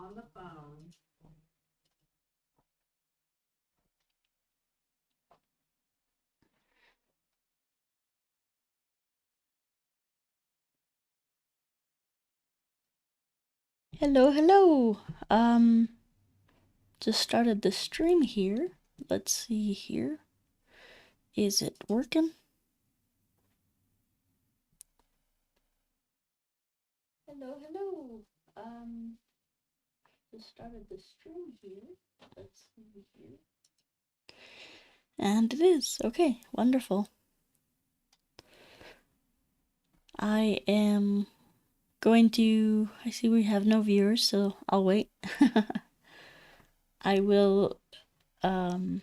on the phone. Hello, hello. Um, just started the stream here. Let's see here. Is it working? Hello, hello. Um, just started the stream here. Let's see here. And it is. Okay, wonderful. I am going to. I see we have no viewers, so I'll wait. I will. Um,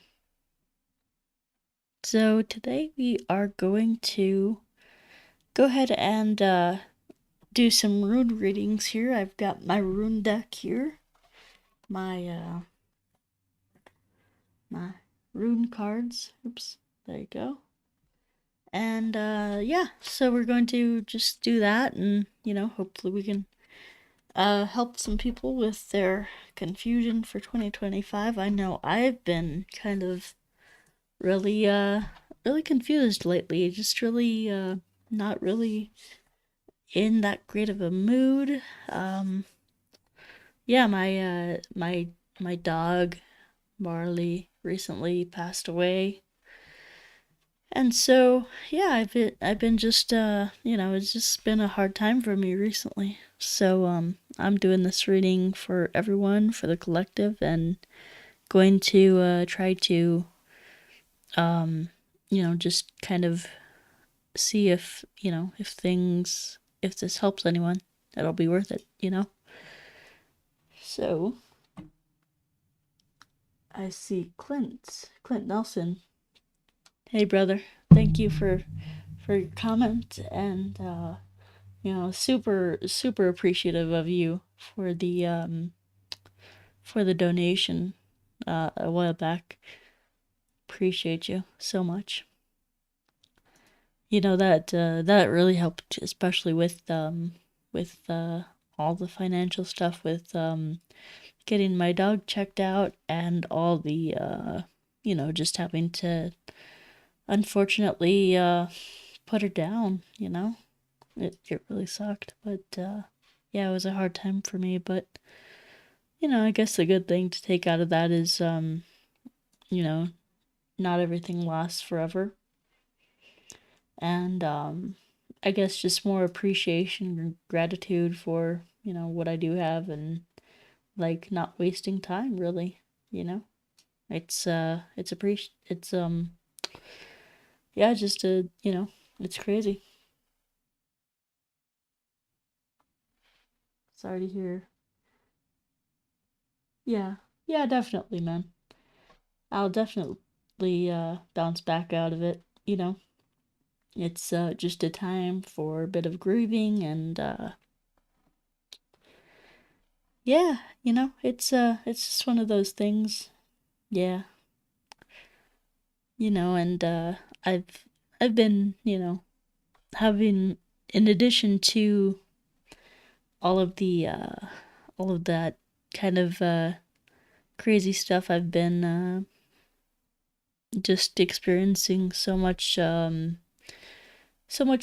so today we are going to go ahead and do some rune readings here. I've got my rune deck here. My rune cards. Oops, there you go. And yeah, so we're going to just do that, and hopefully we can help some people with their confusion for 2025. I know I've been kind of really really confused lately. Just really not really in that great of a mood. Um yeah, my dog Marley recently passed away. And so, yeah, I've been just it's just been a hard time for me recently. So, I'm doing this reading for everyone, for the collective, and going to try to just kind of see if, if this helps anyone, that'll be worth it. So, I see Clint Nelson. Hey brother, thank you for your comment, and super appreciative of you for the donation a while back. Appreciate you so much. That really helped, especially with all the financial stuff, with getting my dog checked out, and all the just having to unfortunately put her down. It really sucked, but yeah, it was a hard time for me. But I guess the good thing to take out of that is, you know, not everything lasts forever. And I guess just more appreciation and gratitude for, what I do have, and like not wasting time really, you know? It's yeah, just it's crazy. Sorry to hear. Yeah. Yeah, definitely, man. I'll definitely bounce back out of it. It's just a time for a bit of grieving, and yeah, it's just one of those things. Yeah. And I've been, having, in addition to all of the all of that kind of crazy stuff, I've been just experiencing so much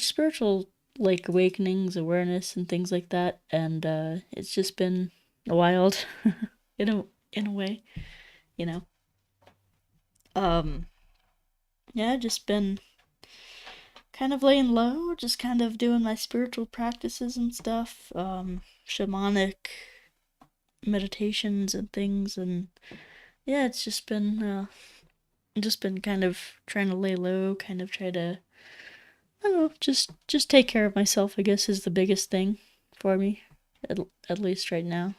spiritual, like, awakenings, awareness, and things like that, and it's just been wild in a way, you know. Um yeah, just been kind of laying low, just kind of doing my spiritual practices and stuff, shamanic meditations and things, and yeah, it's just been kind of trying to lay low, kind of try to, I don't know, just take care of myself, I guess, is the biggest thing for me, at least right now.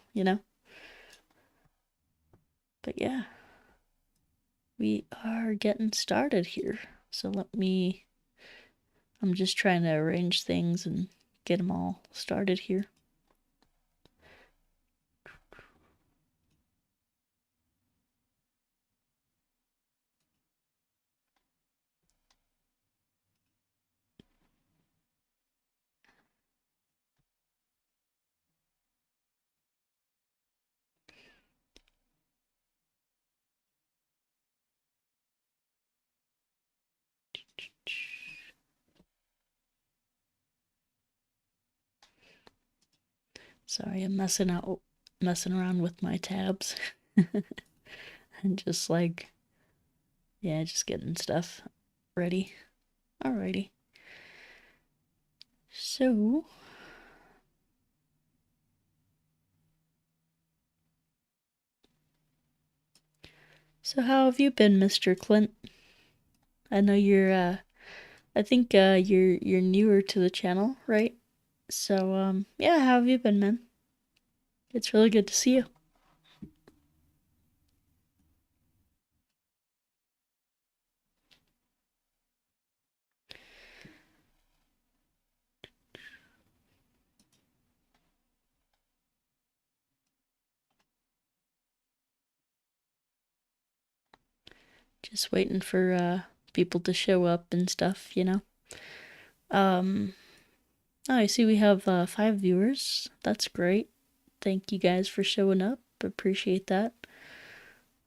But yeah, we are getting started here. So I'm just trying to arrange things and get them all started here. Sorry, I'm messing around with my tabs. And just like, yeah, just getting stuff ready. Alrighty. So, how have you been, Mr. Clint? I know I think you're newer to the channel, right? So, yeah, how have you been, man? It's really good to see you. Just waiting for people to show up and stuff, you know. Oh, I see we have 5 viewers. That's great. Thank you guys for showing up. Appreciate that.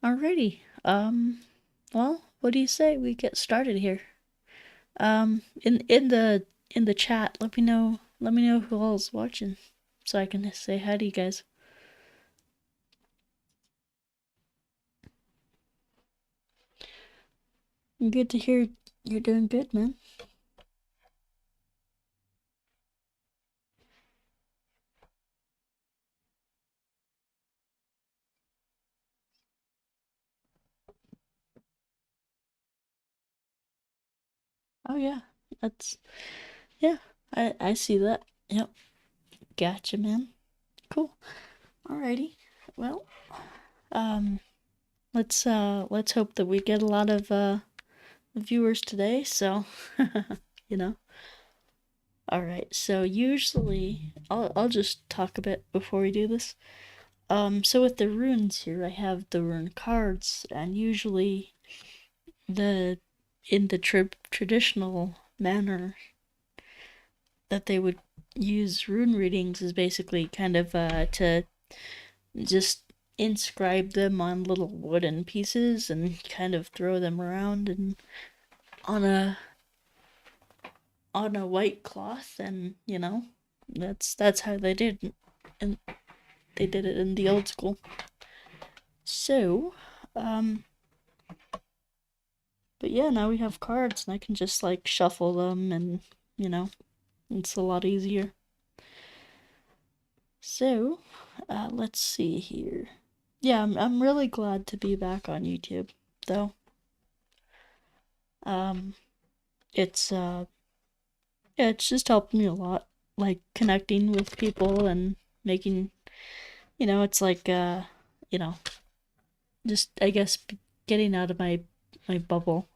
Alrighty. Well, what do you say we get started here? In the chat, let me know who all's watching, so I can say hi to you guys. Good to hear you're doing good, man. Oh yeah, that's yeah. I see that. Yep. Gotcha, man. Cool. Alrighty. Well, um, let's hope that we get a lot of viewers today. So, you know. All right. So usually, I'll just talk a bit before we do this. So with the runes here, I have the rune cards, and usually in the traditional manner that they would use rune readings is basically kind of to just inscribe them on little wooden pieces and kind of throw them around and on a white cloth, and you know, that's how they did, and they did it in the old school. So, but yeah, now we have cards, and I can just like shuffle them, and you know, it's a lot easier. So, let's see here. Yeah, I'm really glad to be back on YouTube, though. It's yeah, it's just helped me a lot, like connecting with people and making, you know, it's like you know, just I guess getting out of my bubble,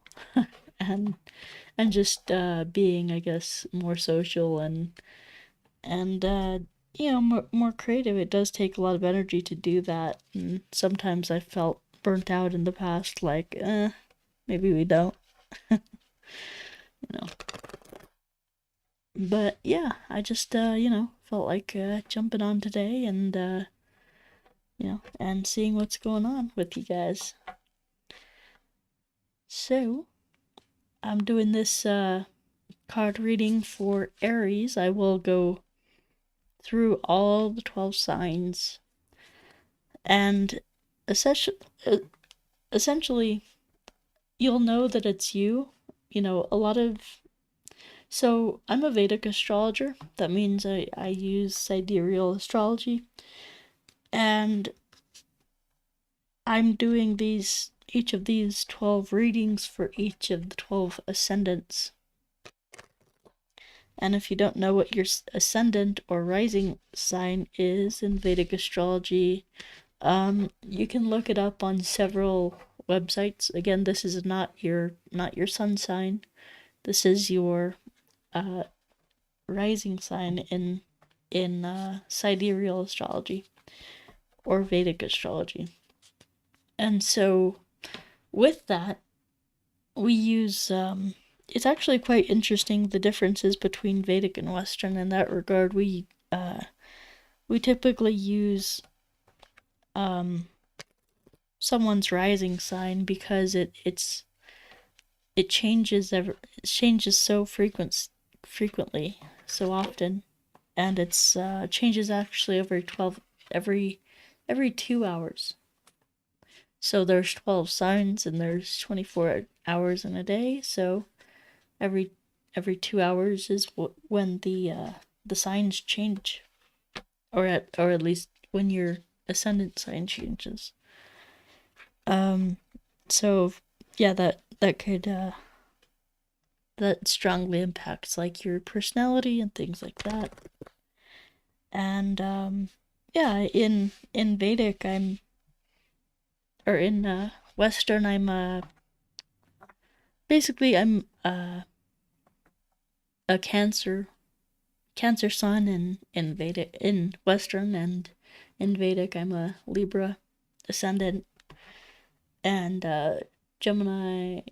and just being, I guess, more social and you know, more creative. It does take a lot of energy to do that, and sometimes I felt burnt out in the past, like maybe we don't, you know. But yeah, I just you know, felt like jumping on today and you know, and seeing what's going on with you guys. So I'm doing this card reading for Aries. I will go through all the 12 signs, and essentially you'll know that it's you. You know, a lot of, so I'm a Vedic astrologer. That means I use sidereal astrology, and I'm doing each of these 12 readings for each of the 12 ascendants. And if you don't know what your ascendant or rising sign is in Vedic astrology, you can look it up on several websites. Again, this is not your sun sign. This is your rising sign in sidereal astrology or Vedic astrology. And so with that, we use it's actually quite interesting, the differences between Vedic and Western in that regard. We typically use someone's rising sign because it changes so frequently, so often, and it's changes actually every 2 hours. So there's 12 signs and there's 24 hours in a day. So every 2 hours is when the signs change, or at least when your ascendant sign changes. So yeah, that could that strongly impacts like your personality and things like that. And yeah, in Vedic or in Western I'm basically I'm a Cancer Sun in Vedic, in Western, and in Vedic I'm a Libra ascendant and Gemini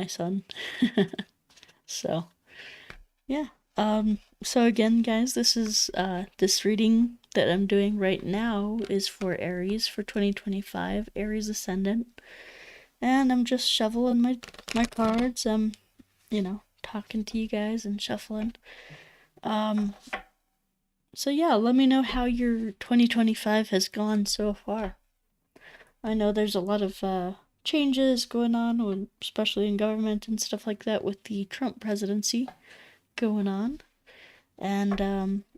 Sun. So yeah. So again, guys, this is this reading that I'm doing right now is for Aries for 2025, Aries ascendant. And I'm just shuffling my cards. I'm, talking to you guys and shuffling. So yeah, let me know how your 2025 has gone so far. I know there's a lot of changes going on, especially in government and stuff like that with the Trump presidency going on. And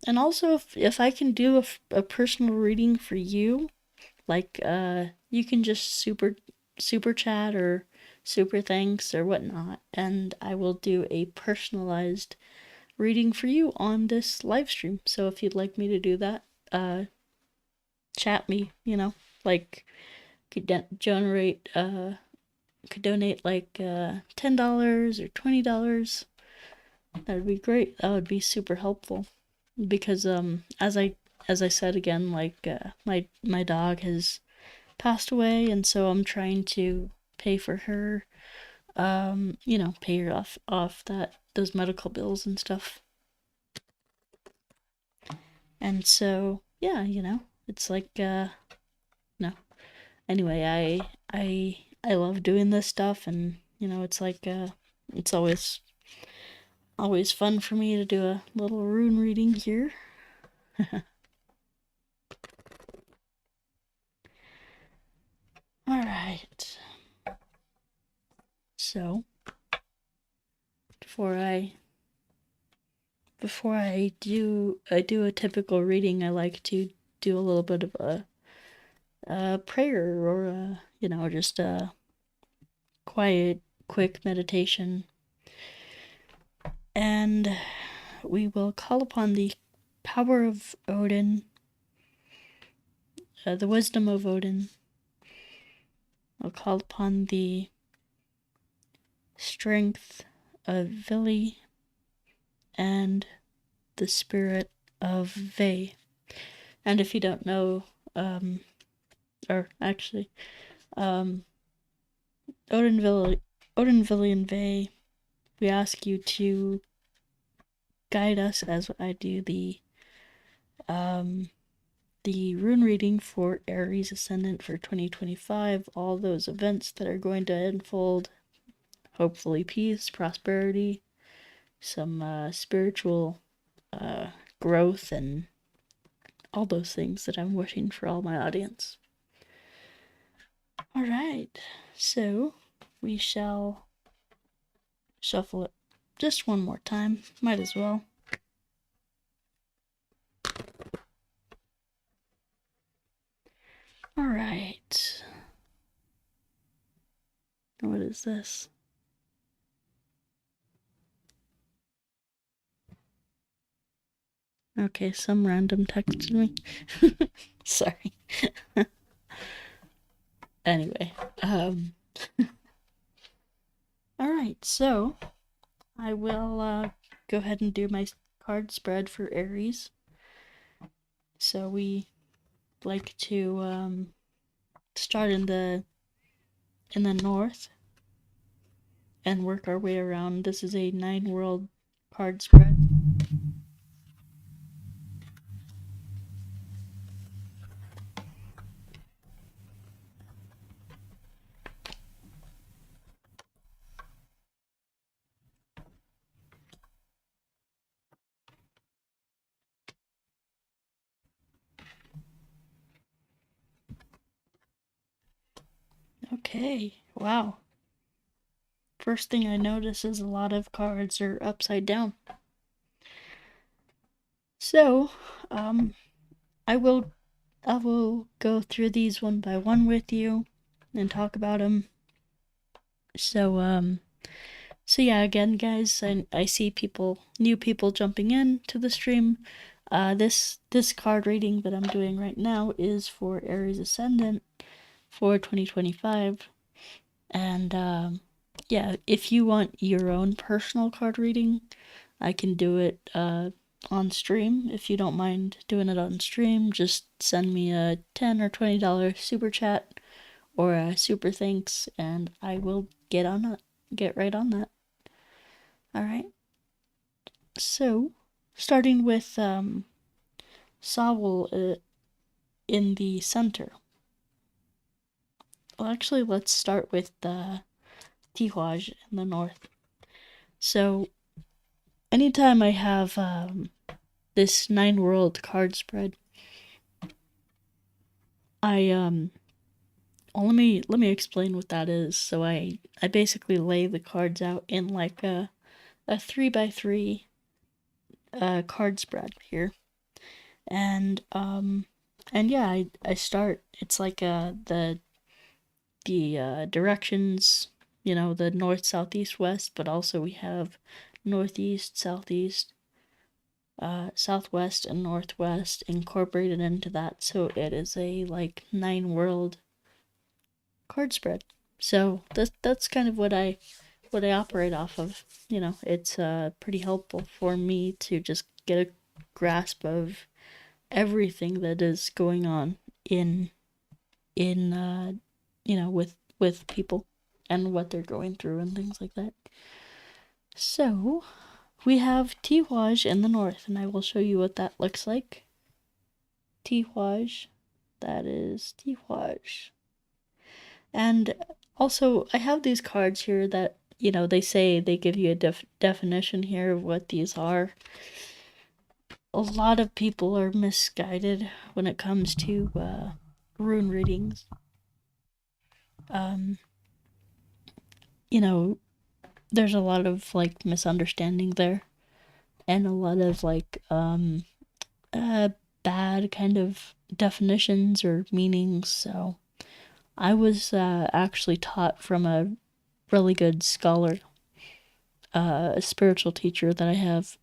also if I can do a personal reading for you, like you can just super chat or super thanks or whatnot, and I will do a personalized reading for you on this live stream. So if you'd like me to do that, chat me, like could donate like $10 or $20. That would be great. That would be super helpful because as I said again, like my dog has passed away, and so I'm trying to pay for her, pay her off those medical bills and stuff. And so yeah, it's like no. Anyway, I love doing this stuff, and it's like it's always fun for me to do a little rune reading here. All right. So, before I do a typical reading, I like to do a little bit of a prayer or just a quiet, quick meditation, and we will call upon the power of Odin, the wisdom of Odin. We'll call upon the strength of Vili and the spirit of Ve. And if you don't know, or actually, Odin, Vili, and Ve, we ask you to guide us as I do the rune reading for Aries Ascendant for 2025, all those events that are going to unfold, hopefully peace, prosperity, some spiritual growth, and all those things that I'm wishing for all my audience. All right, so we shall shuffle it just one more time. Might as well. All right. What is this? Okay, some random texted me. Sorry. Anyway, all right, so I will go ahead and do my card spread for Aries. So we like to start in the north and work our way around. This is a 9-world card spread. Okay, wow. First thing I notice is a lot of cards are upside down. So, I will go through these one by one with you and talk about them. So yeah, again, guys, I see new people jumping in to the stream. This card reading that I'm doing right now is for Aries Ascendant for 2025. And yeah, if you want your own personal card reading, I can do it on stream. If you don't mind doing it on stream, just send me a $10 or $20 super chat or a super thanks, and I will get right on that. All right. So, starting with Sawul in the center. Well, actually, let's start with the Tihuaj in the north. So, anytime I have this 9-world card spread, I well, let me explain what that is. So I basically lay the cards out in like a 3x3 card spread here, and yeah, I start. It's like the directions, the north, south, east, west, but also we have northeast, southeast, southwest, and northwest incorporated into that. So it is a like 9-world card spread. So that's kind of what I operate off of. It's pretty helpful for me to just get a grasp of everything that is going on in with people and what they're going through and things like that. So we have Tihuaj in the north, and I will show you what that looks like. Tihuaj, that is Tihuaj. And also, I have these cards here that, they say they give you a definition here of what these are. A lot of people are misguided when it comes to rune readings. There's a lot of like misunderstanding there, and a lot of like bad kind of definitions or meanings. So I was actually taught from a really good scholar, a spiritual teacher that I have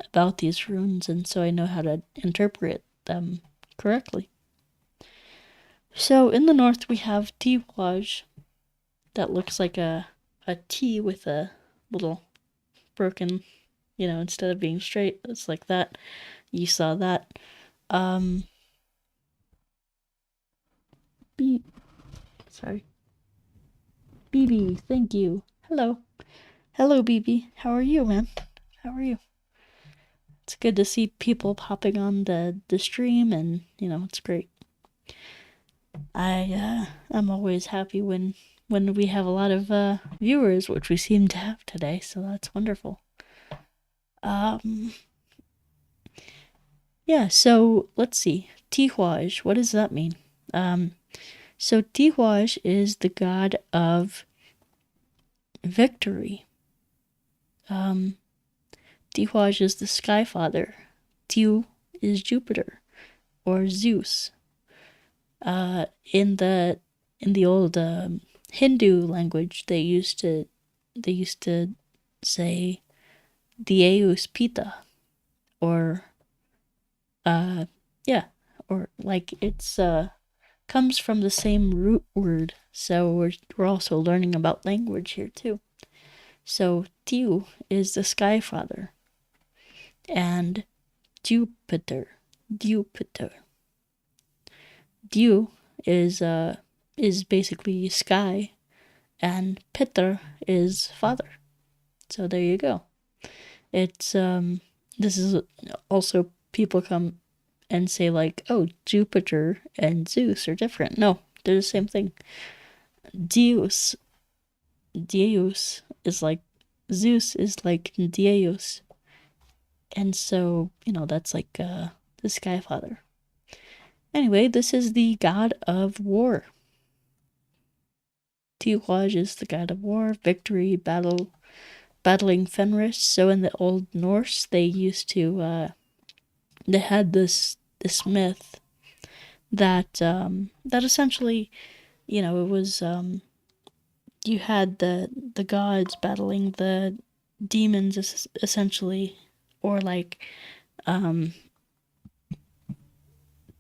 about these runes, and so I know how to interpret them correctly. So in the north we have Tiwaj, that looks like a T with a little broken, instead of being straight, it's like that. You saw that. Sorry. BB, thank you. Hello. Hello, BB. How are you, man? How are you? It's good to see people popping on the stream, and, it's great. I'm always happy when we have a lot of viewers, which we seem to have today, so that's wonderful. Yeah, so let's see. Tihuaj, what does that mean? So Tihuaj is the god of victory. Tihuaj is the sky father. Tiu is Jupiter or Zeus. In the old Hindu language, they used to say Deus Pita, or or like it's comes from the same root word. So we're also learning about language here too. So Tiu is the sky father, and Jupiter. Dew is basically sky, and Pitter is father. So there you go. It's this is also, people come and say like, oh, Jupiter and Zeus are different. No, they're the same thing. Deus is like Zeus is like Deus, and so that's like the sky father. Anyway, this is the god of war. Tiwaj is the god of war, victory, battling Fenris. So in the Old Norse, they used to, they had this myth that, that essentially, it was, you had the gods battling the demons, essentially, or like,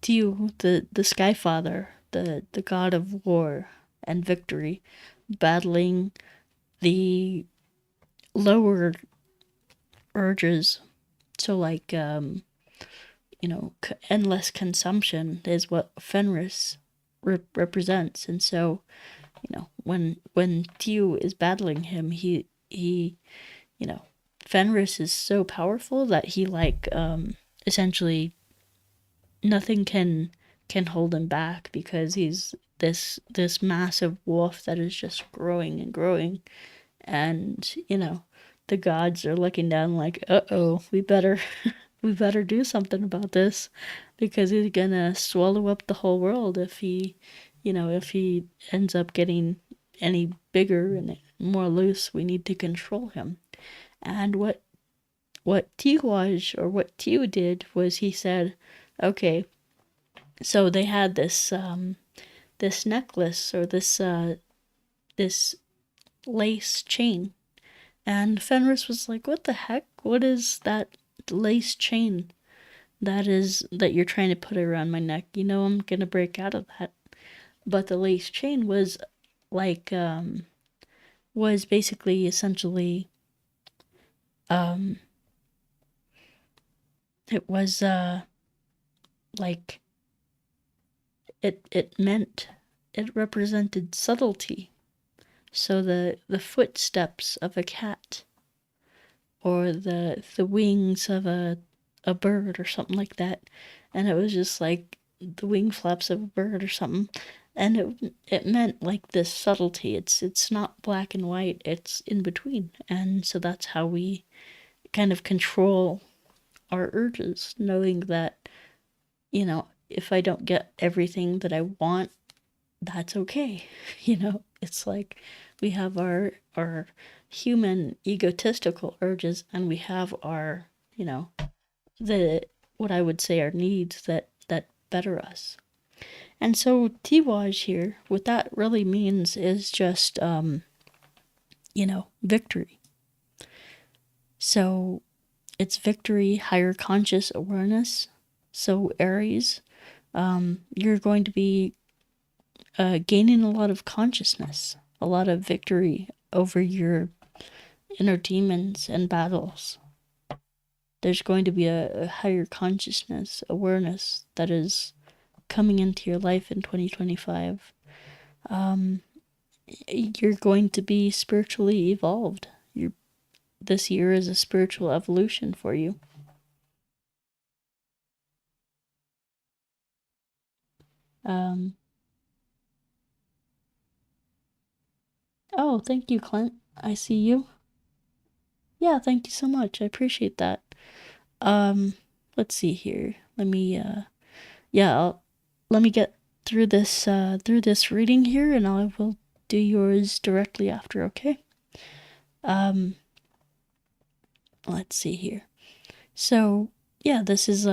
Tiu, the Sky Father, the god of war and victory, battling the lower urges. So like, endless consumption is what Fenris represents, and so when Tiu is battling him, he Fenris is so powerful that he essentially nothing can hold him back, because he's this massive wolf that is just growing and growing. And the gods are looking down like, uh-oh, we better we better do something about this, because he's gonna swallow up the whole world if he ends up getting any bigger and more loose. We need to control him. And what Tiu did was he said, okay, so they had this this necklace, or this lace chain, and Fenris was like, what the heck? What is that lace chain that you're trying to put around my neck? I'm gonna break out of that. But the lace chain was like, was basically essentially, it was like, it represented subtlety. So the footsteps of a cat, or the wings of a bird or something like that, and it was just like the wing flaps of a bird or something, and it meant like this subtlety. It's not black and white, it's in between. And so that's how we kind of control our urges, knowing that if I don't get everything that I want, that's okay. It's like we have our human egotistical urges, and we have our the what I would say our needs that better us. And so Tiwaj here, what that really means is just victory. So it's victory, higher conscious awareness. So Aries, you're going to be gaining a lot of consciousness, a lot of victory over your inner demons and battles. There's going to be a higher consciousness, awareness that is coming into your life in 2025. You're going to be spiritually evolved. This year is a spiritual evolution for you. Oh, thank you, Clint. I see you. Yeah, thank you so much. I appreciate that. Let's see here. Let me let me get through this reading here, and I will do yours directly after, okay? Let's see here. So, yeah, this is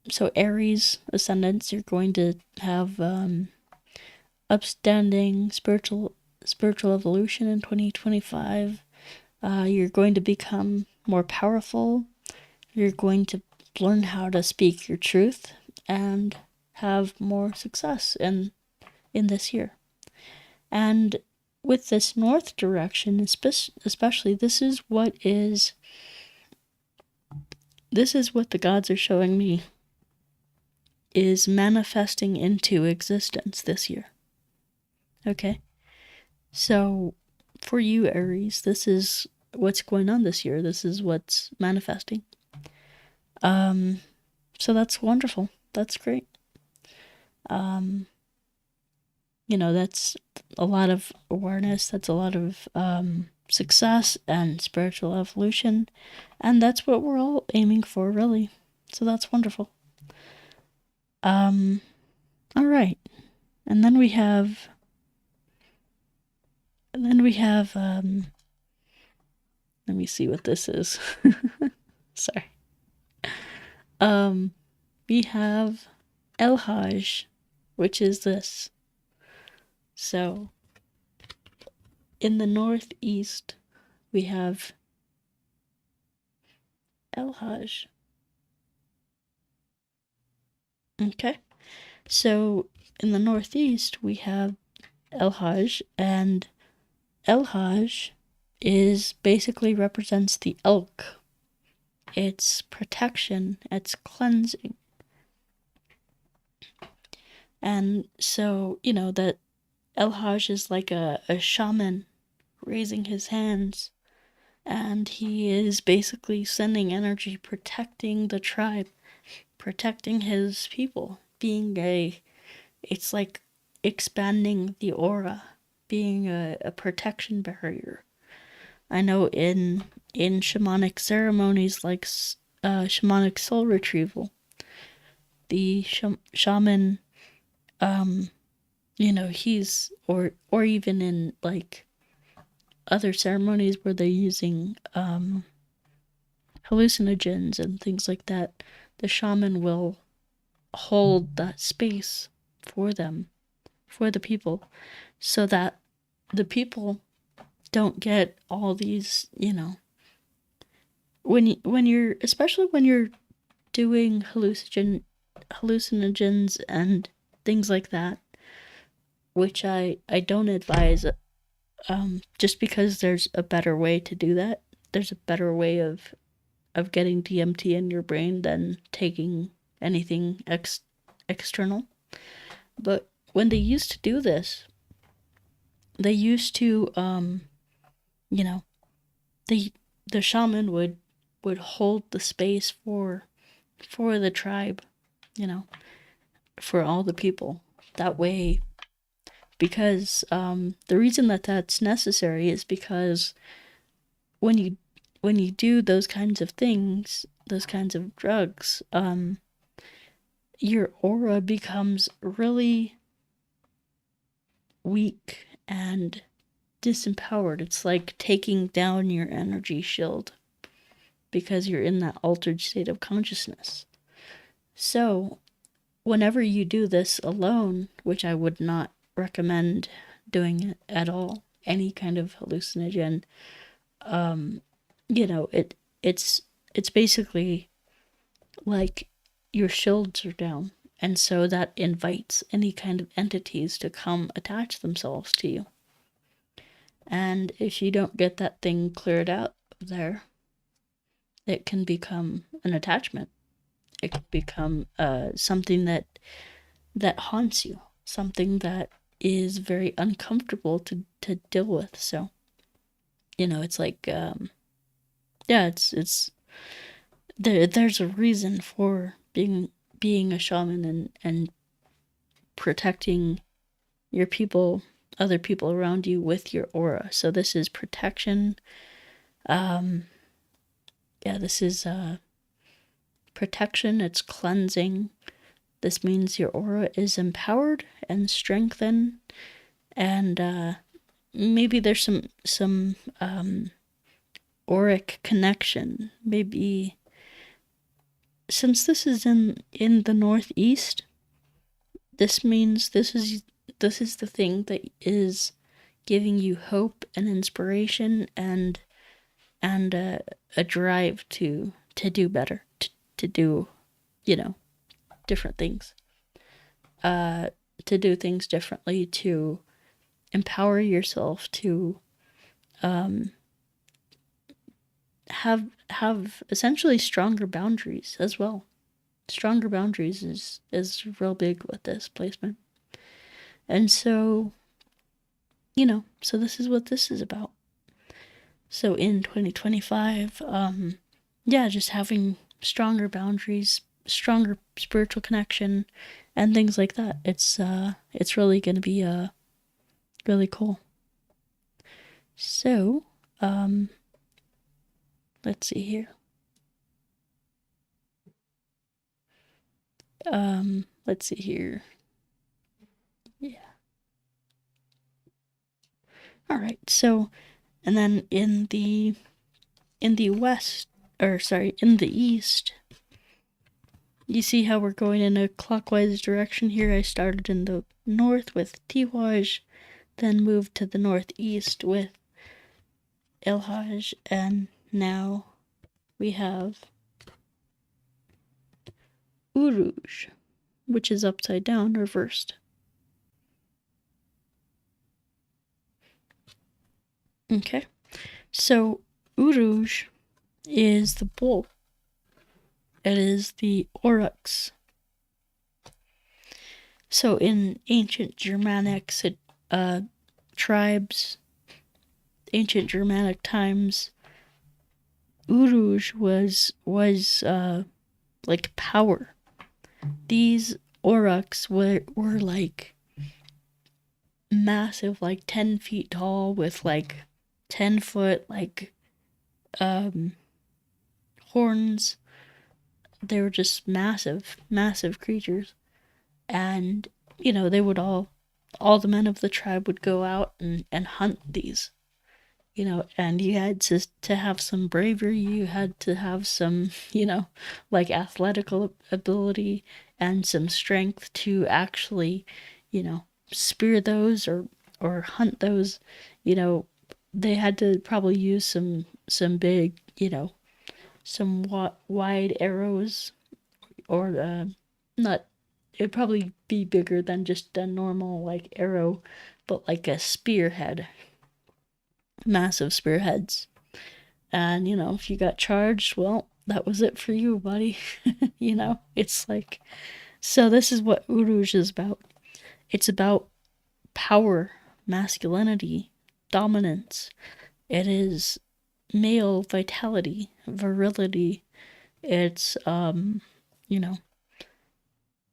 so Aries ascendants, you're going to have upstanding spiritual evolution in 2025. You're going to become more powerful. You're going to learn how to speak your truth and have more success in this year. And with this north direction, especially, this is what the gods are showing me is manifesting into existence this year. Okay? So, for you, Aries, this is what's going on this year. This is what's manifesting. So that's wonderful. That's great. That's a lot of awareness. That's a lot of success and spiritual evolution. And that's what we're all aiming for, really. So that's wonderful. All right. And then we have And then we have, let me see what this is. Sorry. We have El Hajj, which is this. So, in the northeast, we have El Hajj. Okay. So, in the northeast, we have El Hajj, and El Hajj is basically represents the elk. It's protection, it's cleansing. And so, that El Hajj is like a shaman raising his hands, and he is basically sending energy, protecting the tribe, protecting his people, it's like expanding the aura, being a protection barrier. I know in shamanic ceremonies like shamanic soul retrieval, the shaman, he's or even in like other ceremonies where they're using hallucinogens and things like that, the shaman will hold that space for them, for the people, so that the people don't get all these, when you're especially when you're doing hallucinogens and things like that, which I don't advise, just because there's a better way to do that. There's a better way of getting DMT in your brain than taking anything external. But when they used to do this, they used to, you know, the shaman would hold the space for the tribe, you know, for all the people. That way, because the reason that that's necessary is because when you do those kinds of things, those kinds of drugs, your aura becomes really weak and disempowered. It's like taking down your energy shield because you're in that altered state of consciousness. So, whenever you do this alone, which I would not recommend doing it at all, any kind of hallucinogen, it's basically like your shields are down, and so that invites any kind of entities to come attach themselves to you. And if you don't get that thing cleared out there, it can become an attachment. It can become something that haunts you, something that is very uncomfortable to deal with. So, it's like, yeah, it's there's a reason for being a shaman and protecting your people, other people around you with your aura. So this is protection. This is protection. It's cleansing. This means your aura is empowered and strengthened, and maybe there's some auric connection. Maybe since this is in the northeast, this means this is the thing that is giving you hope and inspiration and a drive to do better, to do, different things, to do things differently, to empower yourself, to have essentially stronger boundaries as well. Stronger boundaries is real big with this placement. And so, so this is what this is about. So in 2025, just having stronger boundaries, stronger spiritual connection, and things like that. It's really going to be really cool. So, let's see here. Let's see here. Yeah. All right. So, and then in the west, or sorry, in the east, you see how we're going in a clockwise direction here. I started in the north with Tiwaj, then moved to the northeast with Ilhaj, and now we have Uruj, which is upside down, reversed. Okay, so Uruj is the bull. It is the aurochs. So in ancient Germanic tribes, ancient Germanic times, Uruj was like power. These aurochs were like massive, like 10 feet tall, with like 10-foot like horns. They were just massive creatures. And they would all the men of the tribe would go out and hunt these, and you had to have some bravery, you had to have some, like athletical ability and some strength to actually, spear those or hunt those. They had to probably use some big, some wide arrows, or not. It'd probably be bigger than just a normal like arrow, but like a spearhead, massive spearheads. And if you got charged, well, that was it for you, buddy. It's like, so this is what Uruj is about. It's about power, masculinity, dominance. It is male vitality, virility. It's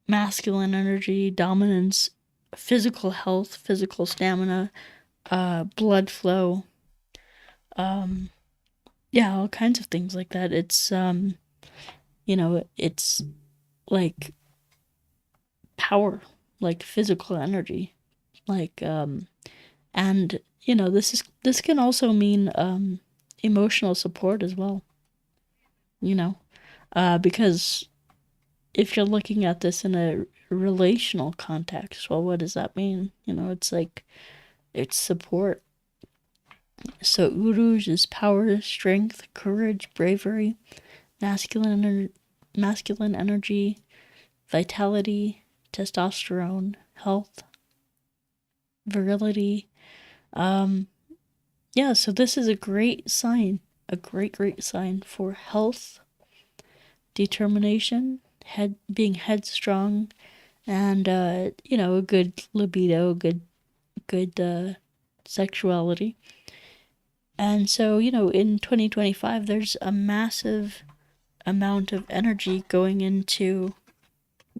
masculine energy, dominance, physical health, physical stamina, blood flow, yeah, all kinds of things like that. It's it's like power, like physical energy, like and this can also mean emotional support as well. Because if you're looking at this in a relational context, well, what does that mean? It's like, it's support. So Uruj is power, strength, courage, bravery, masculine energy, vitality, testosterone, health, virility. Yeah, so this is a great sign, a great sign for health, determination, being headstrong, and a good libido, good sexuality. And so, in 2025, there's a massive amount of energy going into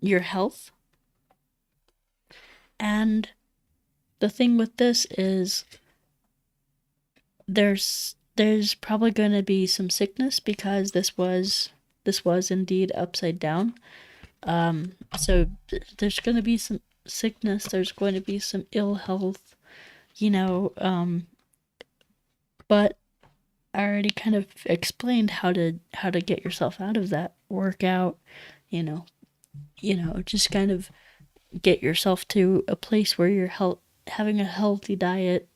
your health. And the thing with this is there's probably going to be some sickness, because this was indeed upside down. So there's going to be some sickness, there's going to be some ill health, but I already kind of explained how to get yourself out of that. Work out, just kind of get yourself to a place where you're having a healthy diet.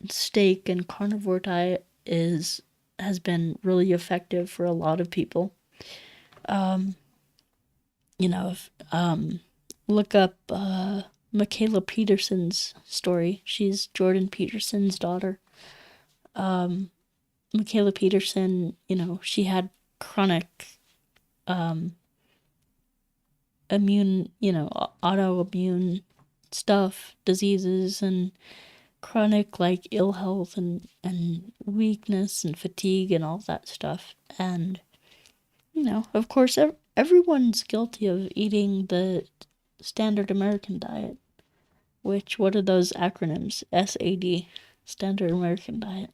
Steak and carnivore diet has been really effective for a lot of people. Look up Michaela Peterson's story. She's Jordan Peterson's daughter. Michaela Peterson, she had chronic immune, autoimmune stuff, diseases, and chronic like ill health and weakness and fatigue and all that stuff. And of course, everyone's guilty of eating the standard American diet, which, what are those acronyms? SAD, Standard American Diet.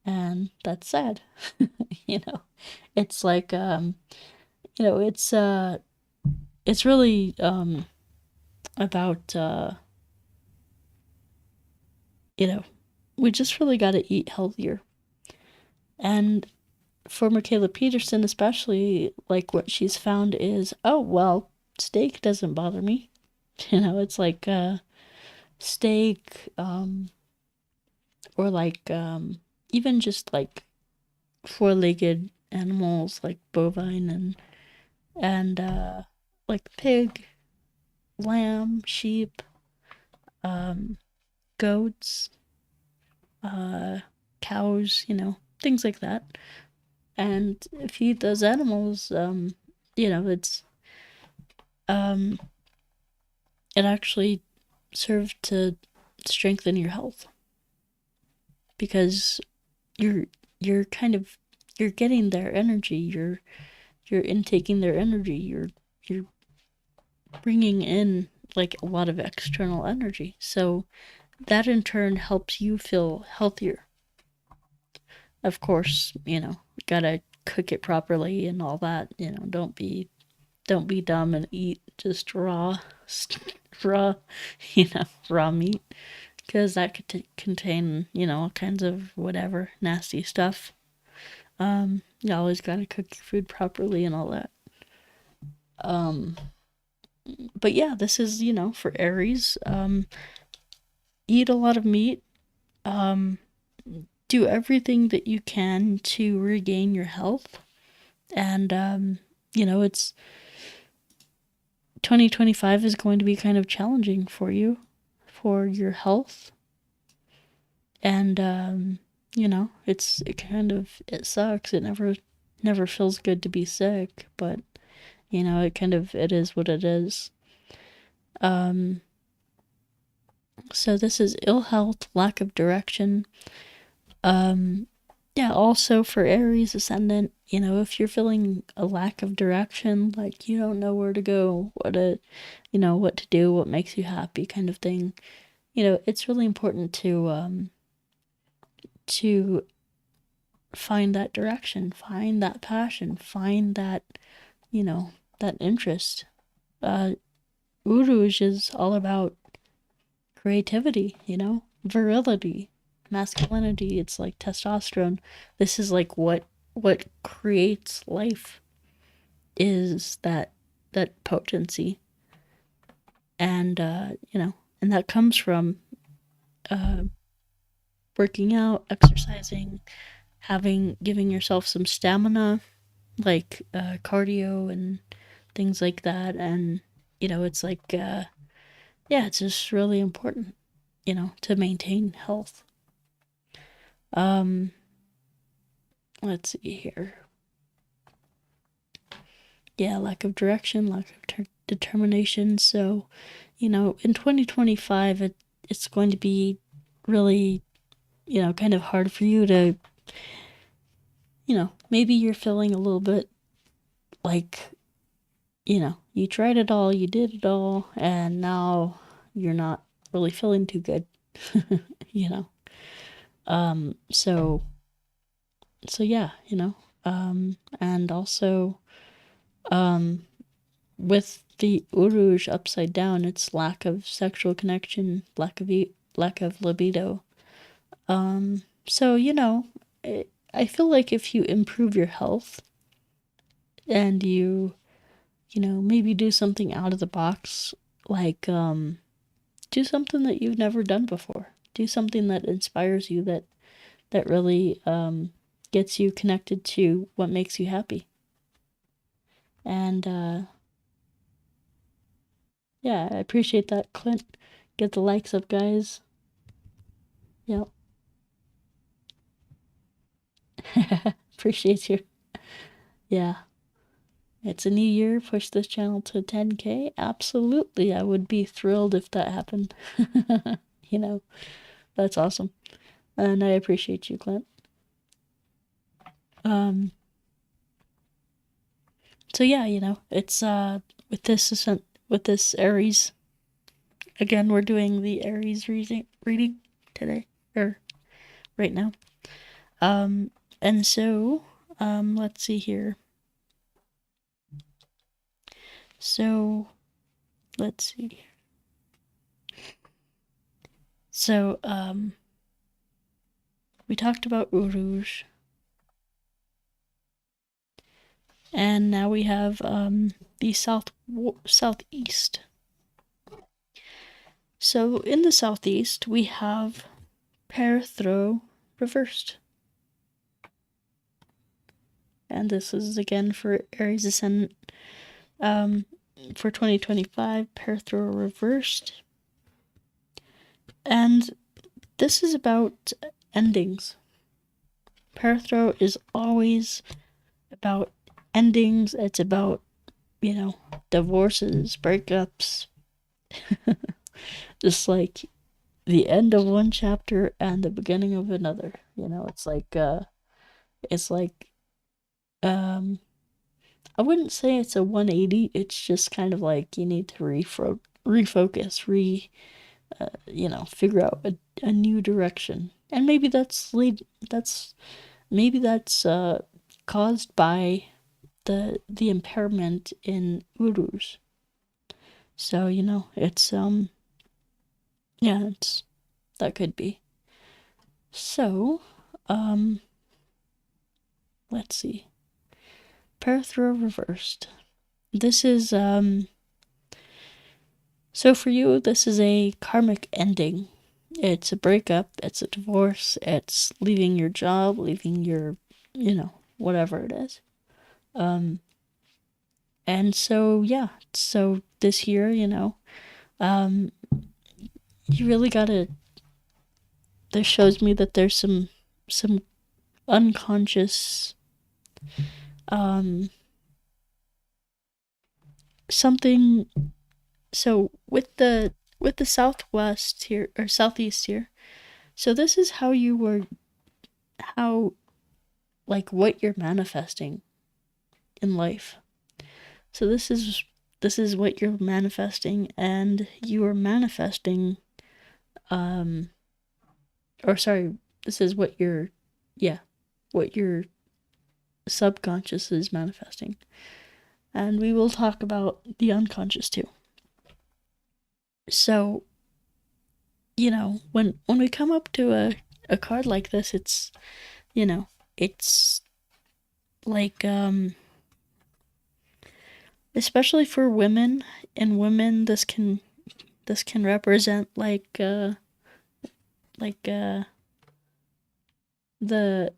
And that's sad. It's like it's really about you know, we just really got to eat healthier. And for Michaela Peterson, especially, like what she's found is, oh, well, steak doesn't bother me. It's like steak, or like even just like four-legged animals like bovine and like pig, lamb, sheep, um, goats, uh, cows, things like that. And if you eat those animals, it's um, it actually served to strengthen your health because you're you're kind of you're getting their energy, you're intaking their energy, you're bringing in like a lot of external energy. So that in turn helps you feel healthier. Of course, gotta cook it properly and all that. Don't be dumb and eat just raw, raw meat, because that could contain all kinds of whatever nasty stuff. You always gotta cook your food properly and all that. Um, but yeah, this is for Aries. Eat a lot of meat. Um, do everything that you can to regain your health, and it's 2025 is going to be kind of challenging for you, for your health, and it sucks. It never feels good to be sick, but it is what it is. So this is ill health, lack of direction. Yeah, also for Aries ascendant, if you're feeling a lack of direction, like you don't know where to go, what to do, what makes you happy kind of thing, it's really important to find that direction, find that passion, find that, that interest. Uruj is all about creativity, virility, masculinity. It's like testosterone. This is like what creates life, is that potency, and and that comes from uh working out, exercising, giving yourself some stamina, like cardio and things like that. And it's like yeah, it's just really important, to maintain health. um let's see here. Yeah, lack of direction, lack of determination. So in 2025, it's going to be really kind of hard for you to, maybe you're feeling a little bit like, you tried it all, you did it all, and now you're not really feeling too good. you know so yeah, and also with the Uruj upside down, it's lack of sexual connection, lack of libido. So I feel like if you improve your health and you maybe do something out of the box, like do something that you've never done before, do something that inspires you, that really gets you connected to what makes you happy. And yeah, I appreciate that, Clint. Get the likes up, guys. Yep. Appreciate you. Yeah. It's a new year. Push this channel to 10K. Absolutely. I would be thrilled if that happened. you know, that's awesome. And I appreciate you, Clint. So yeah, it's with this Aries. Again, we're doing the Aries reading today, or right now. And so let's see here. So let's see. So we talked about Uruz. And now we have the southeast. So in the southeast, we have Perthro reversed. And this is again for Aries Ascendant for 2025, Perthro reversed. And this is about endings. Perthro is always about endings. It's about, divorces, breakups. Just like the end of one chapter and the beginning of another. It's like I wouldn't say it's a 180. It's just kind of like you need to refocus, figure out a new direction. And maybe that's caused by the impairment in Uruz. So, it's it's that could be. So, let's see. Perthro reversed. This is so for you, this is a karmic ending. It's a breakup, it's a divorce, it's leaving your job, leaving your, whatever it is. And so, yeah, so this year, you really gotta, this shows me that there's some unconscious, something, so with the southwest here, or southeast here, so this is how what you're manifesting in life. So this is what you're manifesting, and you are manifesting, this is what your subconscious is manifesting. And we will talk about the unconscious too. So, when we come up to a card like this, it's, it's like, especially for women, and women, this can represent the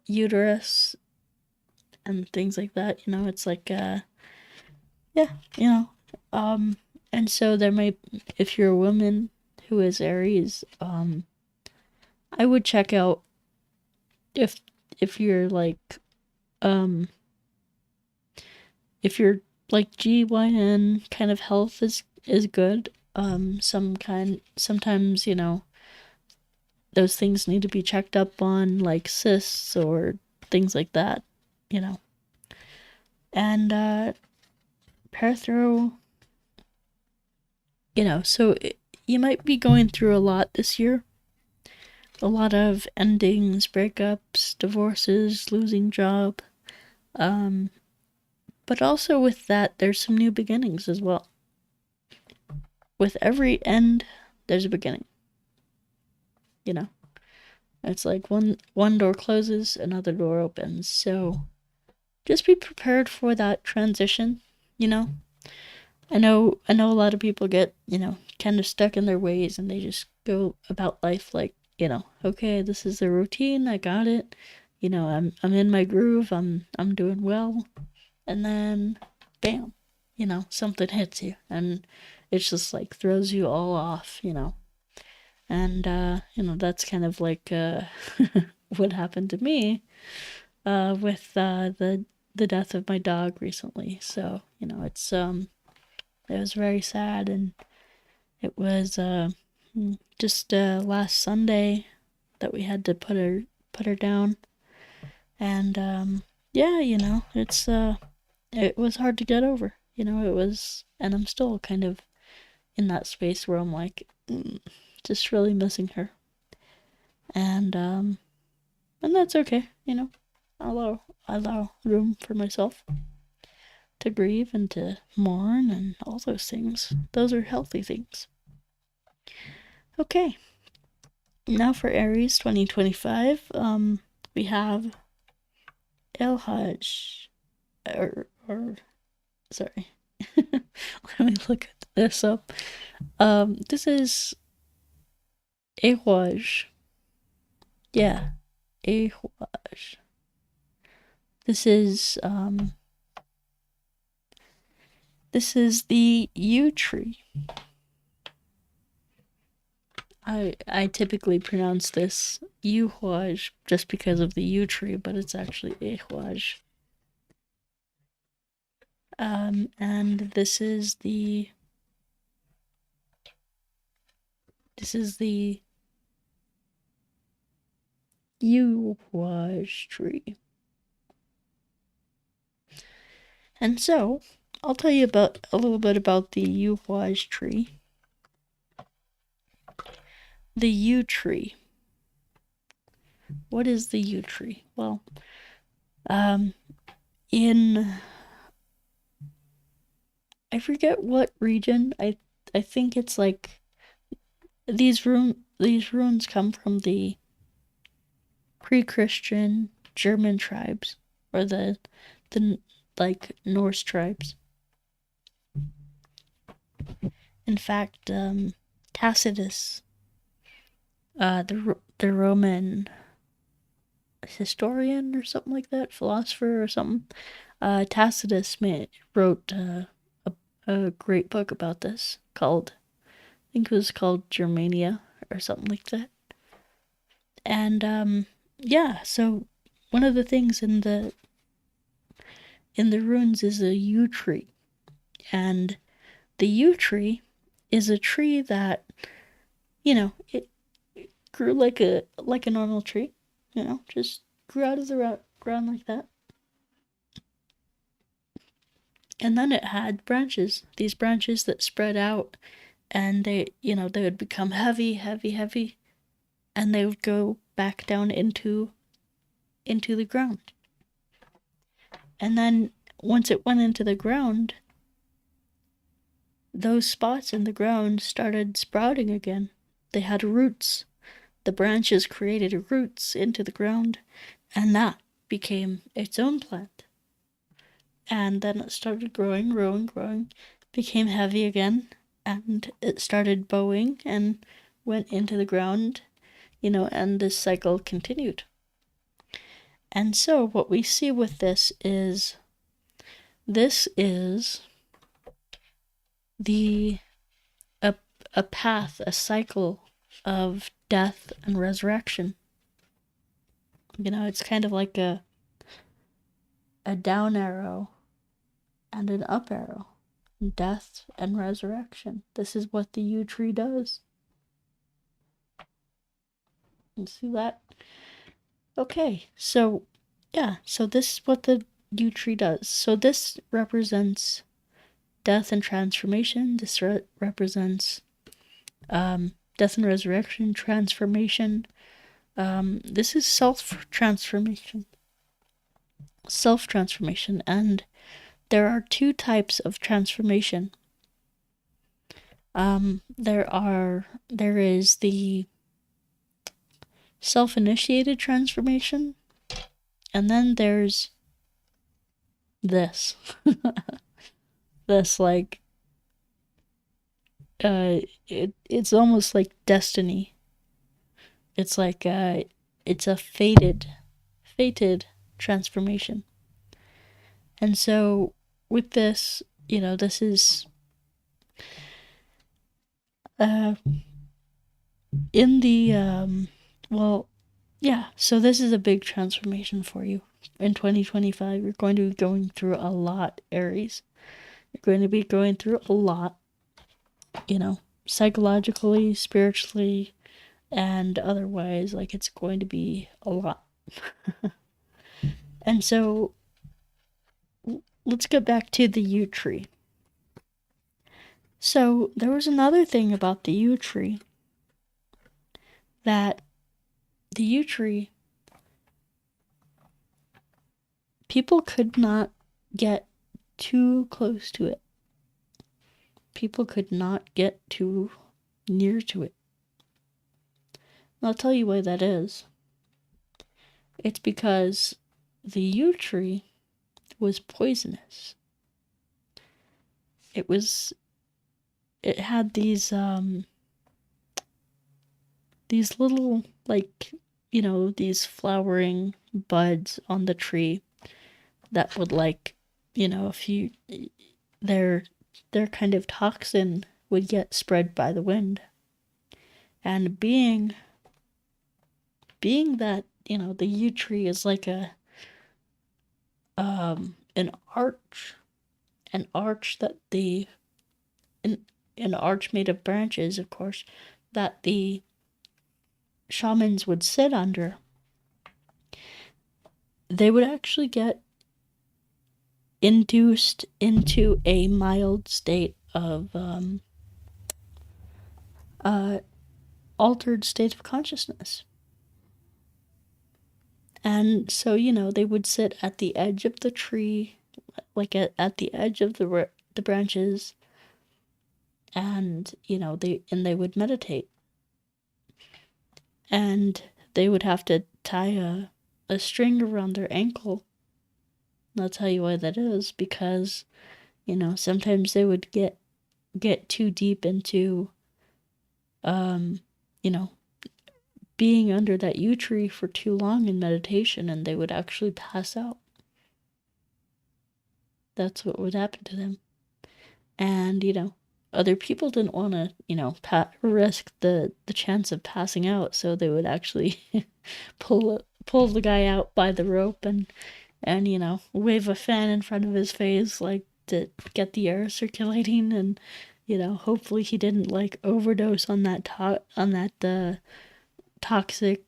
uterus and things like that. It's like and so there might, if you're a woman who is Aries, I would check out if you're like if you're like GYN kind of health is good. Sometimes, those things need to be checked up on, like cysts or things like that, And Perthro, so you might be going through a lot this year. A lot of endings, breakups, divorces, losing job. But also with that, there's some new beginnings as well. With every end, there's a beginning. It's like one door closes, another door opens. So just be prepared for that transition, I know a lot of people get, kind of stuck in their ways, and they just go about life like, okay, this is the routine, I got it. I'm in my groove, I'm doing well. And then bam, something hits you, and it's just like throws you all off, And that's kind of like what happened to me with the death of my dog recently. So, it's it was very sad, and it was just last Sunday that we had to put her down. And it's it was hard to get over. It was, and I'm still kind of in that space where I'm like just really missing her. And that's okay, I allow room for myself to grieve and to mourn and all those things. Those are healthy things. Okay. now for Aries 2025, we have El Hajj, or sorry, let me look this up. This is Ahwaj. Yeah, Ahwaj. This is the yew tree. I typically pronounce this Yuhwaj just because of the yew tree, but it's actually Ehwaj. And this is the Yuhwaj tree. And so, I'll tell you about a little bit about the Yuhwaj tree. The yew tree. What is the yew tree? Well, in I forget what region. I think it's like these runes come from the pre-Christian German tribes, or the like Norse tribes. In fact, Tacitus, the Roman historian or something like that, philosopher or something, Tacitus wrote a great book about this called, I think it was called Germania or something like that. And yeah, so one of the things in the runes is a yew tree, and the yew tree is a tree that, it grew like a normal tree, just grew out of the ground like that. And then it had branches, these branches that spread out, and they would become heavy, and they would go back down into the ground. And then once it went into the ground, those spots in the ground started sprouting again. They had roots. The branches created roots into the ground, and that became its own plant. And then it started growing, became heavy again, and it started bowing and went into the ground, and this cycle continued. And so what we see with this is a path, a cycle of death and resurrection. It's kind of like a down arrow and an up arrow. Death and resurrection. This is what the yew tree does. You see that? Okay, so yeah, so this is what the yew tree does. So this represents death and transformation. This represents death and resurrection, transformation. This is self-transformation, and there are two types of transformation. There is the self-initiated transformation, and then there's this. This, like, it's almost like destiny. It's like it's a fated transformation. And so with this, this is in the so this is a big transformation for you in 2025. You're going to be going through a lot, Aries. You're going to be going through a lot, psychologically, spiritually, and otherwise. Like, it's going to be a lot. And so let's get back to the yew tree. So there was another thing about the yew tree, that the yew tree, people could not get too close to it. People could not get too near to it. I'll tell you why that is. It's because the yew tree was poisonous. It had these little, like, these flowering buds on the tree that would, like, if you their kind of toxin would get spread by the wind. And being that, the yew tree is like an arch that an arch made of branches, of course, that the shamans would sit under. They would actually get induced into a mild state of altered state of consciousness. And so, they would sit at the edge of the tree, like at the edge of the branches, and they would meditate. And they would have to tie a string around their ankle. And I'll tell you why that is, because sometimes they would get too deep into being under that yew tree for too long in meditation, and they would actually pass out. That's what would happen to them. And other people didn't want to risk the chance of passing out, so they would actually pull the guy out by the rope and wave a fan in front of his face, like, to get the air circulating, and hopefully he didn't, like, overdose on that toxic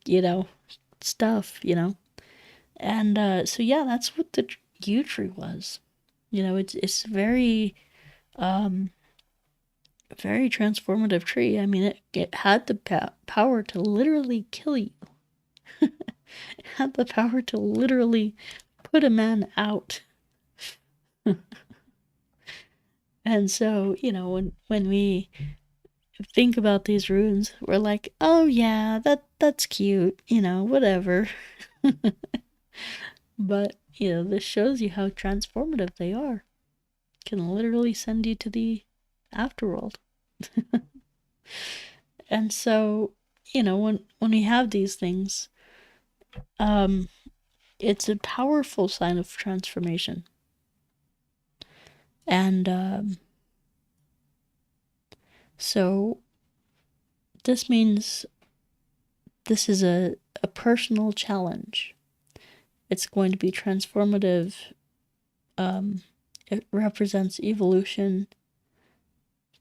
stuff. And so yeah, that's what the yew tree was. It's very very transformative tree. I mean, it had the power to literally kill you. It had the power to literally put a man out. And so, when we think about these runes, we're like, oh yeah, that's cute, whatever. But, this shows you how transformative they are. It can literally send you to the afterworld. And so, when we have these things, it's a powerful sign of transformation. And so this means this is a personal challenge. It's going to be transformative. It represents evolution,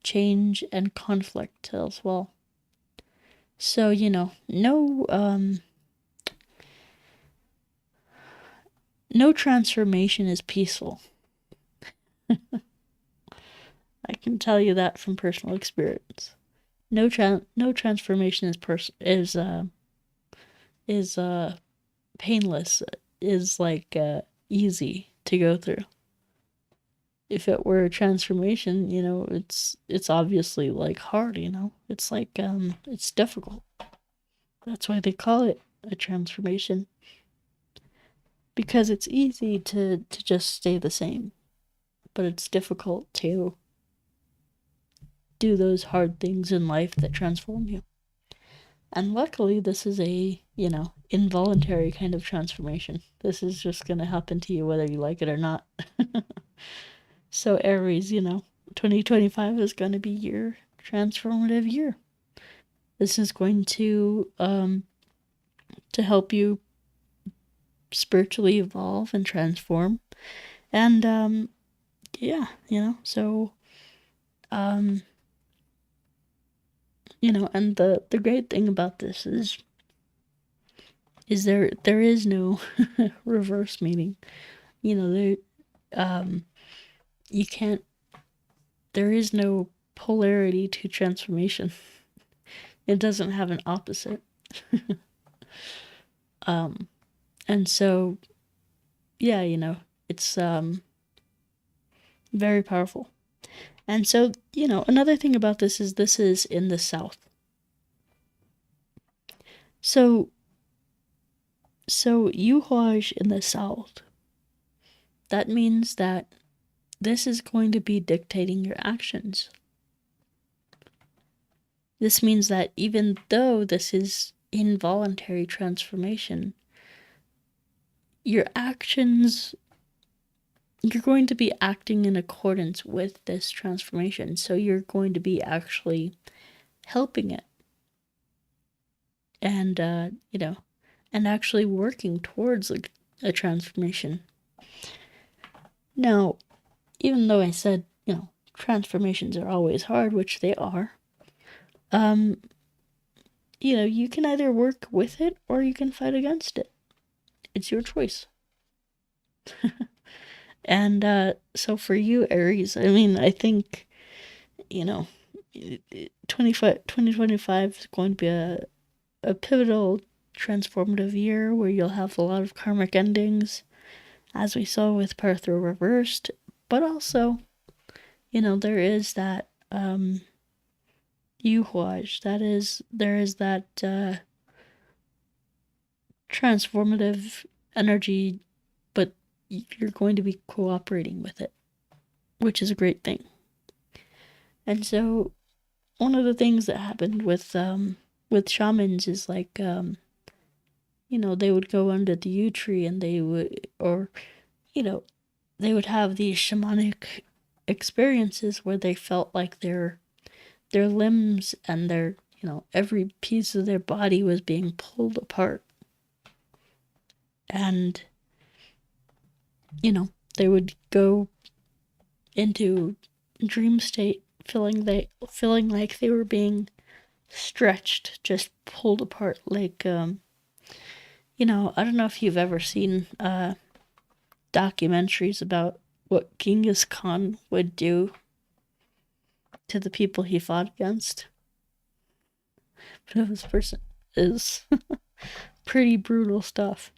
change, and conflict as well. So, no transformation is peaceful. I can tell you that from personal experience. No transformation is painless. Is like easy to go through. If it were a transformation, it's obviously, like, hard. It's like it's difficult. That's why they call it a transformation, because it's easy to just stay the same, but it's difficult to do those hard things in life that transform you. And luckily, this is a, involuntary kind of transformation. This is just going to happen to you whether you like it or not. So Aries, 2025 is going to be your transformative year. This is going to help you spiritually evolve and transform. And yeah, so and the great thing about this is there is no reverse meaning. You can't, there is no polarity to transformation. It doesn't have an opposite. And so, yeah, it's very powerful. And so, another thing about this is in the South. So Yuhuaj in the south, that means that this is going to be dictating your actions. This means that even though this is involuntary transformation, your actions, you're going to be acting in accordance with this transformation. So you're going to be actually helping it. And, and actually working towards a transformation. Now, even though I said, transformations are always hard, which they are, you can either work with it or you can fight against it. It's your choice. And so for you, Aries, I mean, I think, 2025 is going to be a pivotal, transformative year where you'll have a lot of karmic endings, as we saw with Parthro reversed, but also, there is that Yuhuaj, there is that transformative energy, but you're going to be cooperating with it, which is a great thing. And so one of the things that happened with shamans is like, they would go under the yew tree and they would, or, they would have these shamanic experiences where they felt like their limbs and their, every piece of their body was being pulled apart. And, they would go into dream state feeling like they were being stretched, just pulled apart. Like, I don't know if you've ever seen documentaries about what Genghis Khan would do to the people he fought against. But this person is pretty brutal stuff.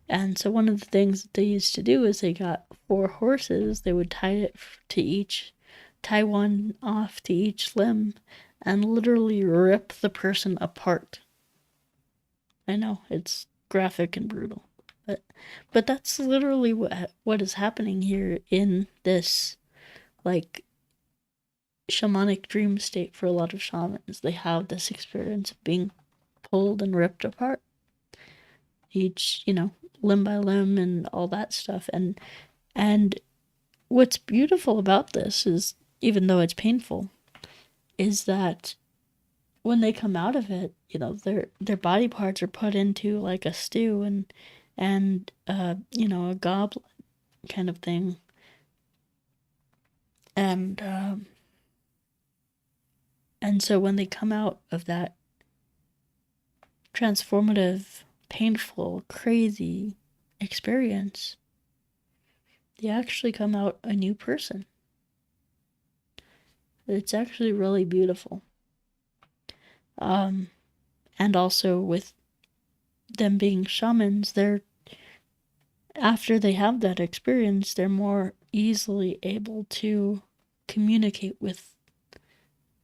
And so one of the things that they used to do is they got 4 horses. They would tie one off to each limb and literally rip the person apart. I know, it's graphic and brutal. But that's literally what is happening here in this, like, shamanic dream state for a lot of shamans. They have this experience of being pulled and ripped apart. Each, limb by limb and all that stuff. And what's beautiful about this is, even though it's painful, is that when they come out of it, their body parts are put into like a stew and a goblet kind of thing. And so when they come out of that transformative, painful, crazy experience, they actually come out a new person. It's actually really beautiful. And also with them being shamans, after they have that experience, they're more easily able to communicate with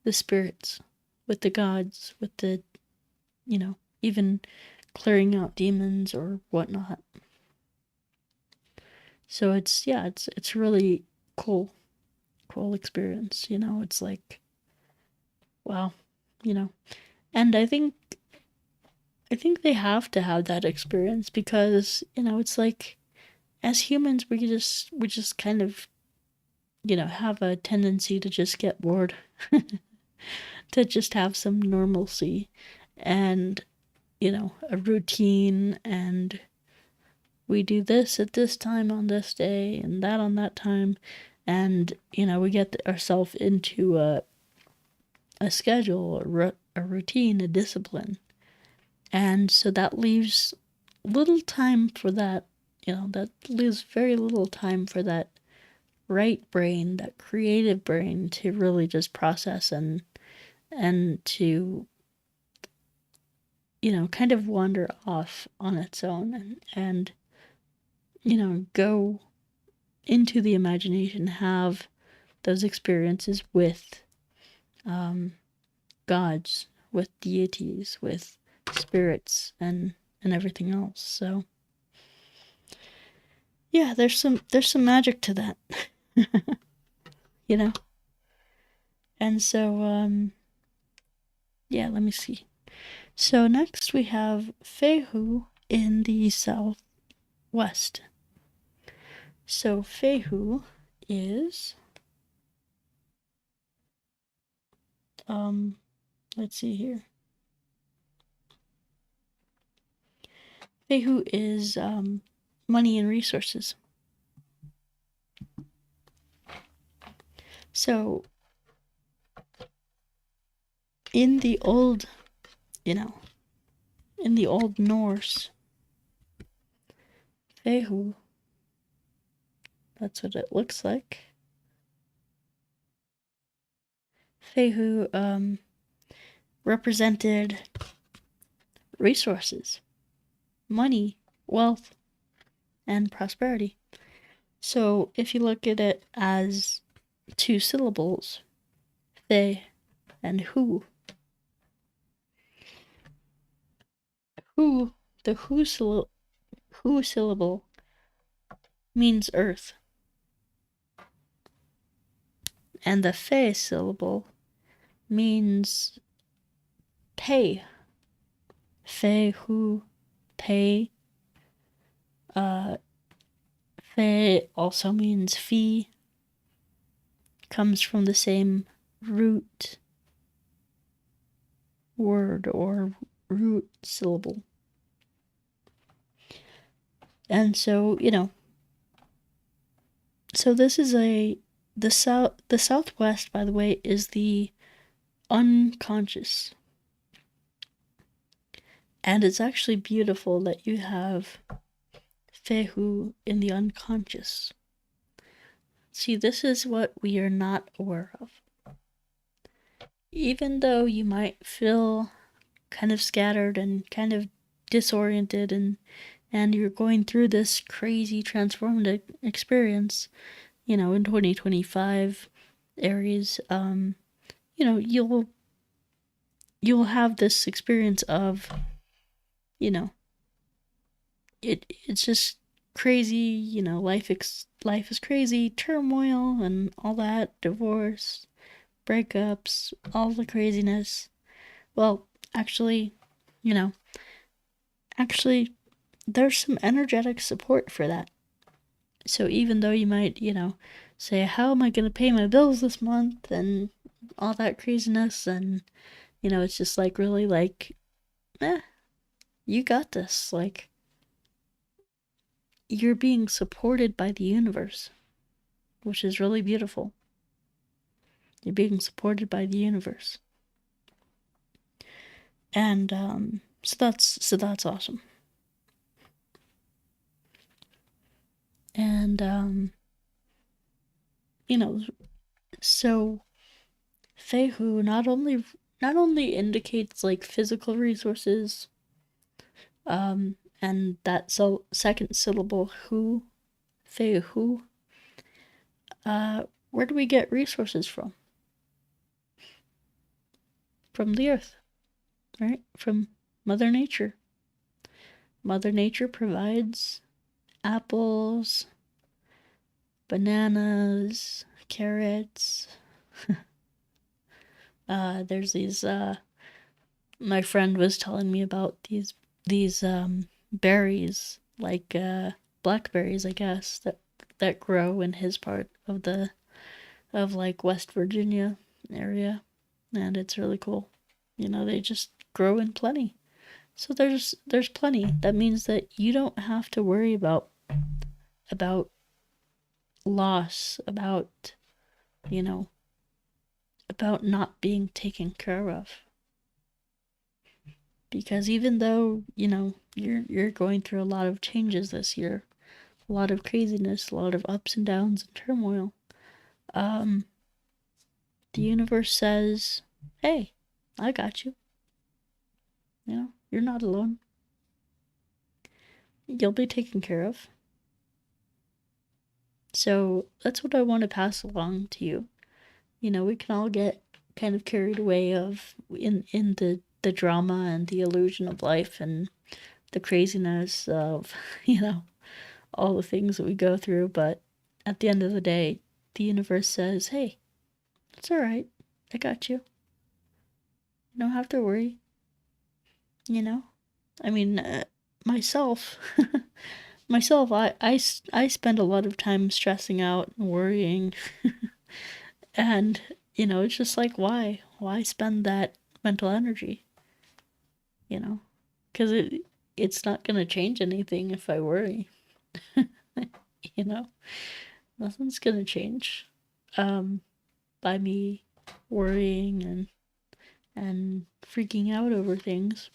the spirits, with the gods, with the, even clearing out demons or whatnot. So it's really cool experience. It's like, wow, and I think they have to have that experience because, it's like, as humans, we just kind of, have a tendency to just get bored, to just have some normalcy and, a routine, and we do this at this time on this day and that on that time, and, we get ourselves into a schedule, a routine, a discipline. And so that leaves little time for that, that leaves very little time for that right brain, that creative brain, to really just process and to, kind of wander off on its own and go into the imagination, have those experiences with gods, with deities, with spirits and everything else. So yeah, there's some magic to that. You know? And so yeah, let me see. So next we have Fehu in the southwest. So Fehu is let's see here. Fehu is money and resources. So in the old, in the old Norse, Fehu, that's what it looks like. Fehu represented resources, money, wealth, and prosperity. So if you look at it as 2 syllables, Fe and Hu, the Hu syllable means earth, and the Fe syllable means pay. Fe, Hu, pay. Fe also means fee, comes from the same root word or root syllable. And so, so this is the southwest, by the way, is the unconscious. And it's actually beautiful that you have Fehu in the unconscious. See, this is what we are not aware of. Even though you might feel kind of scattered and kind of disoriented and you're going through this crazy transformative experience, in 2025, Aries, you'll have this experience of, it's just crazy, life is crazy, turmoil and all that, divorce, breakups, all the craziness. Well, actually, there's some energetic support for that. So even though you might, say, how am I going to pay my bills this month and all that craziness, and, it's just like really like, you got this. Like, you're being supported by the universe, which is really beautiful. You're being supported by the universe. And so that's awesome. And so Fehu not only indicates like physical resources, and that second syllable Hu, Fehu, where do we get resources from? From the earth, right? From Mother Nature. Mother Nature provides apples, bananas, carrots. There's these, my friend was telling me about these berries, like blackberries, I guess, that grow in his part of like West Virginia area, and it's really cool. They just grow in plenty. So there's plenty. That means that you don't have to worry about loss, about about not being taken care of. Because even though, you're going through a lot of changes this year, a lot of craziness, a lot of ups and downs and turmoil, the universe says, hey, I got you. You're not alone. You'll be taken care of. So that's what I want to pass along to you. We can all get kind of carried away in the the drama and the illusion of life and the craziness of, all the things that we go through. But at the end of the day, the universe says, hey, it's all right. I got you. You don't have to worry. I mean, myself, I spend a lot of time stressing out and worrying. And, it's just like, why? Why spend that mental energy? Because it's not going to change anything if I worry. you know? Nothing's going to change by me worrying and freaking out over things.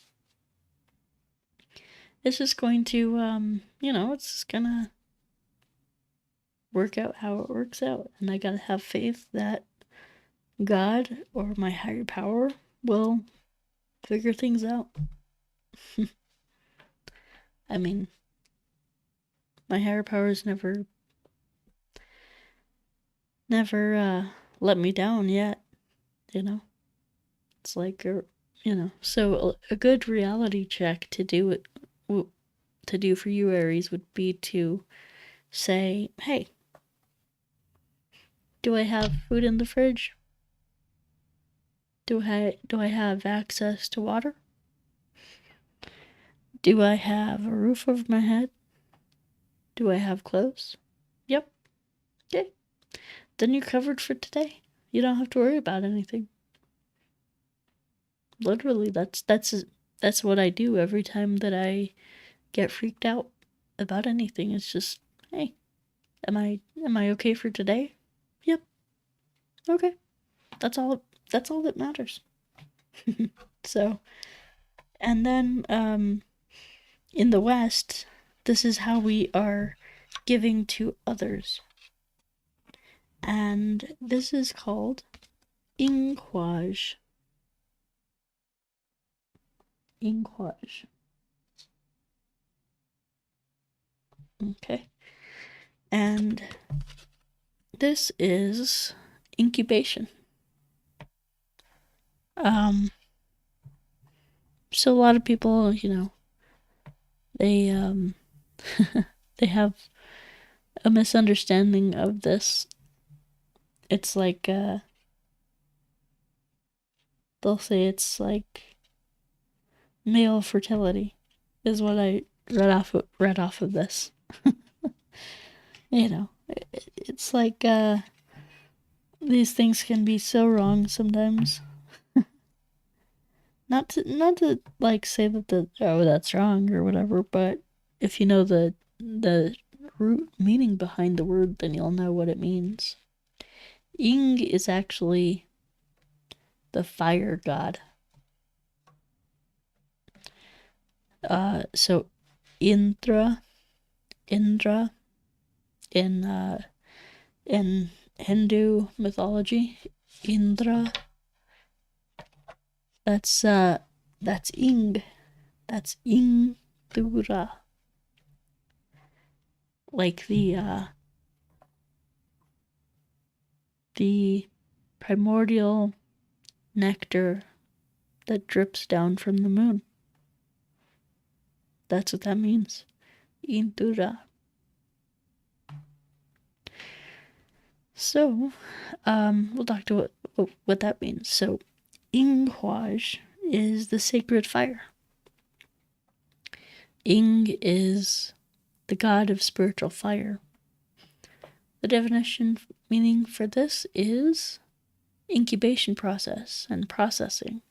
It's just going to, it's just going to work out how it works out. And I got to have faith that God or my higher power will figure things out. I mean, my higher powers never let me down yet, It's like, so a good reality check to do for you, Aries, would be to say, hey, do I have food in the fridge? Do I have access to water? Do I have a roof over my head? Do I have clothes? Yep. Okay. Then you're covered for today. You don't have to worry about anything. Literally, that's what I do every time that I get freaked out about anything. It's just, hey, am I okay for today? Yep. Okay. That's all that matters. So, and then in the West, this is how we are giving to others. And this is called inquage. Inquage. Okay. And this is incubation. So a lot of people, they they have a misunderstanding of this. It's like they'll say it's like male fertility is what I read off of this. It's like these things can be so wrong sometimes. Not to like say that that's wrong or whatever, but if you know the root meaning behind the word, then you'll know what it means. Ing is actually the fire god. So Indra in Hindu mythology, Indra, that's Ing. That's Indura. Like the primordial nectar that drips down from the moon. That's what that means. Indura. So, we'll talk to what that means. So, Inghuaj is the sacred fire. Ing is the god of spiritual fire. The definition meaning for this is incubation process and processing.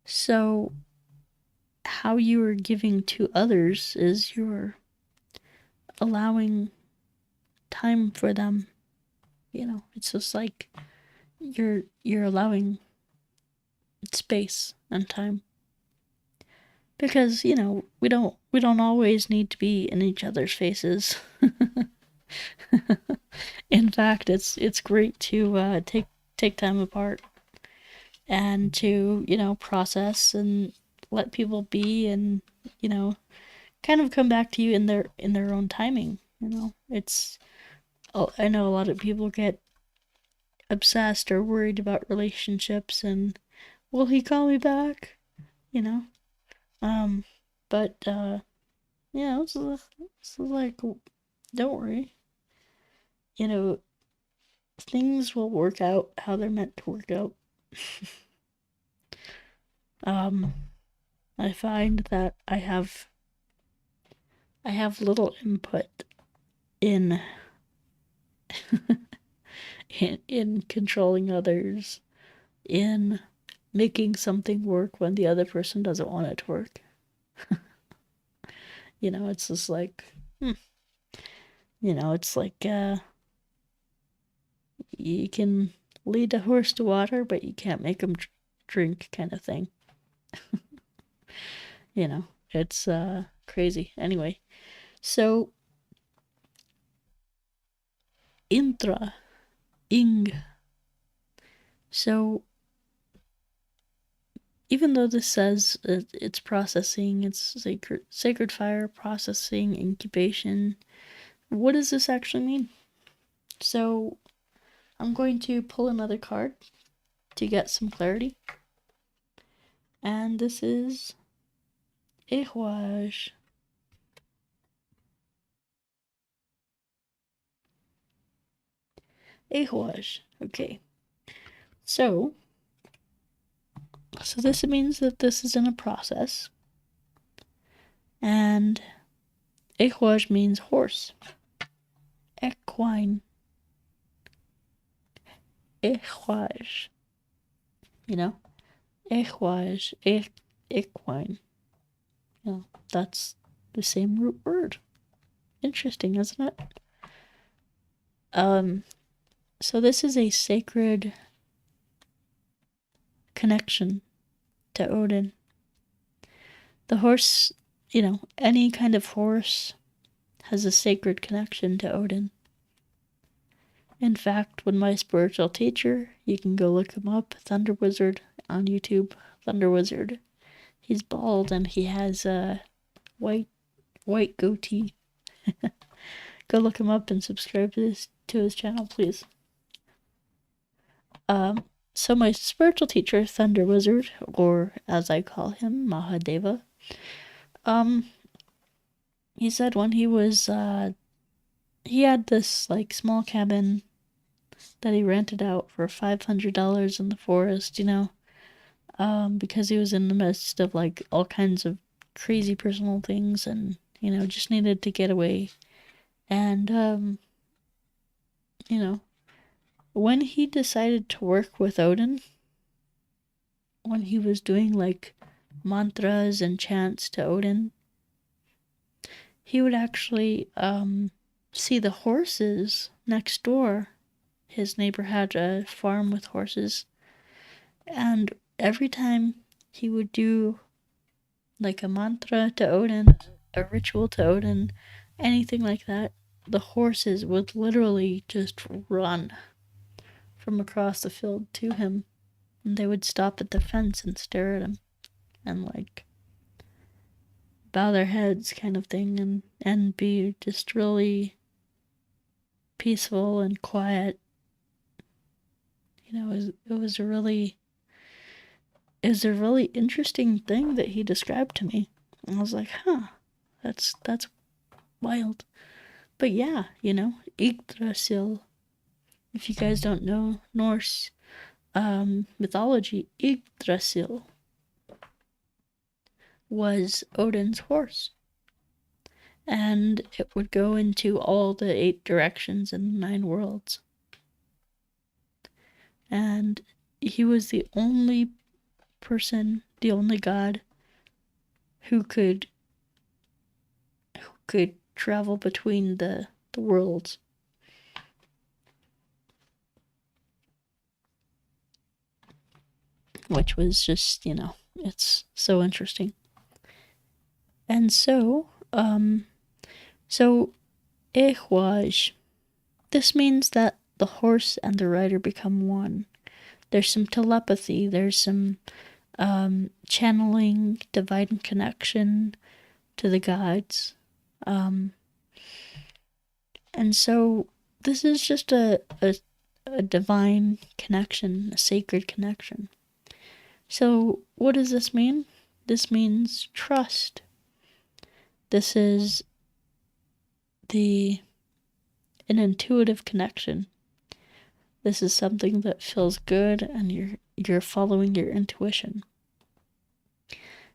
So, how you are giving to others is you're allowing time for them. It's just like you're allowing space and time. Because, we don't always need to be in each other's faces. In fact, it's great to take time apart and to, process and let people be and, kind of come back to you in their own timing. I know a lot of people get obsessed or worried about relationships and will he call me back? You know? But, yeah, it's like, don't worry. You know, things will work out how they're meant to work out. I find that I have little input in in controlling others, in making something work when the other person doesn't want it to work. You know, it's just like, you know, it's like you can lead a horse to water, but you can't make him drink, kind of thing. You know, it's crazy. Anyway, so intra, ing. So even though this says it's processing, it's sacred fire, processing, incubation, what does this actually mean? So I'm going to pull another card to get some clarity. And this is ARIES. ARIES. Okay. So this means that this is in a process. And ARIES means horse. Equine. ARIES. You know? ARIES. Equine. You know, that's the same root word. Interesting, isn't it? So this is a sacred connection to Odin. The horse, you know, any kind of horse has a sacred connection to Odin. In fact, when my spiritual teacher, you can go look him up, Thunder Wizard on YouTube, Thunder Wizard. He's bald and he has a white goatee. Go look him up and subscribe to his channel, please. So my spiritual teacher, Thunder Wizard, or as I call him, Mahadeva, he said when he was, he had this, like, small cabin that he rented out for $500 in the forest, you know, because he was in the midst of, like, all kinds of crazy personal things and, you know, just needed to get away. And, you know, when he decided to work with Odin, when he was doing, like, mantras and chants to Odin, he would actually see the horses next door. His neighbor had a farm with horses, and every time he would do like a mantra to Odin, a ritual to Odin, anything like that, the horses would literally just run from across the field to him, and they would stop at the fence and stare at him and like bow their heads, kind of thing, and be just really peaceful and quiet. You know, it was a really interesting thing that he described to me. And I was like, huh, that's wild. But yeah, you know, Yggdrasil. If you guys don't know Norse mythology, Yggdrasil was Odin's horse. And it would go into all the 8 directions in the 9 worlds. And he was the only person, the only god who could travel between the worlds. Which was just, you know, it's so interesting. And so, ARIES, this means that the horse and the rider become one. There's some telepathy, there's some channeling, divine connection to the gods. And so this is just a divine connection, a sacred connection. So, what does this mean? This means trust. This is an intuitive connection. This is something that feels good and you're following your intuition.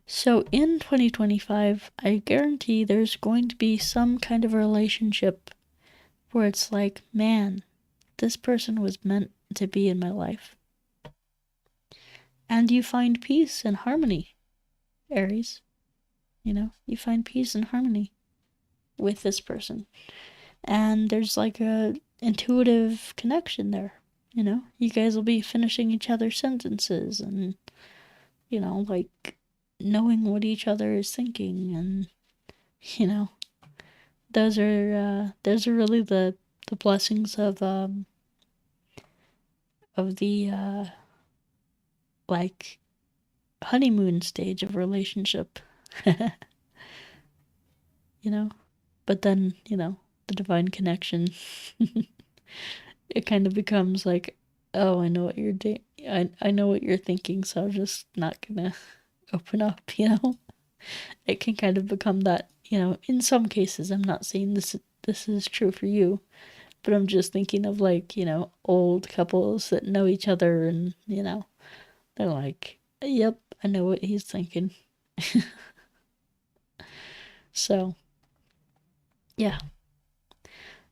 So in 2025, I guarantee there's going to be some kind of relationship where it's like, man, this person was meant to be in my life. And you find peace and harmony, Aries. You find peace and harmony with this person. And there's like a intuitive connection there. You guys will be finishing each other's sentences and, like knowing what each other is thinking. And, those are really the blessings of the like honeymoon stage of relationship. But then, the divine connection, it kind of becomes like, oh, I know what you're doing. I know what you're thinking, so I'm just not gonna open up. It can kind of become that. In some cases, I'm not saying this is true for you, but I'm just thinking of like, old couples that know each other and, they're like, yep, I know what he's thinking. So, yeah.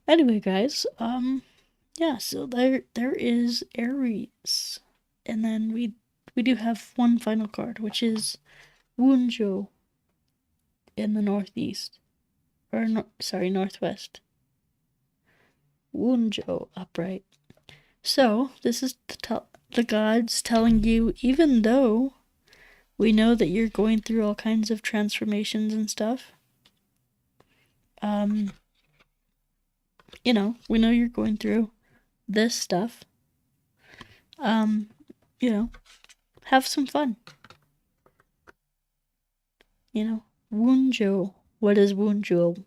Anyway, guys, yeah, so there is Aries. And then we do have one final card, which is Wunjo in the northeast. Or northwest. Wunjo upright. So, this is the gods telling you, even though we know that you're going through all kinds of transformations and stuff, we know you're going through this stuff. Have some fun. Wunjo. What is Wunjo?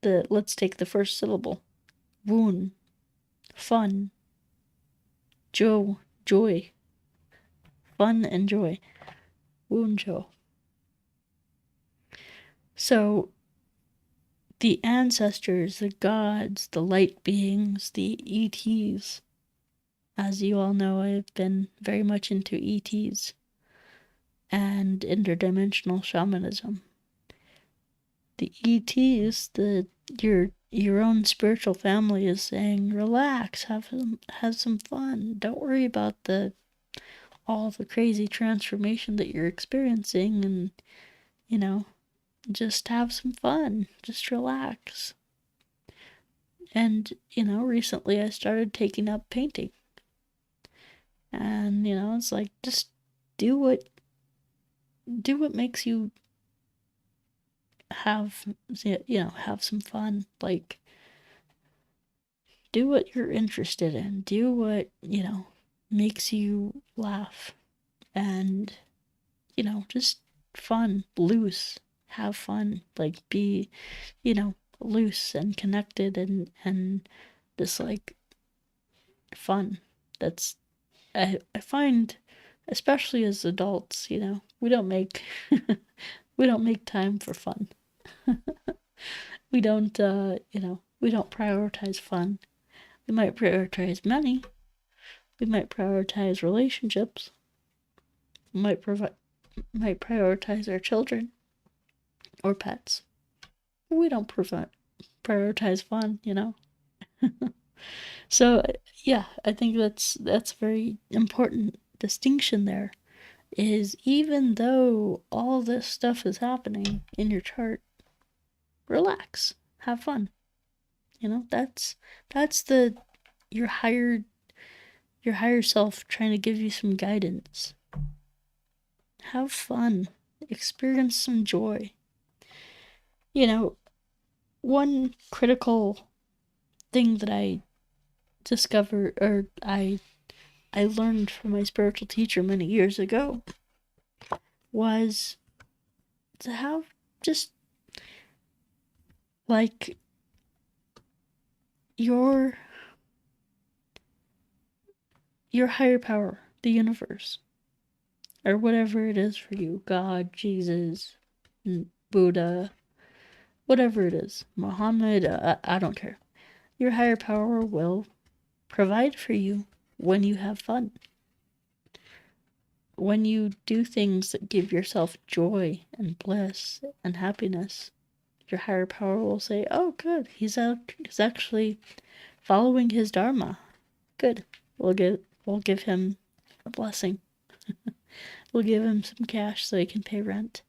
Let's take the first syllable. Wun. Fun. Jo. Joy. Fun and joy. Wunjo. So, the ancestors, the gods, the light beings, the ETs. As you all know, I've been very much into ETs and interdimensional shamanism. The ETs, your own spiritual family is saying, relax, have some fun. Don't worry about all the crazy transformation that you're experiencing, and just have some fun. Just relax. And recently I started taking up painting. And it's like, just do what makes you have some fun. Like, do what you're interested in. Do what makes you laugh, and just fun, loose, have fun. Like, be loose and connected, and just like fun. That's I find, especially as adults, we don't make we don't make time for fun. We don't we don't prioritize fun. We might prioritize money. We might prioritize relationships. We might prioritize our children or pets. We don't prioritize fun, So, yeah, I think that's a very important distinction there. Is even though all this stuff is happening in your chart, relax, have fun. That's your higher self trying to give you some guidance. Have fun, experience some joy. One critical thing that I discovered, or I learned from my spiritual teacher many years ago, was to have just like your higher power, the universe, or whatever it is for you, God, Jesus, Buddha, whatever it is, Muhammad, I don't care. Your higher power will provide for you when you have fun. When you do things that give yourself joy and bliss and happiness, your higher power will say, oh, good, he's actually following his dharma. Good. We'll give him a blessing. We'll give him some cash so he can pay rent.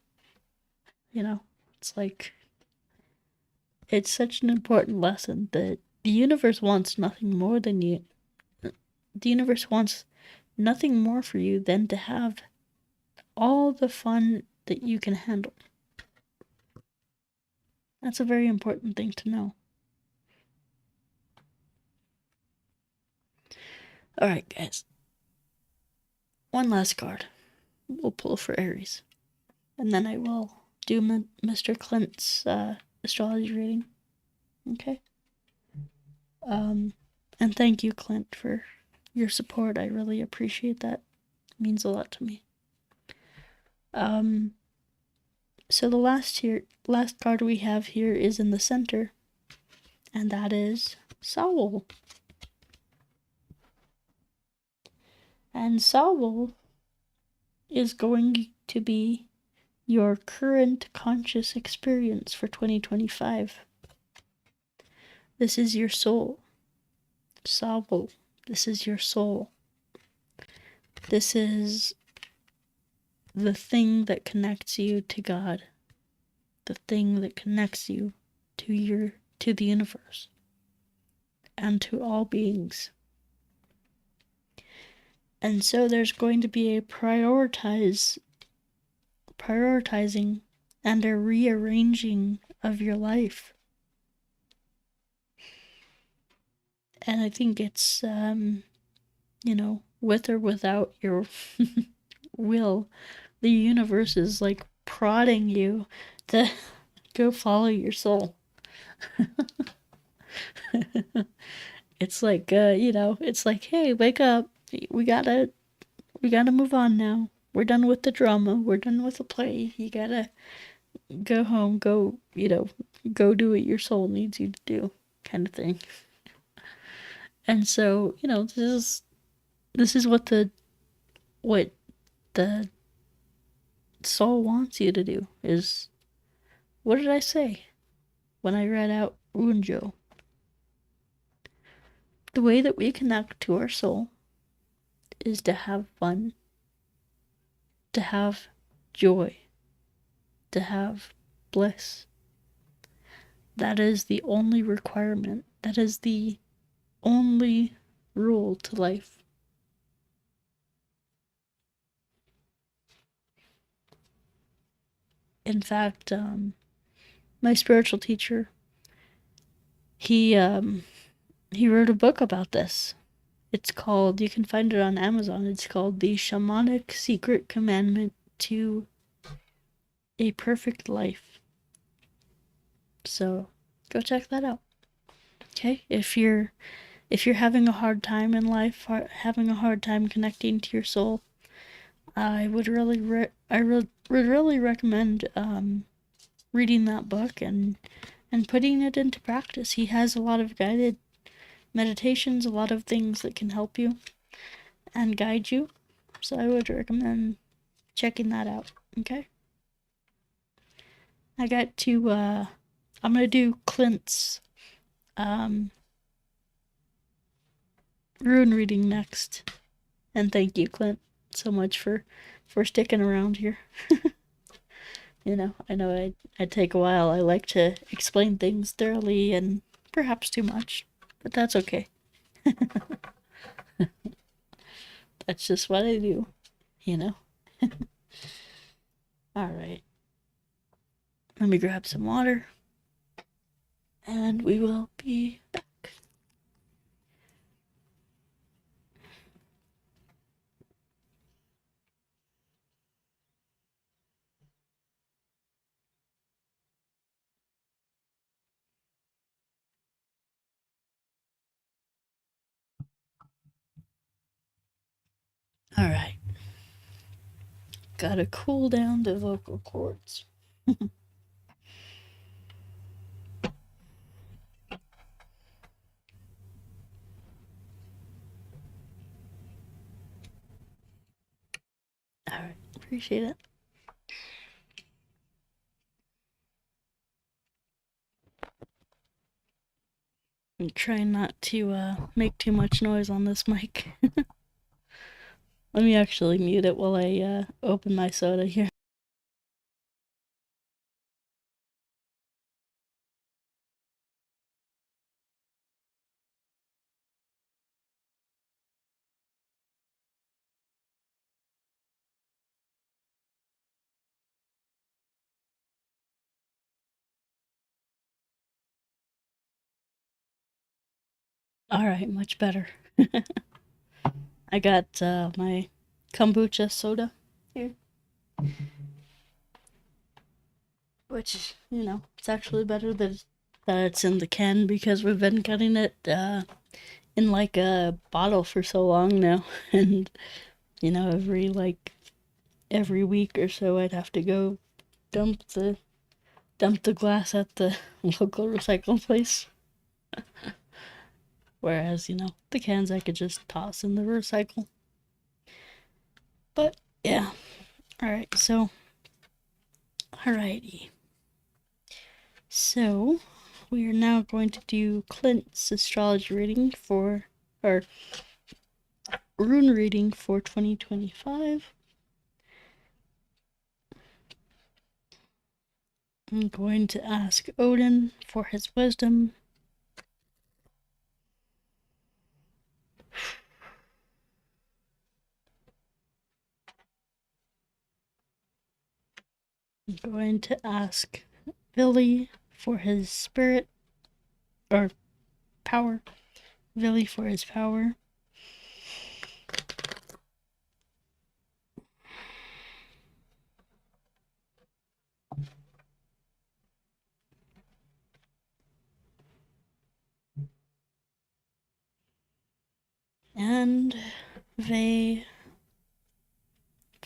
You know, it's like, it's such an important lesson that the universe wants nothing more than you. The universe wants nothing more for you than to have all the fun that you can handle. That's a very important thing to know. Alright, guys. One last card. We'll pull for Aries. And then I will do Mr. Clint's astrology reading. Okay? And thank you, Clint, for your support. I really appreciate that. It means a lot to me. So the last card we have here is in the center, and that is Soul. And Soul is going to be your current conscious experience for 2025. This is your soul. Soul. This is your soul. This is the thing that connects you to God. The thing that connects you to the universe and to all beings. And so there's going to be a prioritizing and a rearranging of your life. And I think it's, with or without your will, the universe is like prodding you to go follow your soul. It's like, it's like, hey, wake up. We gotta move on now. We're done with the drama. We're done with the play. You gotta go home, go do what your soul needs you to do, kind of thing. And so, this is what the soul wants you to do is, what did I say when I read out Unjo? The way that we connect to our soul is to have fun, to have joy, to have bliss. That is the only requirement. That is the only rule to life. In fact, my spiritual teacher, he wrote a book about this. It's called, you can find it on Amazon, it's called The Shamanic Secret Commandment to a Perfect Life. So, go check that out. Okay? If you're having a hard time in life, having a hard time connecting to your soul, I would really recommend reading that book and putting it into practice. He has a lot of guided meditations, a lot of things that can help you and guide you. So I would recommend checking that out. Okay? I got to I'm gonna do Clint's rune reading next. And thank you, Clint, so much for sticking around here. I know I take a while. I like to explain things thoroughly and perhaps too much, but that's okay. That's just what I do, All right. Let me grab some water, and we will be back. Alright. Gotta cool down the vocal cords. Alright, appreciate it. I'm trying not to make too much noise on this mic. Let me actually mute it while I open my soda here. Alright, much better. I got my kombucha soda here. Which, you know, it's actually better that it's in the can because we've been getting it in like a bottle for so long now. And, you know, every week or so I'd have to go dump the glass at the local recycle place. Whereas, you know, the cans I could just toss in the recycle. But yeah. Alright, so alrighty. So we are now going to do Clint's astrology reading for our rune reading for 2025. I'm going to ask Odin for his wisdom. I'm going to ask Vili for his spirit or power. Vili for his power. And Vey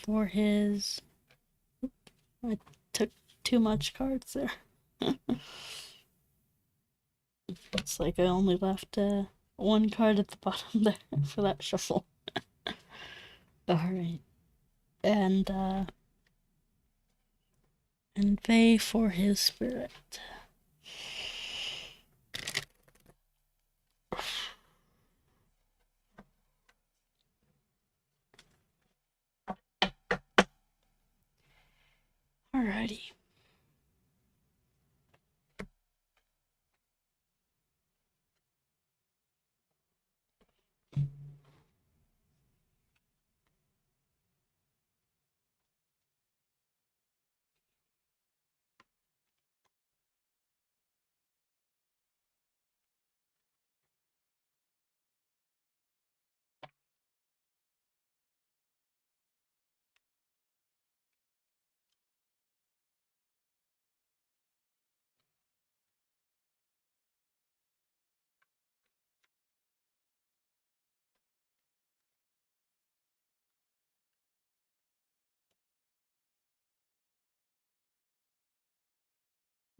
for his... I took too much cards there. It's like I only left one card at the bottom there for that shuffle. Alright. And Vey for his spirit. Alrighty.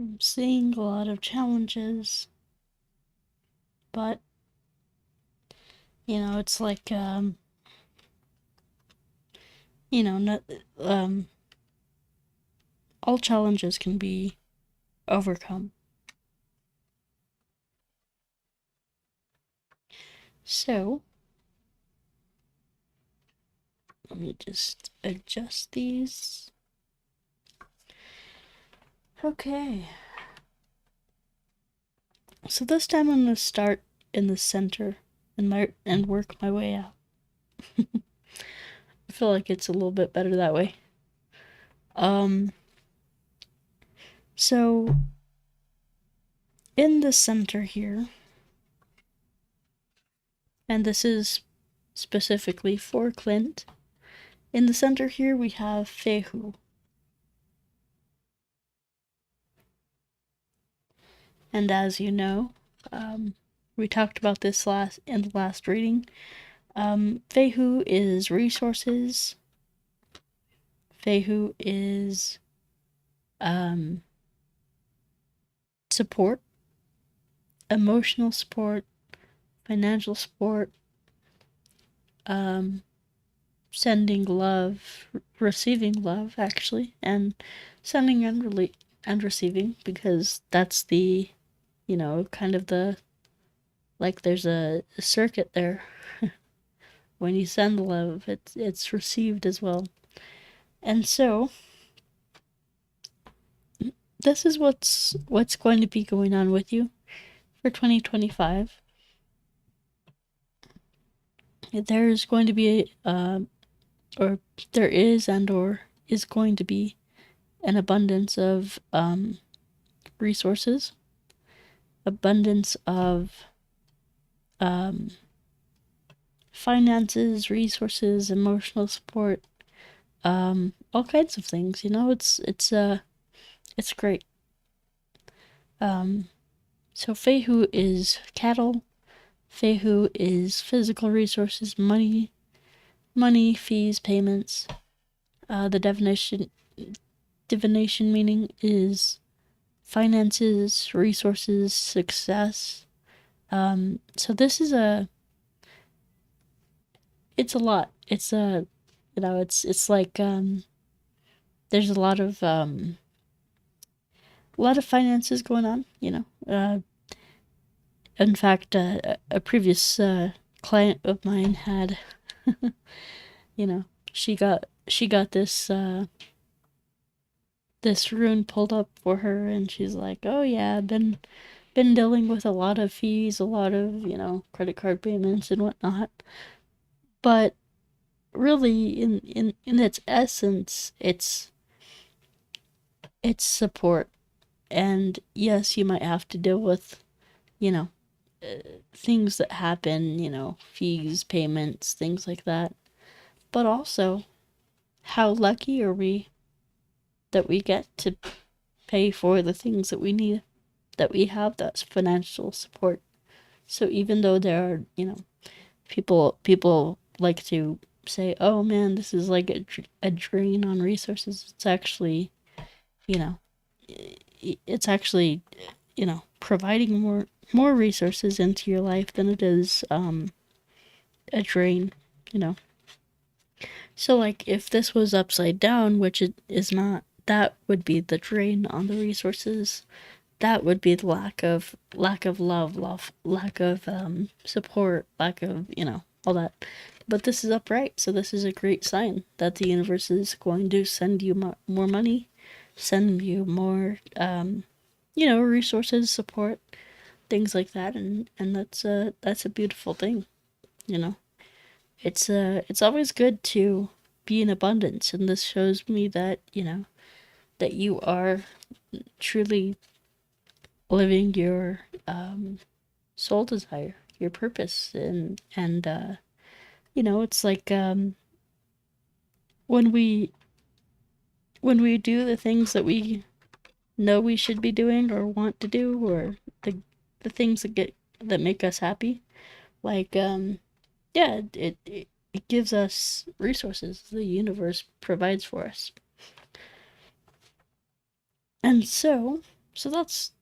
I'm seeing a lot of challenges, but you know, it's like you know, not, all challenges can be overcome. So let me just adjust these. Okay. So this time I'm gonna start in the center and work my way out. I feel like it's a little bit better that way. So in the center here, and this is specifically for Clint, in the center here we have Fehu. And as you know, we talked about this in the last reading. Fehu is resources. Fehu is support, emotional support, financial support, sending love, receiving love, actually, and sending and receiving, because that's the, kind of the, like, there's a circuit there. When you send love, it's received as well. And so this is what's going to be going on with you for 2025. There's going to be or there is going to be an abundance of resources, abundance of finances, resources, emotional support, all kinds of things. It's great. So Fehu is cattle. Fehu is physical resources, money, fees, payments. The divination meaning is finances, resources, success. So this is it's a lot. It's it's like there's a lot of finances going on. In fact, a previous client of mine had, she got this this rune pulled up for her, and she's like, "Oh yeah, I've been dealing with a lot of fees, a lot of credit card payments and whatnot." But really, in its essence, it's support. And yes, you might have to deal with, things that happen, fees, payments, things like that. But also, how lucky are we that we get to pay for the things that we need, that we have that financial support. So even though there are, people like to say, "Oh man, this is like a drain on resources," it's actually, it's actually, providing more resources into your life than it is a drain, So like if this was upside down, which it is not, that would be the drain on the resources. That would be the lack of love, lack of support, lack of, all that. But this is upright, so this is a great sign that the universe is going to send you more money, send you more resources, support, things like that, and that's a beautiful thing. It's always good to be in abundance, and this shows me that that you are truly living your soul desire, your purpose, and it's like when we do the things that we know we should be doing or want to do, or the things that make us happy, like yeah, it gives us resources. The universe provides for us. And so that's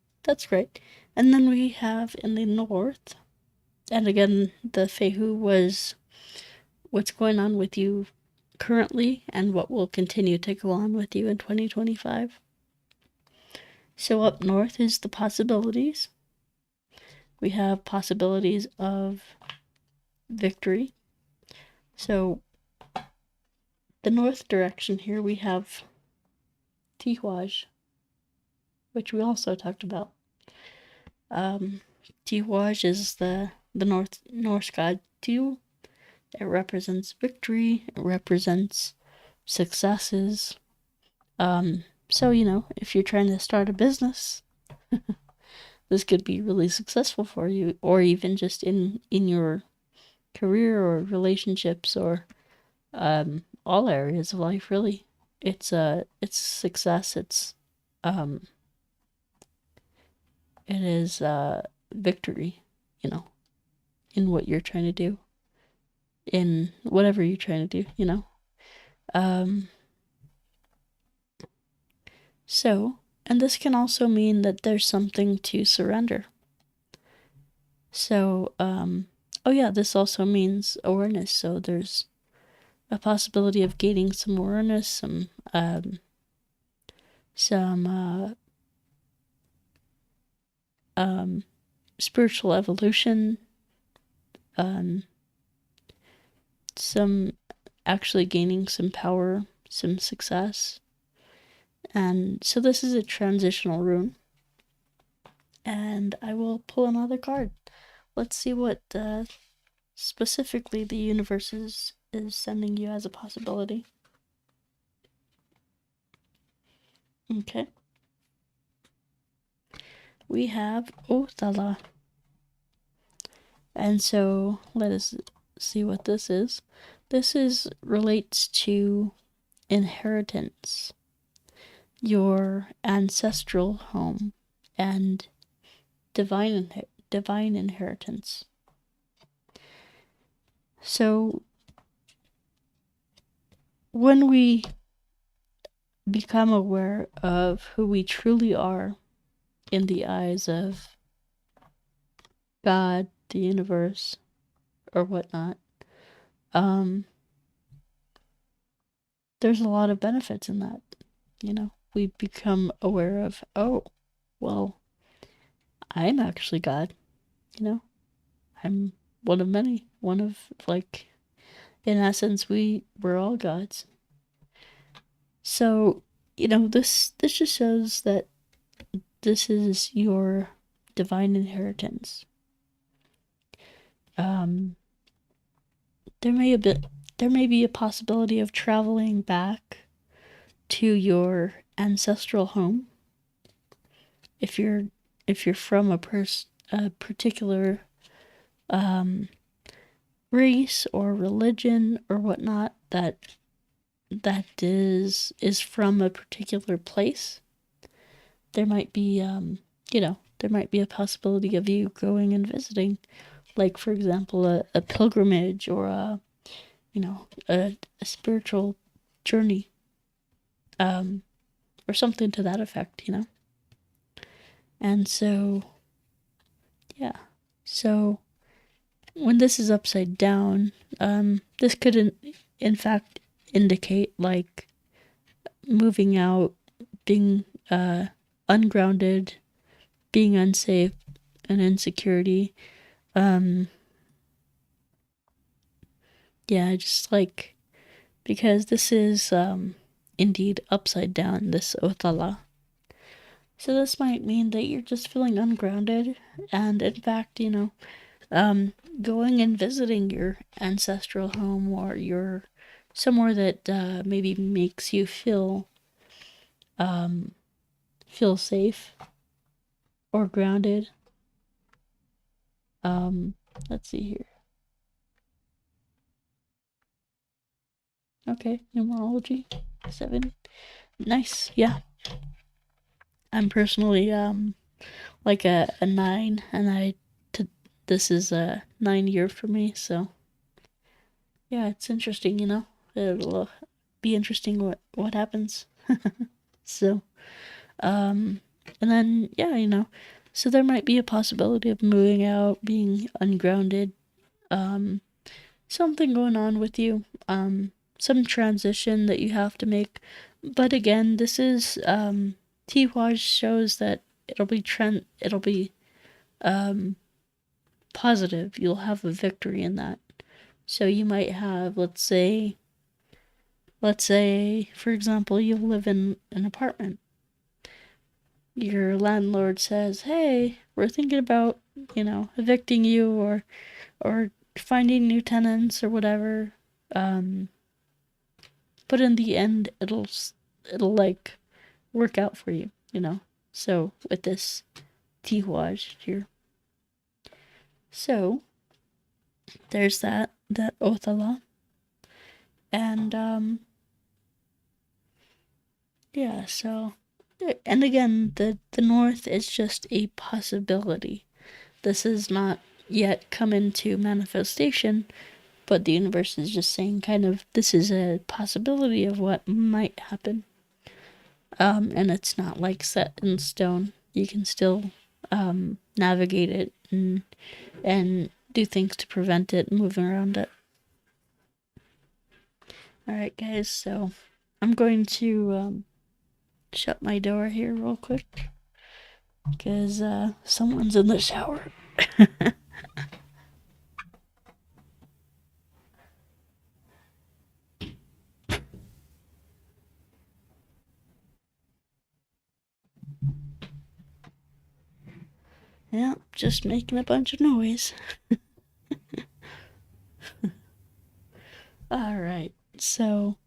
great. And then we have in the north, and again, the Fehu was what's going on with you currently and what will continue to go on with you in 2025. So up north is the possibilities. We have possibilities of victory. So the north direction here, we have Tihuaj, which we also talked about. Tihuaj is the Norse god Tiu. It represents victory. It represents successes. So if you're trying to start a business, this could be really successful for you, or even just in your career or relationships, or all areas of life. Really, it's success. It is victory. In what you're trying to do. in whatever you're trying to do, you know. So, and this can also mean that there's something to surrender. So, oh yeah, this also means awareness. So there's a possibility of gaining some awareness, some spiritual evolution, some actually gaining some power, some success. And so this is a transitional rune. And I will pull another card. Let's see what specifically the universe is sending you as a possibility. Okay. We have Othala. And so let us see what this is. This relates to inheritance, your ancestral home, and divine inheritance. So when we become aware of who we truly are in the eyes of God, the universe, or whatnot, there's a lot of benefits in that. You know, we become aware of, oh, well, I'm actually God. You know, I'm one of many. One of, like, in essence, we're all gods. So, you know, this just shows that this is your divine inheritance. There may be a possibility of traveling back to your ancestral home if you're from a particular race or religion or whatnot that is from a particular place. There might be there might be a possibility of you going and visiting, like, for example, a pilgrimage or a spiritual journey, or something to that effect, you know. And so, yeah. So when this is upside down, this could in fact indicate, like, moving out, being ungrounded, being unsafe, and insecurity. Yeah, just like, because this is indeed upside down, this Othala. So this might mean that you're just feeling ungrounded, and in fact, you know, going and visiting your ancestral home or your somewhere that maybe makes you feel safe or grounded. Let's see here. Okay, numerology 7. Nice. Yeah, I'm personally like a 9, and this is a 9 year for me, so yeah, it's interesting, you know. It'll be interesting what happens. So, and then, yeah, you know, so there might be a possibility of moving out, being ungrounded, something going on with you, some transition that you have to make. But again, this is, Tiwaj shows that it'll be positive. You'll have a victory in that. So you might have, let's say, for example, you live in an apartment. Your landlord says, hey, we're thinking about, you know, evicting you or finding new tenants or whatever. But in the end, it'll like work out for you, you know. So with this Tiwaj here. So there's that Othala. And yeah, so, and again, the north is just a possibility. This has not yet come into manifestation, but the universe is just saying kind of this is a possibility of what might happen. And it's not like set in stone. You can still navigate it and do things to prevent it moving around it. Alright guys, so I'm going to shut my door here real quick because someone's in the shower. Yeah, just making a bunch of noise. Alright, so...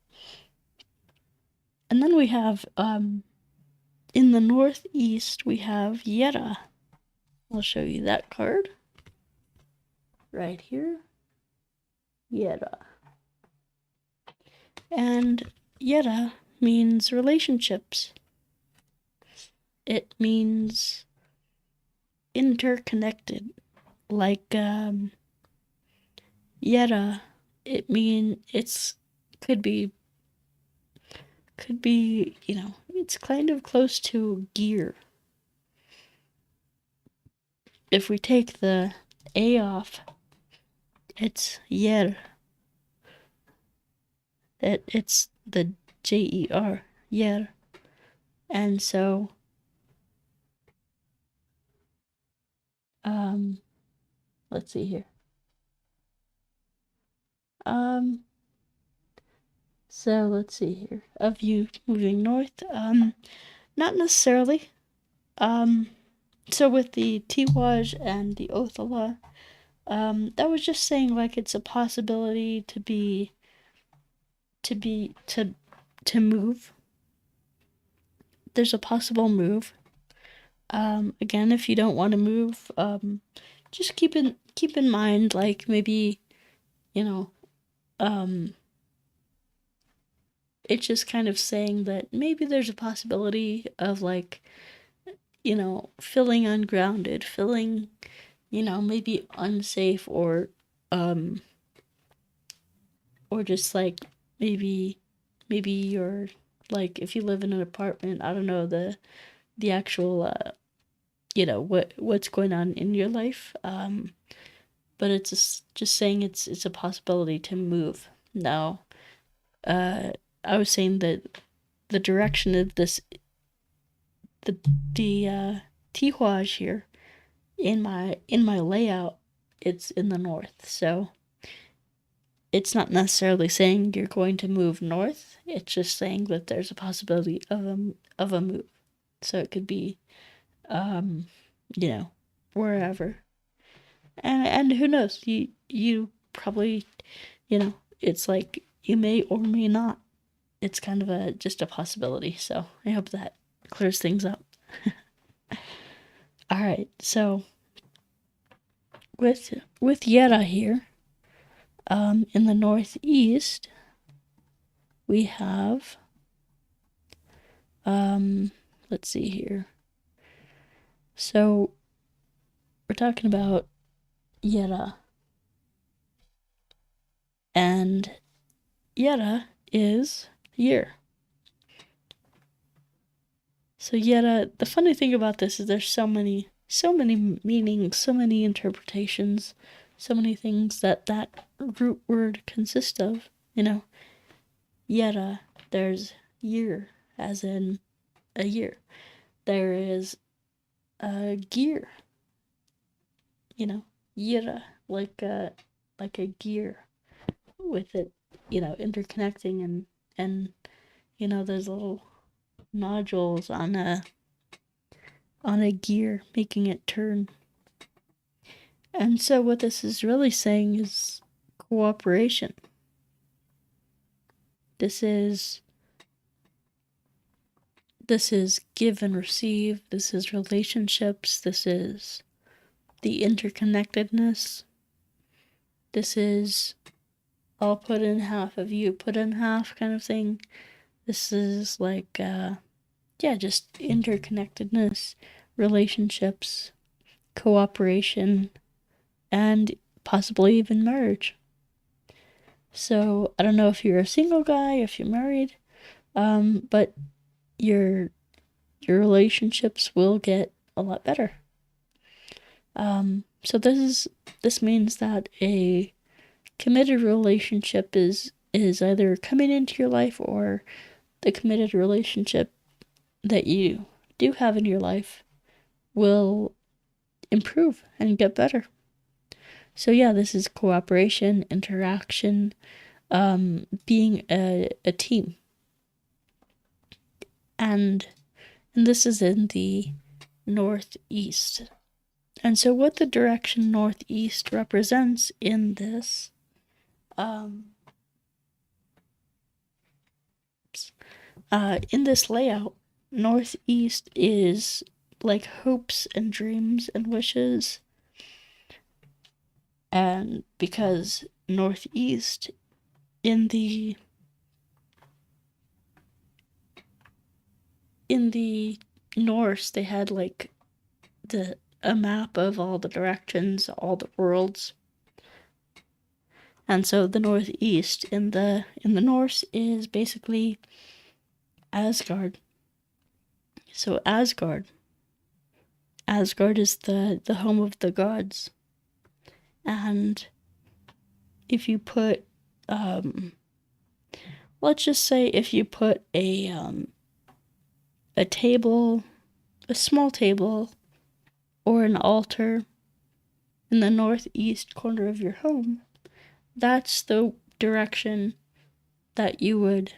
And then we have, in the northeast, we have Yera. I'll show you that card. Right here. Yera. And Yera means relationships. It means interconnected. Like, Yera, could be, it's kind of close to gear. If we take the A off, it's yer. It's the J-E-R, yer. And so, let's see here. So let's see here. Of you moving north, not necessarily. So with the Tiwaj and the Othala, that was just saying like it's a possibility to move. There's a possible move. Again, if you don't want to move, just keep in mind, like maybe, it's just kind of saying that maybe there's a possibility of like, feeling ungrounded, feeling, maybe unsafe, or just like maybe you're like, if you live in an apartment, I don't know the actual what's going on in your life, but it's just saying it's a possibility to move. Now, I was saying that the direction of this, the Tihuaj here in my layout, it's in the north, so it's not necessarily saying you're going to move north. It's just saying that there's a possibility of a move. So it could be, wherever, and who knows? You probably, it's like you may or may not. It's kind of just a possibility. So I hope that clears things up. All right, so with Yera here, in the northeast, we have, let's see here. So we're talking about Yera, and Yera is year. So Yera, the funny thing about this is there's so many meanings, so many interpretations, so many things that root word consists of. Yera, there's year, as in a year. There is a gear. Yera, like a gear, with it, interconnecting and there's little nodules on a gear, making it turn. And so what this is really saying is cooperation. This is give and receive. This is relationships. This is the interconnectedness. This is I'll put in half of you put in half kind of thing. This is like, just interconnectedness, relationships, cooperation, and possibly even marriage. So I don't know if you're a single guy, if you're married, but your relationships will get a lot better. So this means that a committed relationship is either coming into your life, or the committed relationship that you do have in your life will improve and get better. So yeah, this is cooperation, interaction, being a team. And this is in the northeast. And so what the direction northeast represents in this layout, northeast is like hopes and dreams and wishes. And because northeast in the Norse, they had like a map of all the directions, all the worlds. And so the northeast in the Norse is basically Asgard. So Asgard is the home of the gods. And if you put let's just say if you put a table, a small table, or an altar in the northeast corner of your home, that's the direction that you would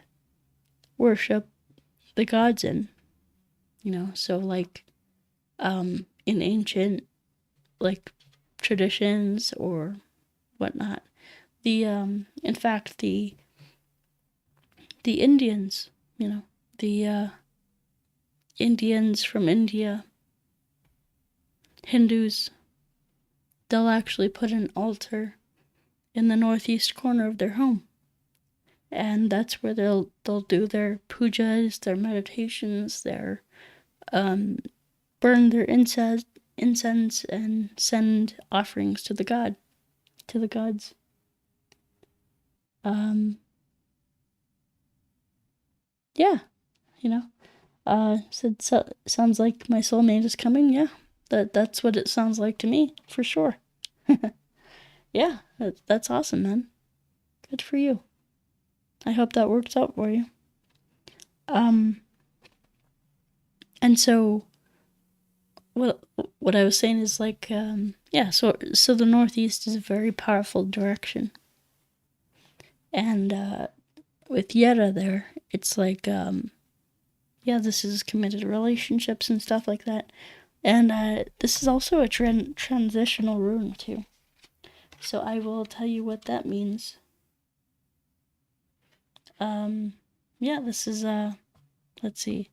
worship the gods in. So like in ancient like traditions or whatnot, in fact the Indians, the Indians from India, Hindus, they'll actually put an altar in the northeast corner of their home. And that's where they'll do their pujas, their meditations, their burn their incense and send offerings to the gods. Yeah, sounds like my soulmate is coming. Yeah, that's what it sounds like to me, for sure. Yeah, that's awesome, man. Good for you. I hope that works out for you. And so what I was saying is like, so the northeast is a very powerful direction. And with Yera there, it's like, this is committed relationships and stuff like that. And this is also a transitional rune too. So I will tell you what that means. This is let's see.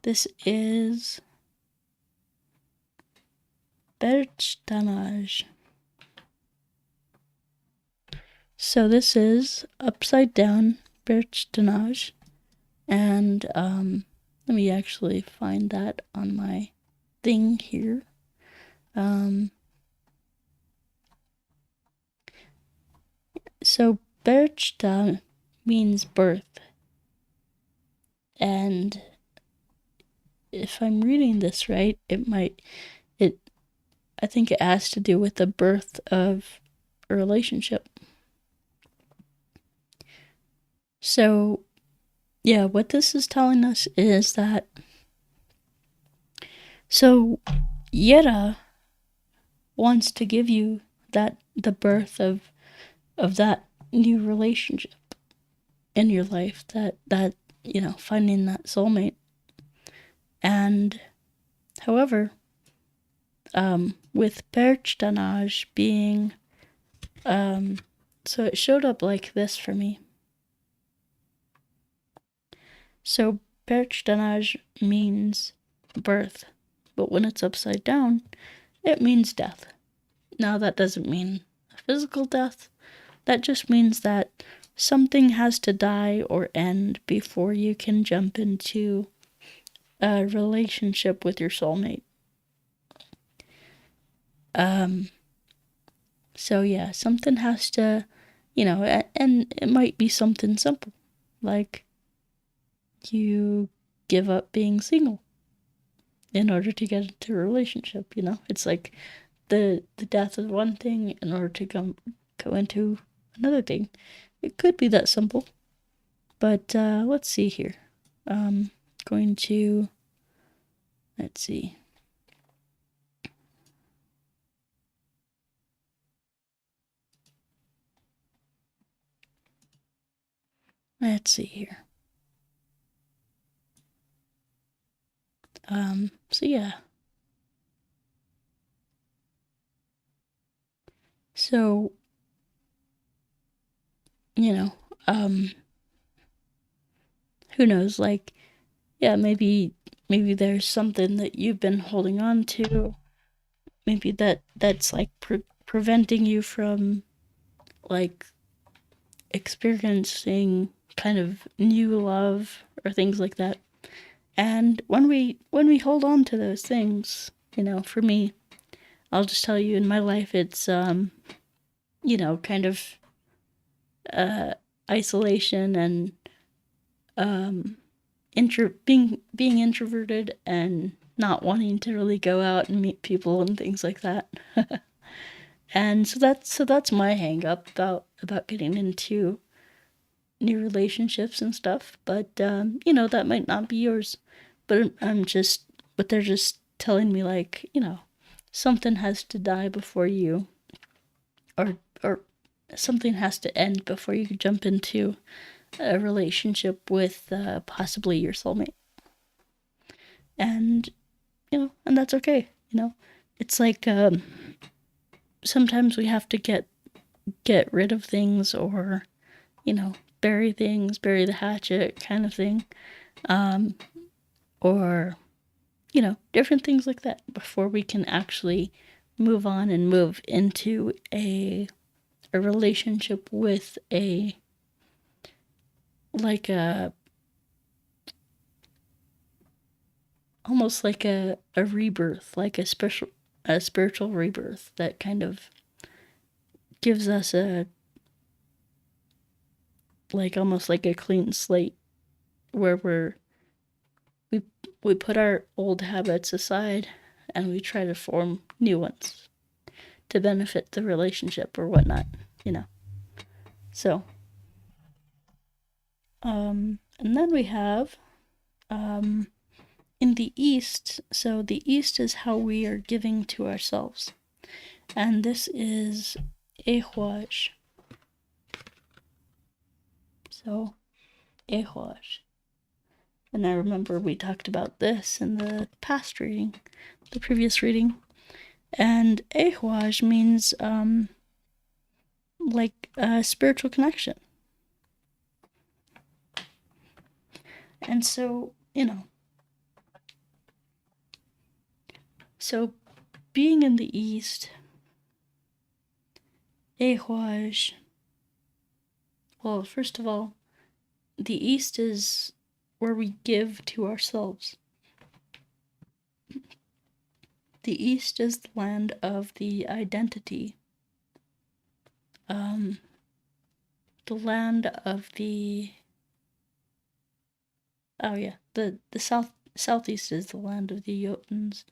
This is Berchtanaj. So this is upside down Berchtanaj. And let me actually find that on my thing here. So Berchta means birth. And if I'm reading this right, I think it has to do with the birth of a relationship. So, yeah, what this is telling us is that, so Yera wants to give you the birth of that new relationship in your life, that finding that soulmate. And however, with Berchtanaj being, so it showed up like this for me. So Berchtanaj means birth, but when it's upside down, it means death. Now that doesn't mean a physical death. That just means that something has to die or end before you can jump into a relationship with your soulmate. So yeah, something has to, and it might be something simple, like you give up being single in order to get into a relationship. It's like the death of one thing in order to go into another thing. It could be that simple. But let's see here. Going to, let's see. Let's see here. So yeah. So, who knows, like, yeah, maybe there's something that you've been holding on to. Maybe that's like preventing you from like experiencing kind of new love or things like that. And when we hold on to those things, for me, I'll just tell you, in my life, it's kind of isolation and being introverted and not wanting to really go out and meet people and things like that. And so that's my hang up about getting into new relationships and stuff. But that might not be yours. But they're just telling me, like, something has to die before you, or something has to end before you jump into a relationship with possibly your soulmate. And and that's okay. It's like sometimes we have to get rid of things, or bury things, bury the hatchet kind of thing, or different things like that before we can actually move on and move into a relationship with almost like a rebirth, like a spiritual rebirth that kind of gives us almost like a clean slate, where we put our old habits aside and we try to form new ones to benefit the relationship or whatnot. So and then we have in the East. So the East is how we are giving to ourselves, and this is ARIES. So ARIES. And I remember we talked about this in the past reading, the previous reading. And ARIES means like a spiritual connection. And so, so being in the East, ARIES, well, first of all, the East is where we give to ourselves. The East is the land of the identity. The land of the southeast is the land of the Jotuns.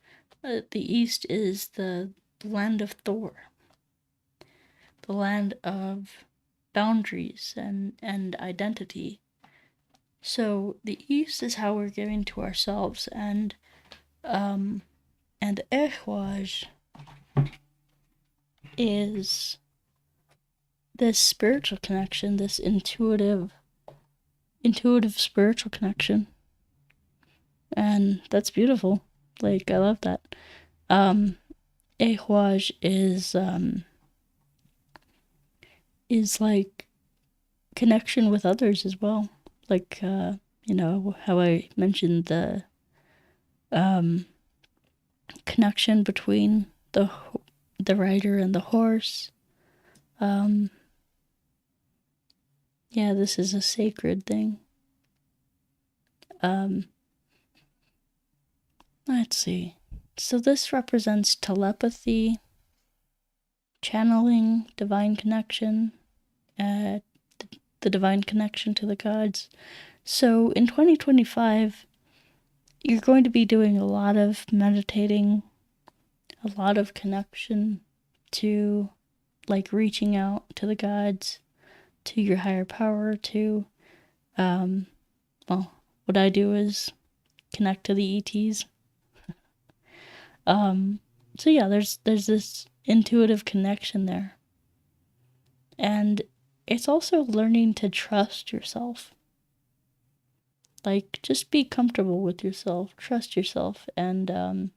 The East is the land of Thor. The land of boundaries and identity. So the East is how we're giving to ourselves, and ARIES is this spiritual connection, this intuitive spiritual connection. And that's beautiful. Like, I love that. ARIES is like connection with others as well. Like, how I mentioned the connection between the rider and the horse. Yeah, this is a sacred thing. Let's see. So this represents telepathy, channeling, divine connection, the divine connection to the gods. So in 2025, you're going to be doing a lot of meditating, a lot of connection to, like, reaching out to the gods, to your higher power, to, well, what I do is connect to the ETs. So yeah, there's this intuitive connection there. And it's also learning to trust yourself. Like, just be comfortable with yourself, trust yourself, and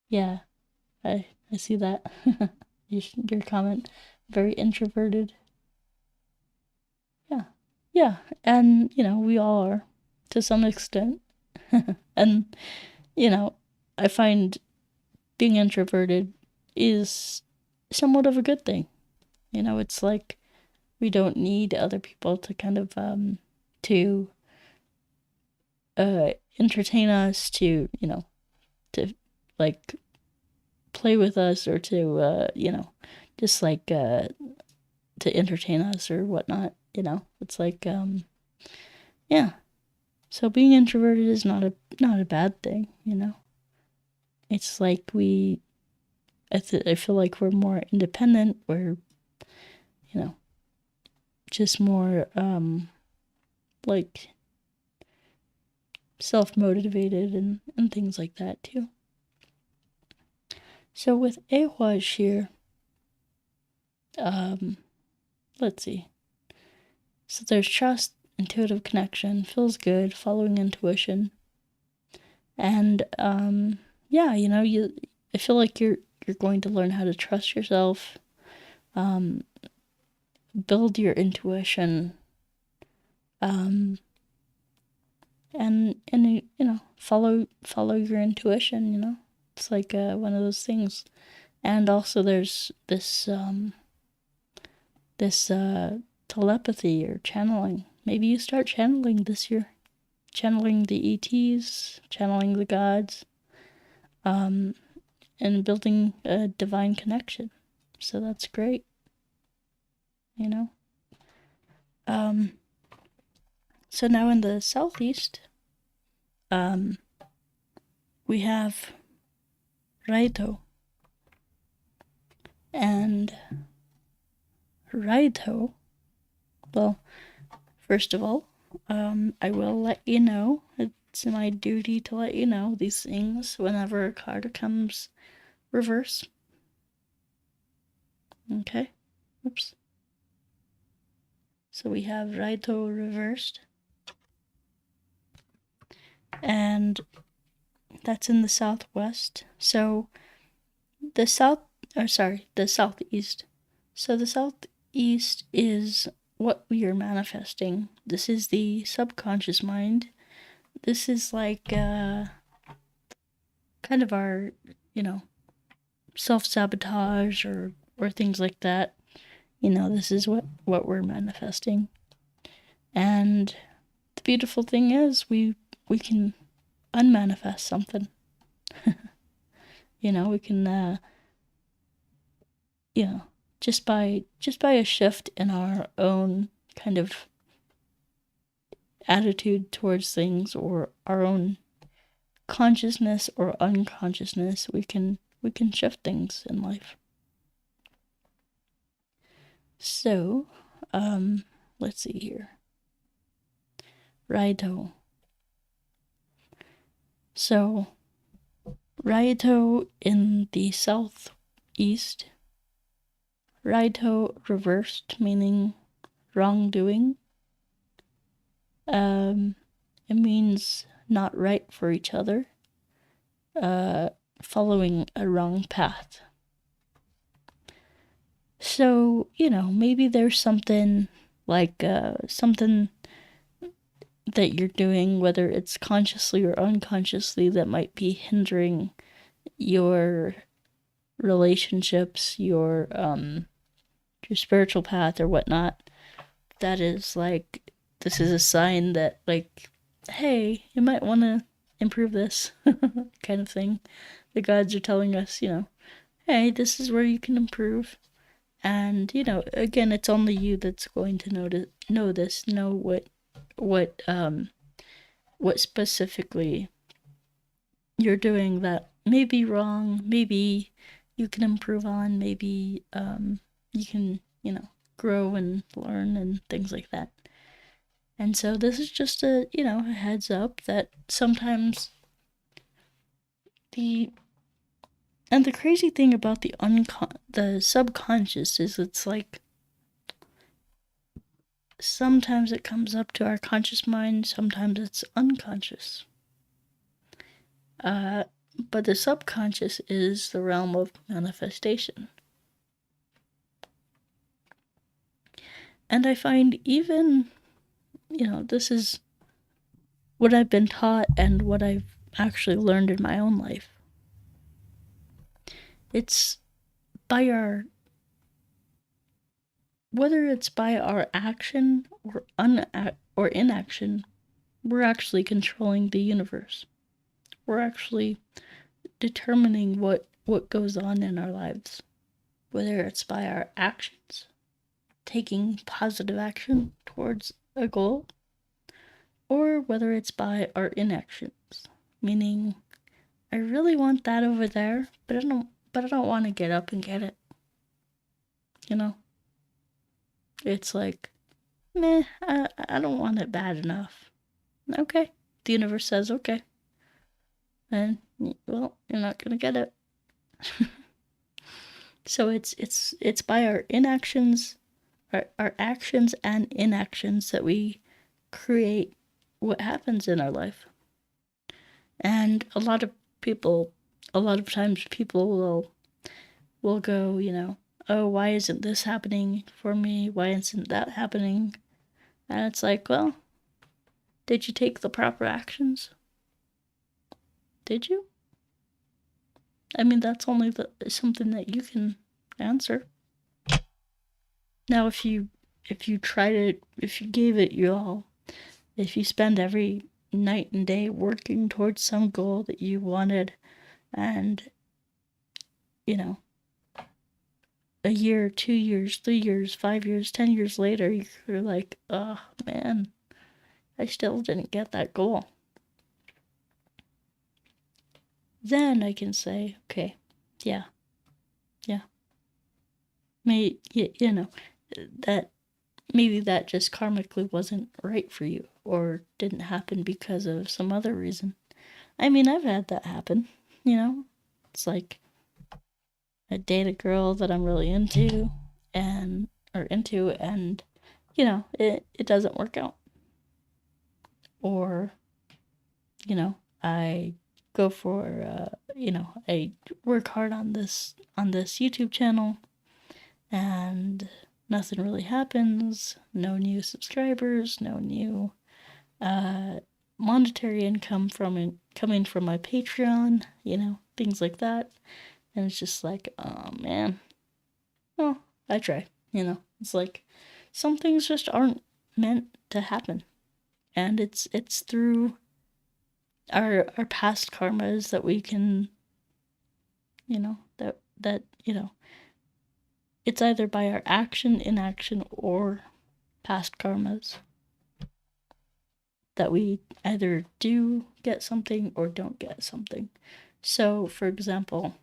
yeah, I see that. Your comment, very introverted. Yeah, and we all are, to some extent. And I find being introverted is somewhat of a good thing. It's like we don't need other people to kind of to entertain us, to to like play with us, or to just like to entertain us or whatnot. It's like yeah. So being introverted is not a bad thing. It's like I feel like we're more independent. We're just more like self-motivated and things like that too. So with ARIES here, let's see. So there's trust, intuitive connection, feels good, following intuition. And yeah, I feel like you're going to learn how to trust yourself, build your intuition, and follow your intuition. It's like one of those things. And also there's this telepathy or channeling. Maybe you start channeling this year, channeling the ETs, channeling the gods, and building a divine connection. So that's great. So now in the southeast, we have Raito. And Raito, well, first of all, I will let you know. It's my duty to let you know these things whenever a card comes reverse. Okay? Oops. So we have Raito reversed. And that's in the southwest. So the southeast. So the southeast is what we are manifesting. This is the subconscious mind. This is like kind of our, self-sabotage or things like that. This is what we're manifesting. And the beautiful thing is we can unmanifest something. We can just by a shift in our own kind of attitude towards things, or our own consciousness or unconsciousness, we can shift things in life. So let's see here. Raito. So Raito in the southeast. Raito reversed, meaning wrongdoing. It means not right for each other, following a wrong path. So, maybe there's something like something that you're doing, whether it's consciously or unconsciously, that might be hindering your relationships, your spiritual path or whatnot. That is like, this is a sign that, like, hey, you might want to improve this kind of thing. The gods are telling us, hey, this is where you can improve. And, you know, again, it's only you that's going to know what specifically you're doing that may be wrong, maybe you can improve on, maybe you can, you know, grow and learn and things like that. And so this is just a, you know, a heads up that sometimes the crazy thing about the subconscious is it's like sometimes it comes up to our conscious mind, sometimes it's unconscious. But the subconscious is the realm of manifestation. And I find even, you know, this is what I've been taught and what I've actually learned in my own life. It's by whether it's by our action or inaction, we're actually controlling the universe. We're actually determining what goes on in our lives. Whether it's by our actions, taking positive action towards a goal, or whether it's by our inactions, meaning I really want that over there, but I don't want to get up and get it. You know? It's like, meh, I don't want it bad enough. Okay. The universe says okay. And, well, you're not gonna get it. So it's by our inactions, our actions and inactions that we create what happens in our life. And a lot of times people will go, you know, oh, why isn't this happening for me? Why isn't that happening? And it's like, well, did you take the proper actions? Did you? I mean, that's only something that you can answer. Now, if you gave it your all, if you spend every night and day working towards some goal that you wanted, and, you know, a year, 2 years, 3 years, 5 years, 10 years later, you're like, oh man, I still didn't get that goal. Then I can say, okay, yeah. You know, that maybe that just karmically wasn't right for you or didn't happen because of some other reason. I mean, I've had that happen, you know? It's like I date a girl that I'm really into and you know, it doesn't work out. Or, you know, I go for you know, I work hard on this YouTube channel and nothing really happens. No new subscribers, no new monetary income coming from my Patreon, you know, things like that. And it's just like, oh man. Well, I try, you know. It's like some things just aren't meant to happen. And it's through our past karmas that we can, you know, that you know, it's either by our action, inaction, or past karmas that we either do get something or don't get something. So, for example,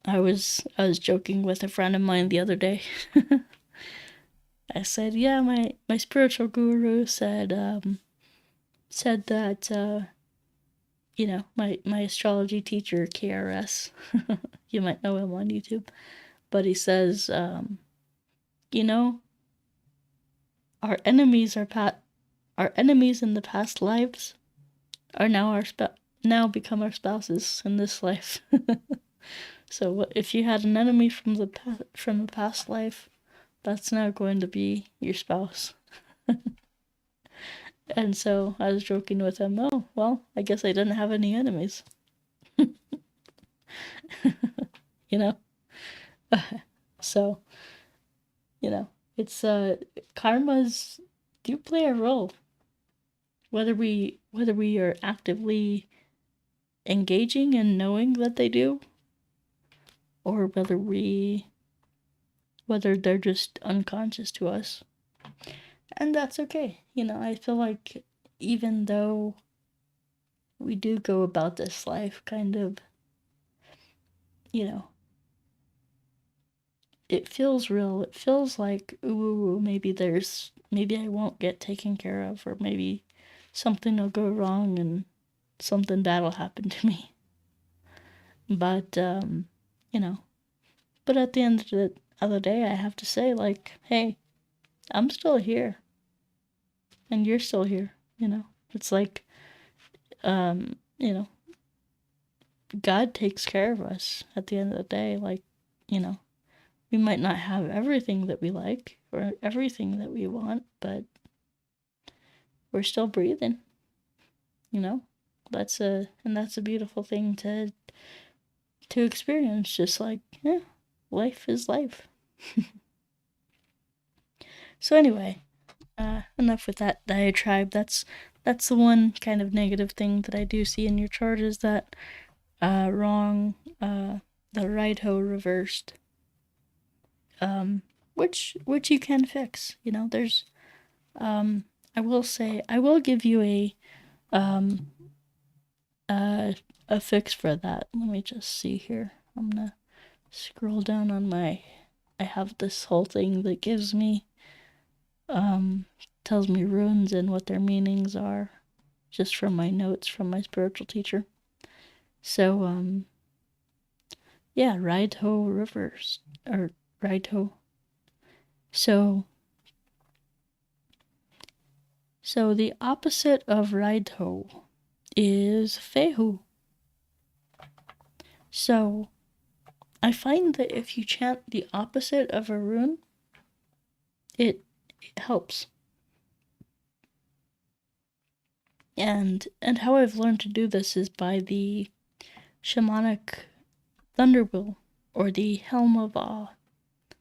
I was joking with a friend of mine the other day. I said, yeah, my spiritual guru said that you know, my astrology teacher, KRS, you might know him on YouTube, but he says, you know, our enemies in the past lives are now become our spouses in this life. So if you had an enemy from the past life, that's now going to be your spouse. And so I was joking with him, oh, well, I guess I didn't have any enemies. You know? So, you know, it's karmas do play a role. Whether we are actively engaging and knowing that they do, or whether they're just unconscious to us. And that's okay. I feel like even though we do go about this life kind of, you know, it feels real. It feels like, ooh, maybe I won't get taken care of, or maybe something will go wrong and something bad will happen to me. But, but at the end of the day, I have to say, like, hey, I'm still here. And you're still here, It's like, um, you know, God takes care of us at the end of the day. Like, we might not have everything that we like or everything that we want, but we're still breathing, That's a beautiful thing to experience. Just like, yeah, life is life. So anyway, enough with that diatribe. That's the one kind of negative thing that I do see in your chart, is that wrong, the right hoe reversed. Which you can fix. There's I will say, I will give you a fix for that. Let me just see here. I'm gonna scroll down on I have this whole thing that gives me tells me runes and what their meanings are, just from my notes from my spiritual teacher. So yeah, right hoe reversed, or right hoe. So the opposite of right hoe is fehu. So I find that if you chant the opposite of a rune, it helps. And how I've learned to do this is by the Shamanic Thunderwheel, or the Helm of Awe.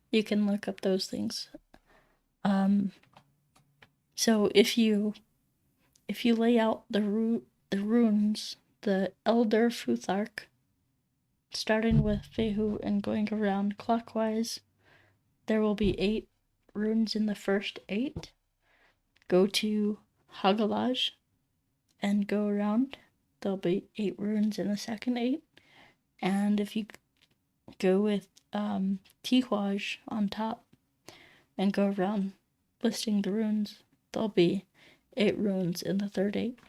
You can look up those things. So if you lay out the runes, the Elder Futhark, starting with Fehu and going around clockwise, there will be 8 runes in the first 8. Go to Hagalaj and go around. There'll be 8 runes in the second 8. And if you go with Tihuaj on top and go around listing the runes, there'll be 8 runes in the third 8.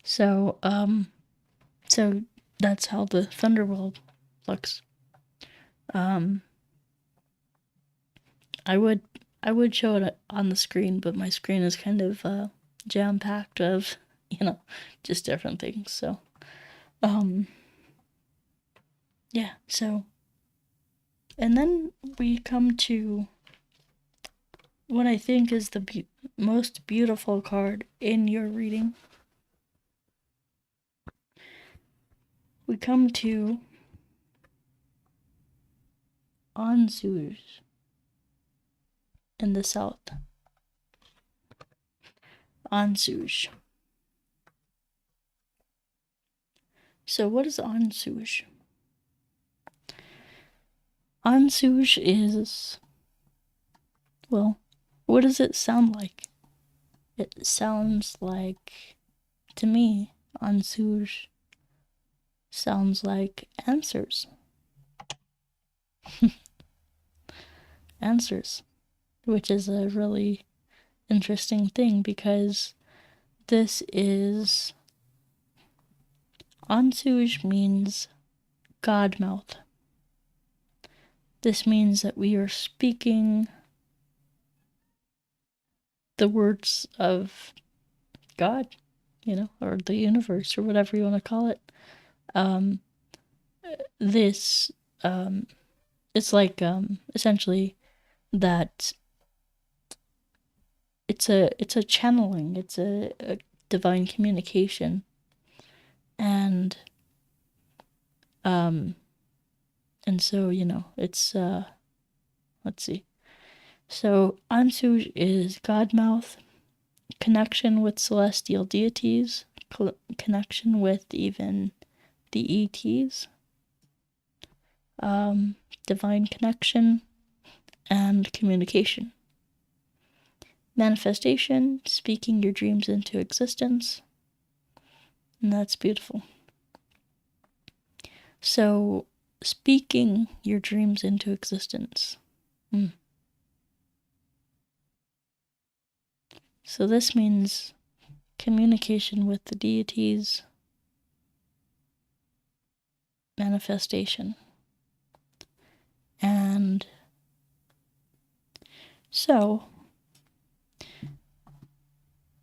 So that's how the Thunderworld looks. I would show it on the screen, but my screen is kind of jam-packed of, just different things. So, yeah, so, and then we come to what I think is the most beautiful card in your reading. We come to Ansuj in the south. Ansuj. So what is Ansuj? Ansuj is, well, what does it sound like? It sounds like, to me, Ansuj sounds like answers. Answers, which is a really interesting thing, because this is, Ansuj means God mouth. This means that we are speaking the words of God, or the universe, or whatever you want to call it. It's like essentially that it's a channeling, it's a divine communication, and so it's let's see. So Ansuj is God mouth, connection with celestial deities, connection with even the ETs, divine connection, and communication. Manifestation, speaking your dreams into existence. And that's beautiful. So, speaking your dreams into existence. So this means communication with the deities, manifestation. And so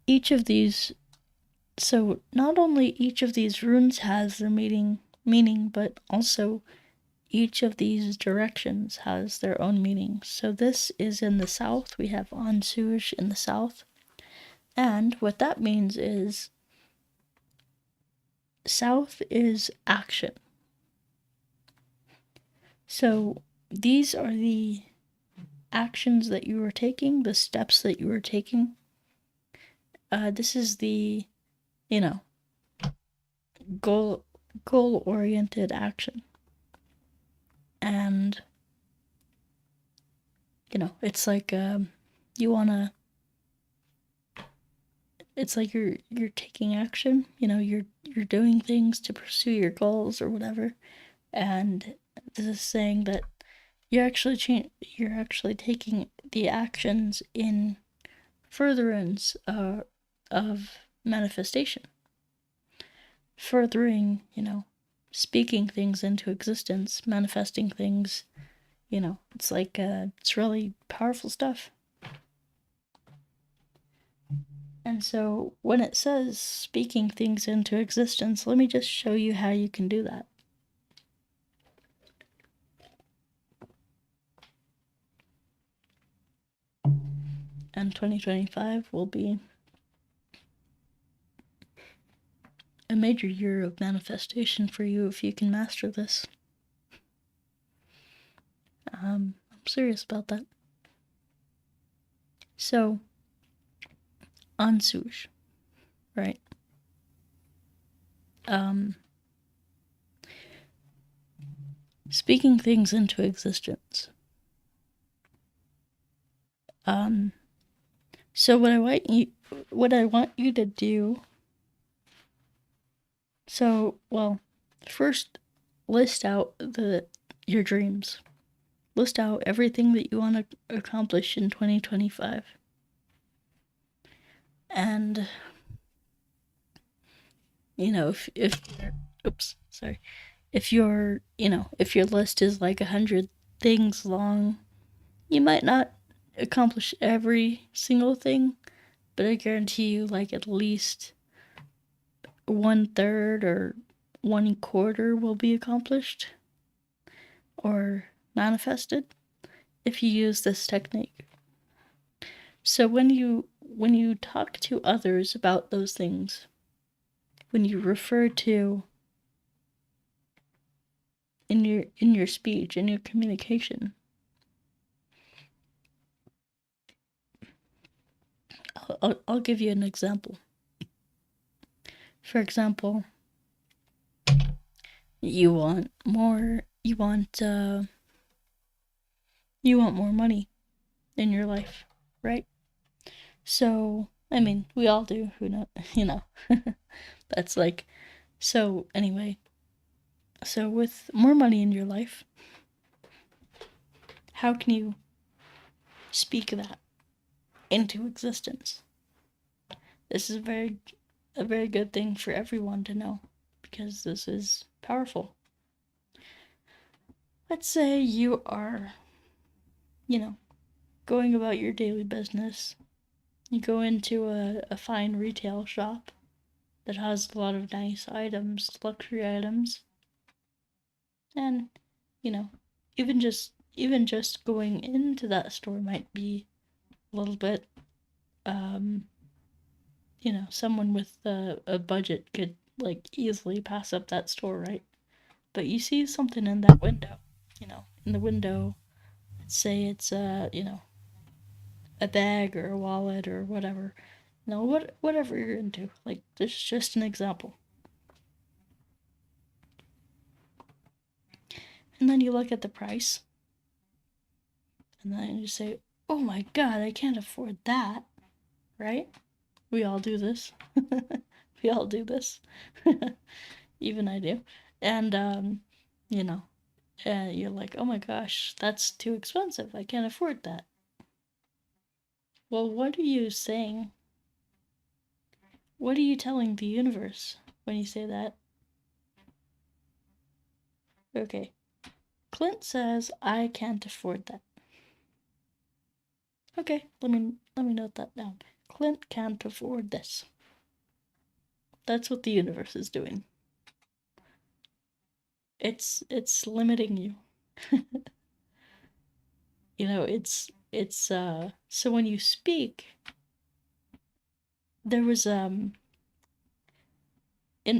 each of these, so not only each of these runes has their meaning, but also each of these directions has their own meaning. So this is in the south. We have Ansuj in the south. And what that means is south is action. So these are the actions that you are taking, the steps that you are taking. This is the, goal-oriented action. And, it's like you want to, it's like you're taking action, you're doing things to pursue your goals or whatever. And this is saying that you're actually taking the actions in furtherance of manifestation, furthering, speaking things into existence, manifesting things. It's like it's really powerful stuff. And so when it says speaking things into existence, let me just show you how you can do that. And 2025 will be a major year of manifestation for you if you can master this. I'm serious about that. So, Ansuj, right? Speaking things into existence. So what I want you to do. So, well, first list out your dreams. List out everything that you want to accomplish in 2025. And if your list is like 100 things long, you might not accomplish every single thing, but I guarantee you like at least 1/3 or 1/4 will be accomplished or manifested if you use this technique. So when you talk to others about those things, when you refer to in your speech, in your communication, I'll give you an example. For example, you want more money in your life, right? So, I mean, we all do, who know, that's like, so anyway, so with more money in your life, how can you speak that into existence? This is a very good thing for everyone to know, because this is powerful. Let's say you are, going about your daily business. You go into a fine retail shop that has a lot of nice items, luxury items. And, even just going into that store might be a little bit, someone with a budget could like easily pass up that store, right? But you see something in that window, in the window, let's say it's a bag or a wallet or whatever, whatever you're into. Like, this is just an example. And then you look at the price, and then you say, oh my god, I can't afford that, right? We all do this. We all do this. Even I do. And, you know, you're like, oh my gosh, that's too expensive. I can't afford that. Well, what are you saying? What are you telling the universe when you say that? Okay. Clint says, I can't afford that. Okay, let me note that down. Clint can't afford this. That's what the universe is doing. It's limiting you. You know, it's so when you speak, there was in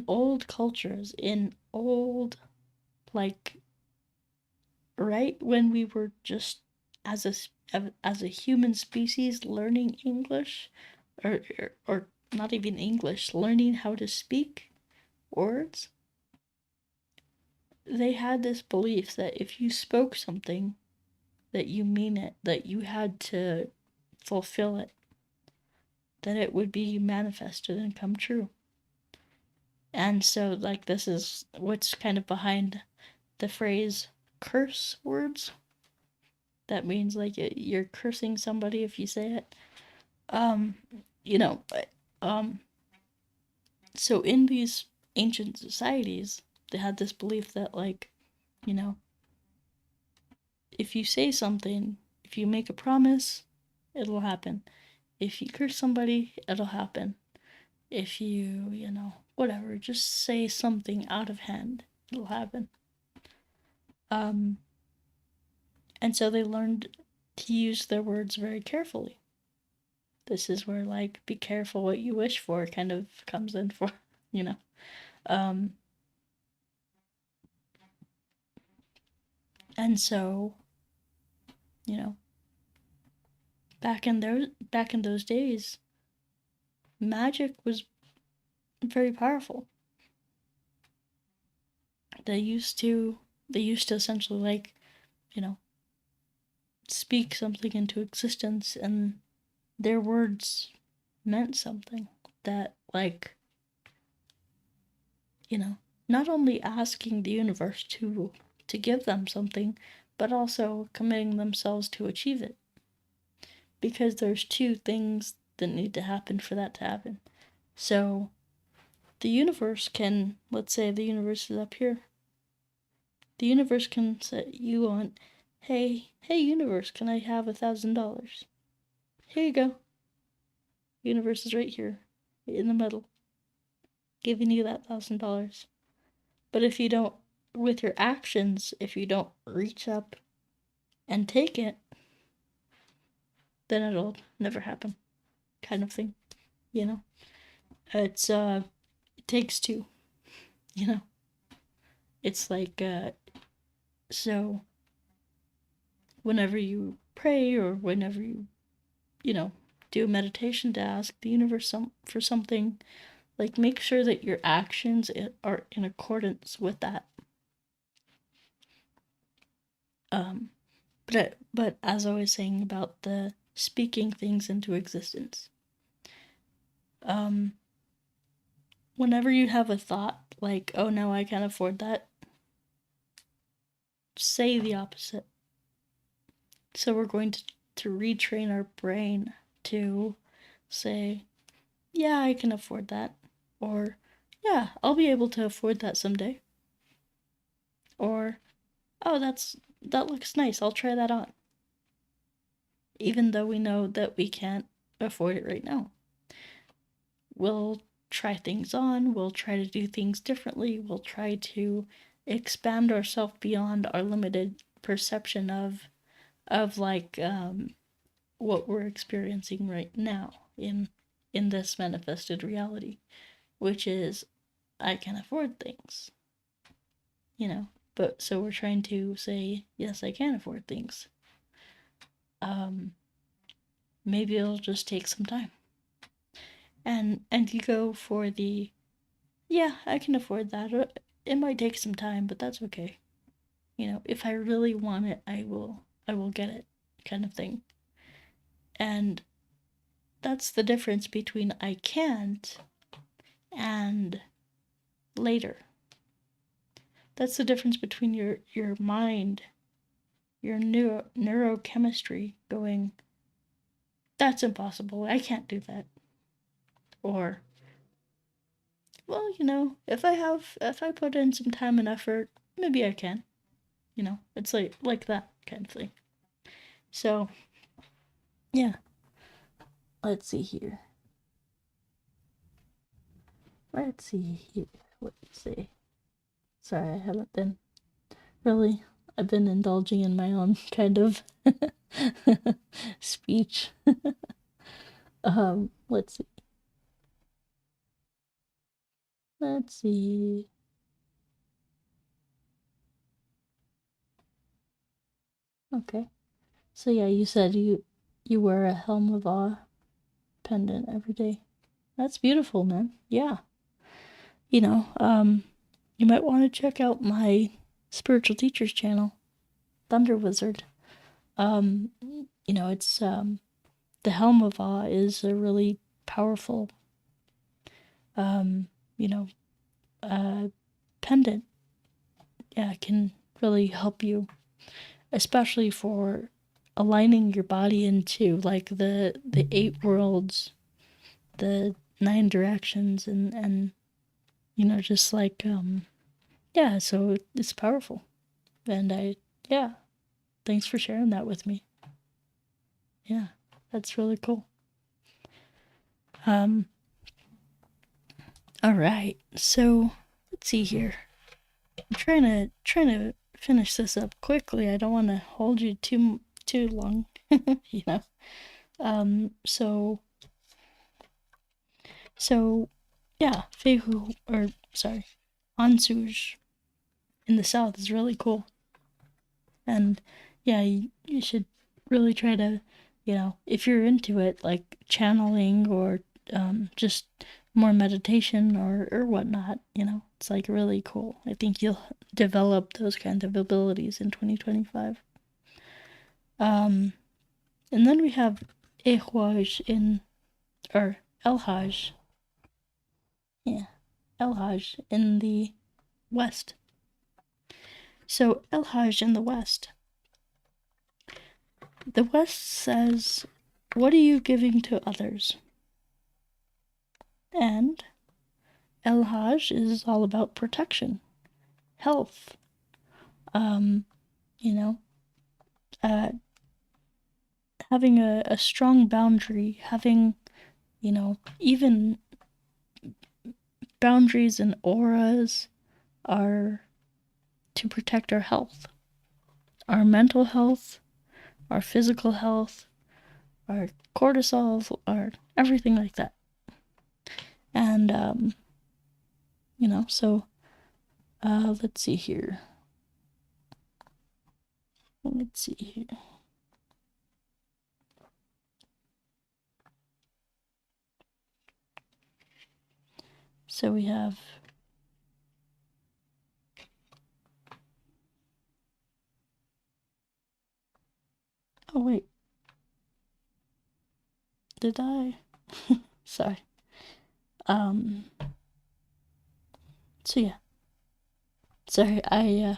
old cultures, in old, like, right when we were just as a human species learning English, or not even English, learning how to speak words, they had this belief that if you spoke something, that you mean it, that you had to fulfill it, that it would be manifested and come true. And so, like, this is what's kind of behind the phrase curse words. That means, like, you're cursing somebody if you say it. You know, so in these ancient societies, they had this belief that, like, you know, if you say something, if you make a promise, it'll happen. If you curse somebody, it'll happen. If you, whatever, just say something out of hand, it'll happen. And so they learned to use their words very carefully. This is where, like, be careful what you wish for kind of comes in for, you know. And so, you know, back in those days, magic was very powerful. They used to essentially, like, you know, speak something into existence, and their words meant something that, like, not only asking the universe to give them something, but also committing themselves to achieve it. Because there's two things that need to happen for that to happen. So the universe can, let's say the universe is up here. The universe can set you on, hey universe, can I have $1,000? Here you go. The universe is right here, in the middle, giving you that $1,000. But if you don't, with your actions, if you don't reach up and take it, then it'll never happen, kind of thing, It's, it takes two, It's like, so whenever you pray or whenever you, do meditation to ask the universe for something, like, make sure that your actions are in accordance with that. But as I was saying about the speaking things into existence, whenever you have a thought like, oh no, I can't afford that, say the opposite. So we're going to retrain our brain to say, yeah, I can afford that, or yeah, I'll be able to afford that someday, or oh, that looks nice, I'll try that on, even though we know that we can't afford it right now. We'll try things on, we'll try to do things differently, we'll try to expand ourselves beyond our limited perception of like what we're experiencing right now in this manifested reality, which is I can afford things, but so we're trying to say, yes, I can afford things. Maybe it'll just take some time, and you go for the, yeah, I can afford that. It might take some time, but that's okay. if I really want it, I will get it, kind of thing. And that's the difference between I can't and later. That's the difference between your mind, your neurochemistry going, that's impossible, I can't do that. Or, well, if I put in some time and effort, maybe I can. It's like that kind of thing. So, yeah. Let's see here. Let's see. Sorry, I haven't been really. I've been indulging in my own kind of speech. Let's see. Let's see. Okay. So yeah, you said you wear a Helm of Awe pendant every day. That's beautiful, man. Yeah. You might want to check out my spiritual teacher's channel, Thunder Wizard. It's the Helm of Awe is a really powerful pendant. Yeah, it can really help you, especially for aligning your body into like the 8 worlds, the 9 directions, and just like yeah, so it's powerful. And yeah, thanks for sharing that with me. Yeah, that's really cool. All right, so let's see here. I'm trying to finish this up quickly. I don't want to hold you too long, So yeah, Fehu, or sorry, Ansuj in the south is really cool. And yeah, you should really try to, if you're into it, like channeling or just more meditation or whatnot, it's like really cool. I think you'll develop those kinds of abilities in 2025. And then we have Ehwaj or Elhaj. Yeah, Elhaj in the west. So Elhaj in the west. The west says, what are you giving to others? And Elhaj is all about protection, health, having a strong boundary, having, even boundaries and auras are to protect our health, our mental health, our physical health, our cortisol, our everything like that. And, so let's see here. So we have oh wait, did I? Sorry. So yeah. Sorry, I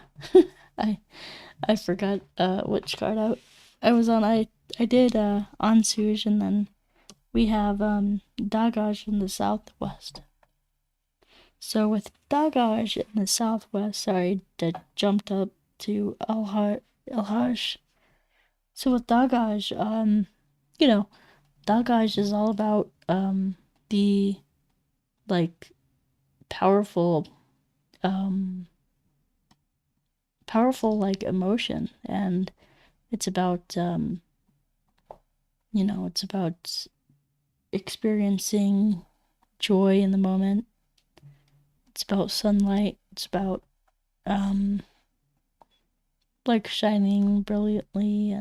forgot which card I was on. I did Ansuj, and then we have Dagaj in the southwest. So with Dagaj in the southwest, sorry, that jumped up to Elhaj. So with Dagaj, Dagaj is all about the like powerful like emotion, and it's about it's about experiencing joy in the moment. It's about sunlight. It's about like shining brilliantly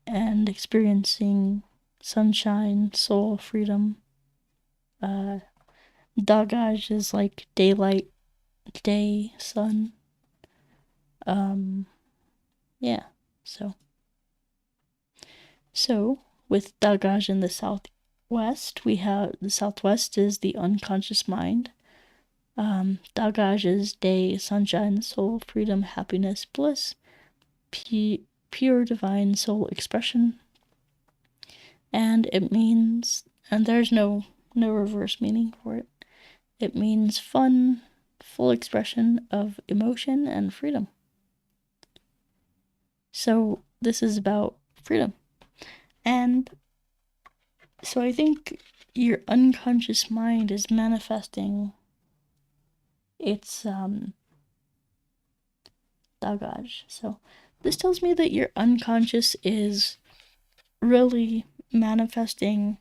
and experiencing sunshine, soul, freedom. Dagaj is like daylight, day, sun. Yeah, so with Dagaj in the southwest, we have the southwest is the unconscious mind. Dagaj is day, sunshine, soul, freedom, happiness, bliss, pure divine soul expression. And it means, and there's no reverse meaning for it. It means fun, full expression of emotion and freedom. So this is about freedom. And so I think your unconscious mind is manifesting its Dagaj. So this tells me that your unconscious is really manifesting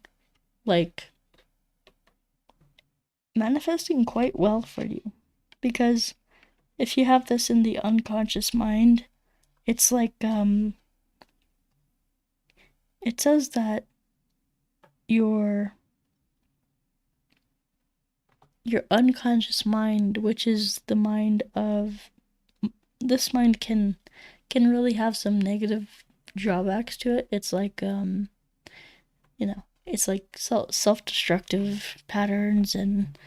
quite well for you. Because if you have this in the unconscious mind, it's like it says that your unconscious mind, which is the mind of this mind, can really have some negative drawbacks to it. It's like it's like self-destructive patterns, and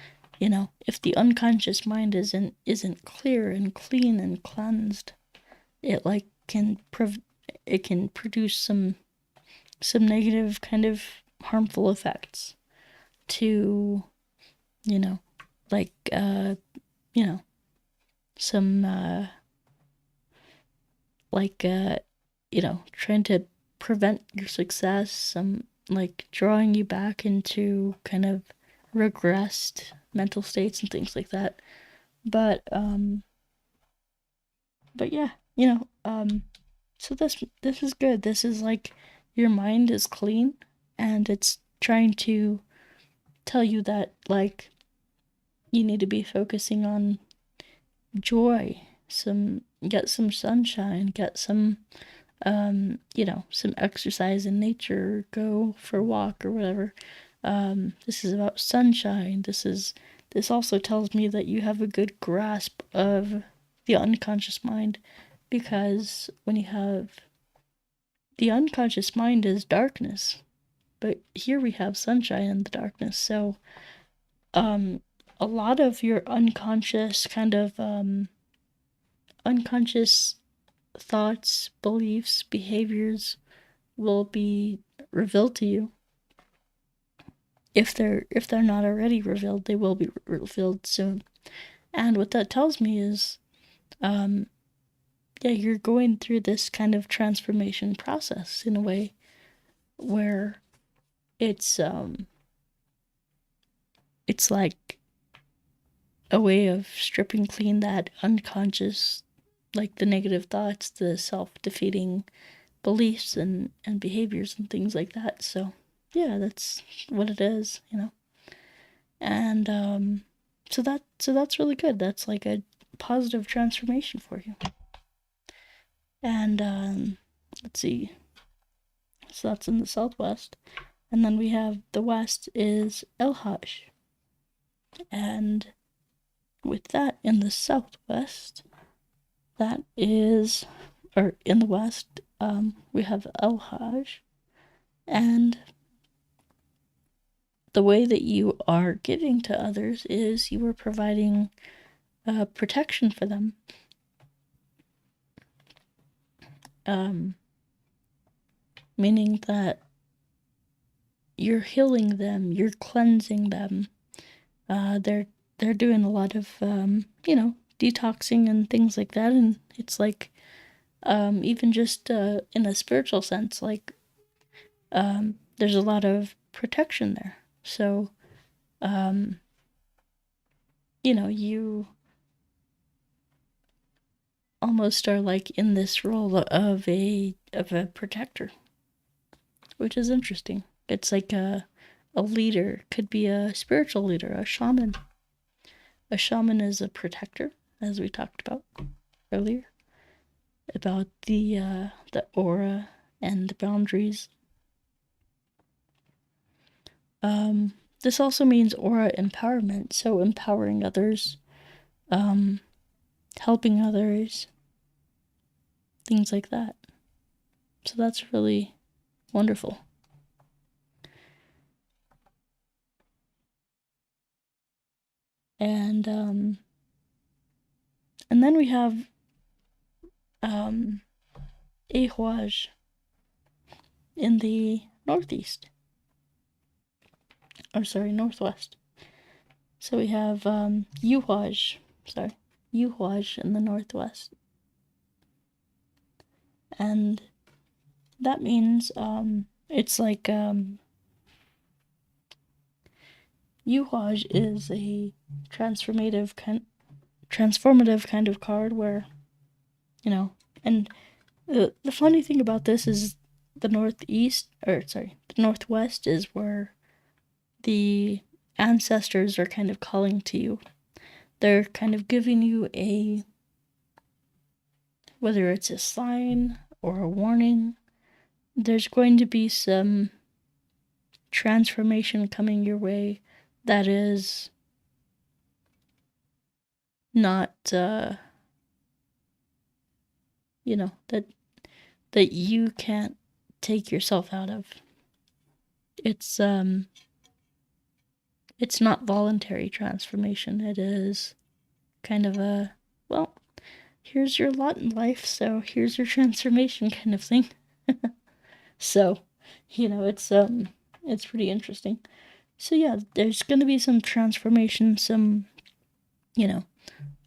if the unconscious mind isn't clear and clean and cleansed, it can produce some negative kind of harmful effects to some trying to prevent your success, some drawing you back into kind of regressed mental states and things like that. But yeah, so this is good. This is your mind is clean, and it's trying to tell you that you need to be focusing on joy, get some sunshine, get some some exercise in nature, go for a walk or whatever. This is about sunshine. This also tells me that you have a good grasp of the unconscious mind, because when you have the unconscious mind is darkness, but here we have sunshine in the darkness. So a lot of your unconscious unconscious thoughts, beliefs, behaviors will be revealed to you. If they're not already revealed, they will be revealed soon. And what that tells me is you're going through this kind of transformation process in a way where it's like a way of stripping clean that unconscious, the negative thoughts, the self-defeating beliefs and behaviors and things like that. So yeah, that's what it is, and so that's really good. That's like a positive transformation for you. And let's see, so that's in the southwest, and then we have the west is El-Hajj, and with that in the southwest, that is, or in the west, we have El-Hajj, and the way that you are giving to others is you are providing protection for them. Meaning that you're healing them, you're cleansing them. They're doing a lot of detoxing and things like that, and it's even just in a spiritual sense, there's a lot of protection there. So you almost are in this role of a protector, which is interesting. It's like a leader, could be a spiritual leader, a shaman. A shaman is a protector, as we talked about earlier, about the aura and the boundaries. This also means aura empowerment, so empowering others, helping others, things like that. So that's really wonderful. And then we have ARIES in the northeast. Or sorry, northwest. So we have UHAJ in the northwest. And that means it's like UHAJ is a transformative kind of card where, you know, and the funny thing about this is the northwest is where the ancestors are kind of calling to you. They're kind of giving you whether it's a sign or a warning, there's going to be some transformation coming your way that is not, that you can't take yourself out of. It's not voluntary transformation. It is kind of a, well, here's your lot in life, so here's your transformation kind of thing. So, it's pretty interesting. So yeah, there's going to be some transformation, some,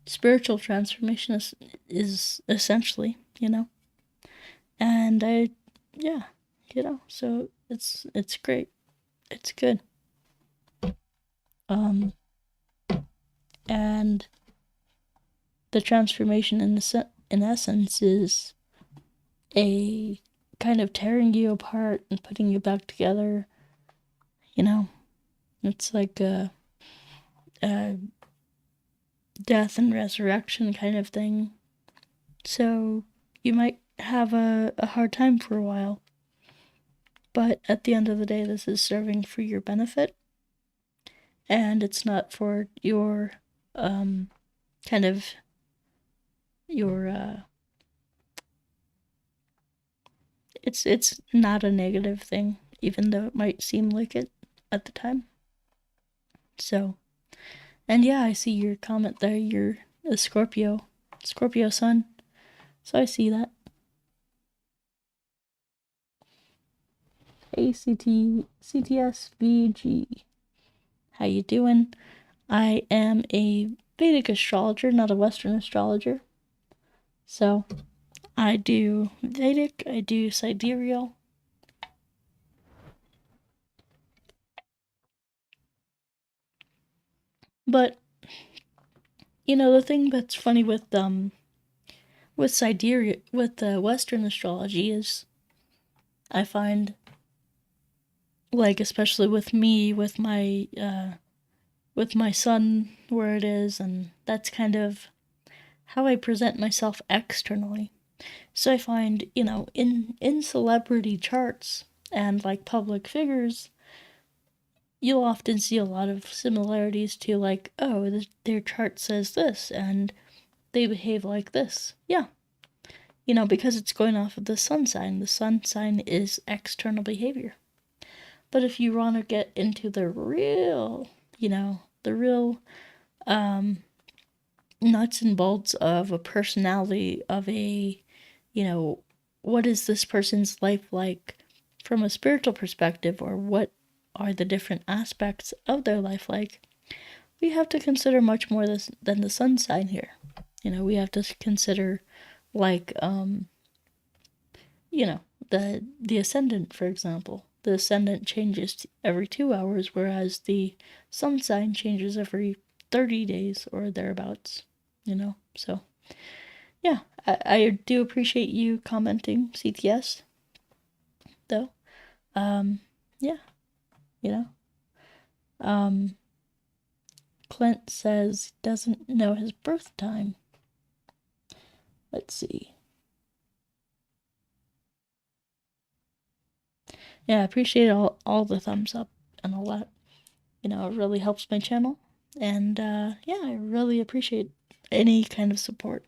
spiritual transformation is essentially, and so it's great. It's good. And the transformation in essence is a kind of tearing you apart and putting you back together. It's like a death and resurrection kind of thing. So you might have a hard time for a while, but at the end of the day, this is serving for your benefit, and it's not for your it's not a negative thing, even though it might seem like it at the time. So, and yeah, I see your comment there. You're a Scorpio sun. So I see that. CTSVG. How you doing? I am a Vedic astrologer, not a Western astrologer. So I do Vedic, I do sidereal. But the thing that's funny with sidereal, with Western astrology is I find, like, especially with me, with my sun where it is, and that's kind of how I present myself externally. So I find, in celebrity charts and like public figures, you'll often see a lot of similarities to, like, oh, their chart says this and they behave like this. Yeah. Because it's going off of the sun sign. The sun sign is external behavior. But if you want to get into the real, nuts and bolts of a personality, of a, what is this person's life like from a spiritual perspective, or what are the different aspects of their life like, we have to consider much more than the sun sign here. We have to consider, like, the ascendant, for example. The ascendant changes every 2 hours, whereas the sun sign changes every 30 days or thereabouts, So, yeah, I do appreciate you commenting, CTS, though. Yeah, Clint says doesn't know his birth time. Let's see. Yeah, I appreciate all the thumbs up and all that. It really helps my channel. And yeah, I really appreciate any kind of support.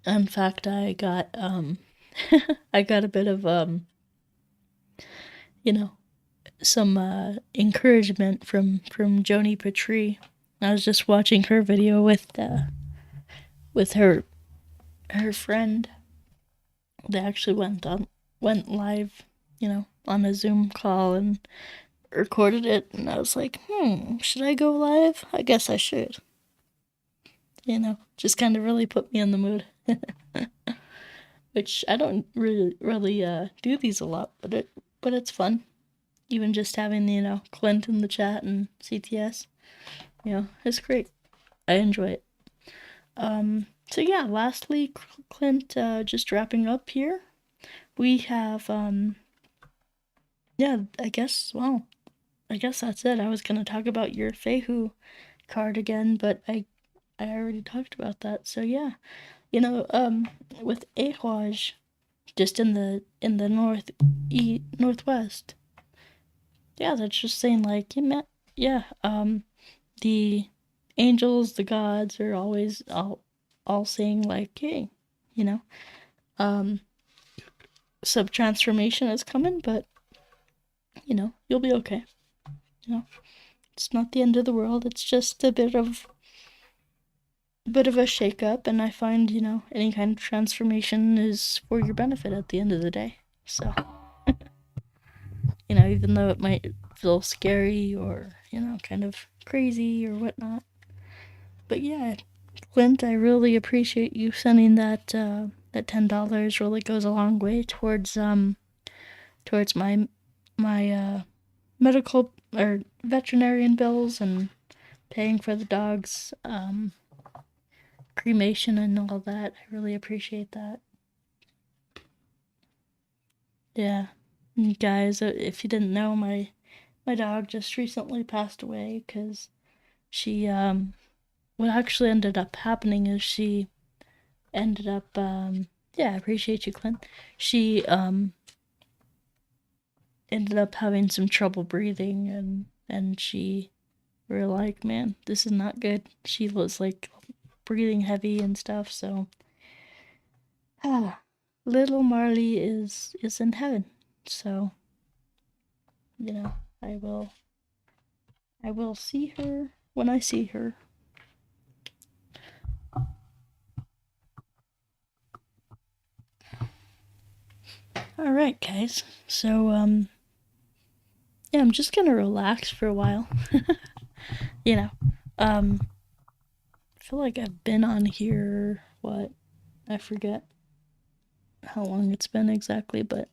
In fact, I got I got a bit of you know, some encouragement from Joni Petrie. I was just watching her video with her friend. They actually went live, on a Zoom call and recorded it, and I was like, should I go live? I guess I should. Just kind of really put me in the mood. Which I don't really do these a lot, but it's fun. Even just having Clint in the chat and CTS, it's great. I enjoy it. So yeah, lastly, Clint, just wrapping up here. We have yeah, I guess that's it. I was gonna talk about your Fehu card again, but I already talked about that. So yeah, with ARIES, just in the northwest. Yeah, that's just saying like the angels, the gods are always all saying like, hey, you know, um, sub transformation is coming, but you'll be okay. It's not the end of the world. It's just a bit of a shake up, and I find any kind of transformation is for your benefit at the end of the day. So even though it might feel scary or kind of crazy or whatnot, but yeah, Clint, I really appreciate you sending that $10. Really goes a long way towards my medical or veterinarian bills and paying for the dog's cremation and all that. I really appreciate that. Yeah, and guys, if you didn't know, my dog just recently passed away because she what actually ended up happening is she ended up yeah, I appreciate you, Clint. She ended up having some trouble breathing, and she were like, man, this is not good. She was like breathing heavy and stuff. So little Marley is in heaven. So I will see her when I see her. All right, guys. So yeah, I'm just gonna relax for a while. I feel like I've been on here, what? I forget how long it's been exactly, but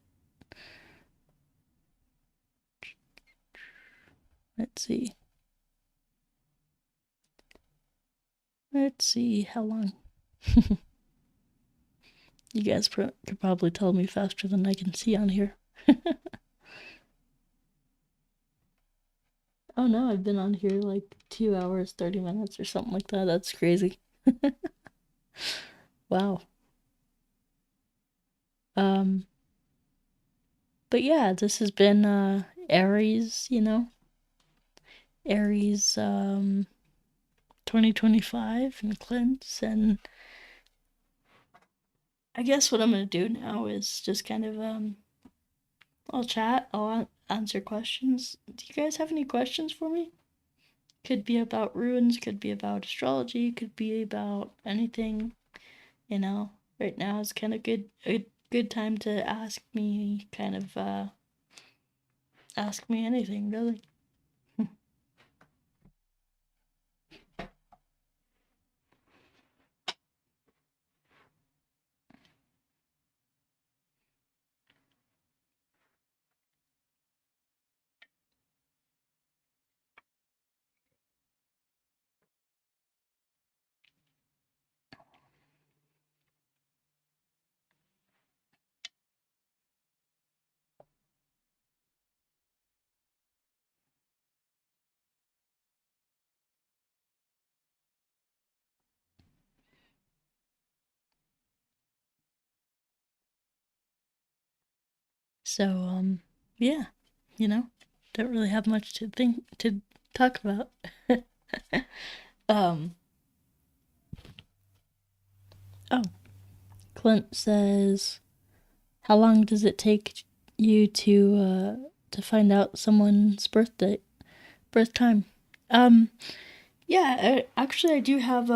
let's see. Let's see how long. You guys could probably tell me faster than I can see on here. Oh no, I've been on here like 2 hours, 30 minutes or something like that. That's crazy. Wow. But yeah, this has been Aries, Aries 2025 and Clint's, and I guess what I'm gonna do now is just kind of I'll chat, I'll answer questions. Do you guys have any questions for me? Could be about runes, could be about astrology, could be about anything. Right now is kind of a good time to ask me ask me anything, really. So yeah, don't really have much to talk about. um oh, Clint says, how long does it take you to find out someone's birth time? Yeah, actually, I do have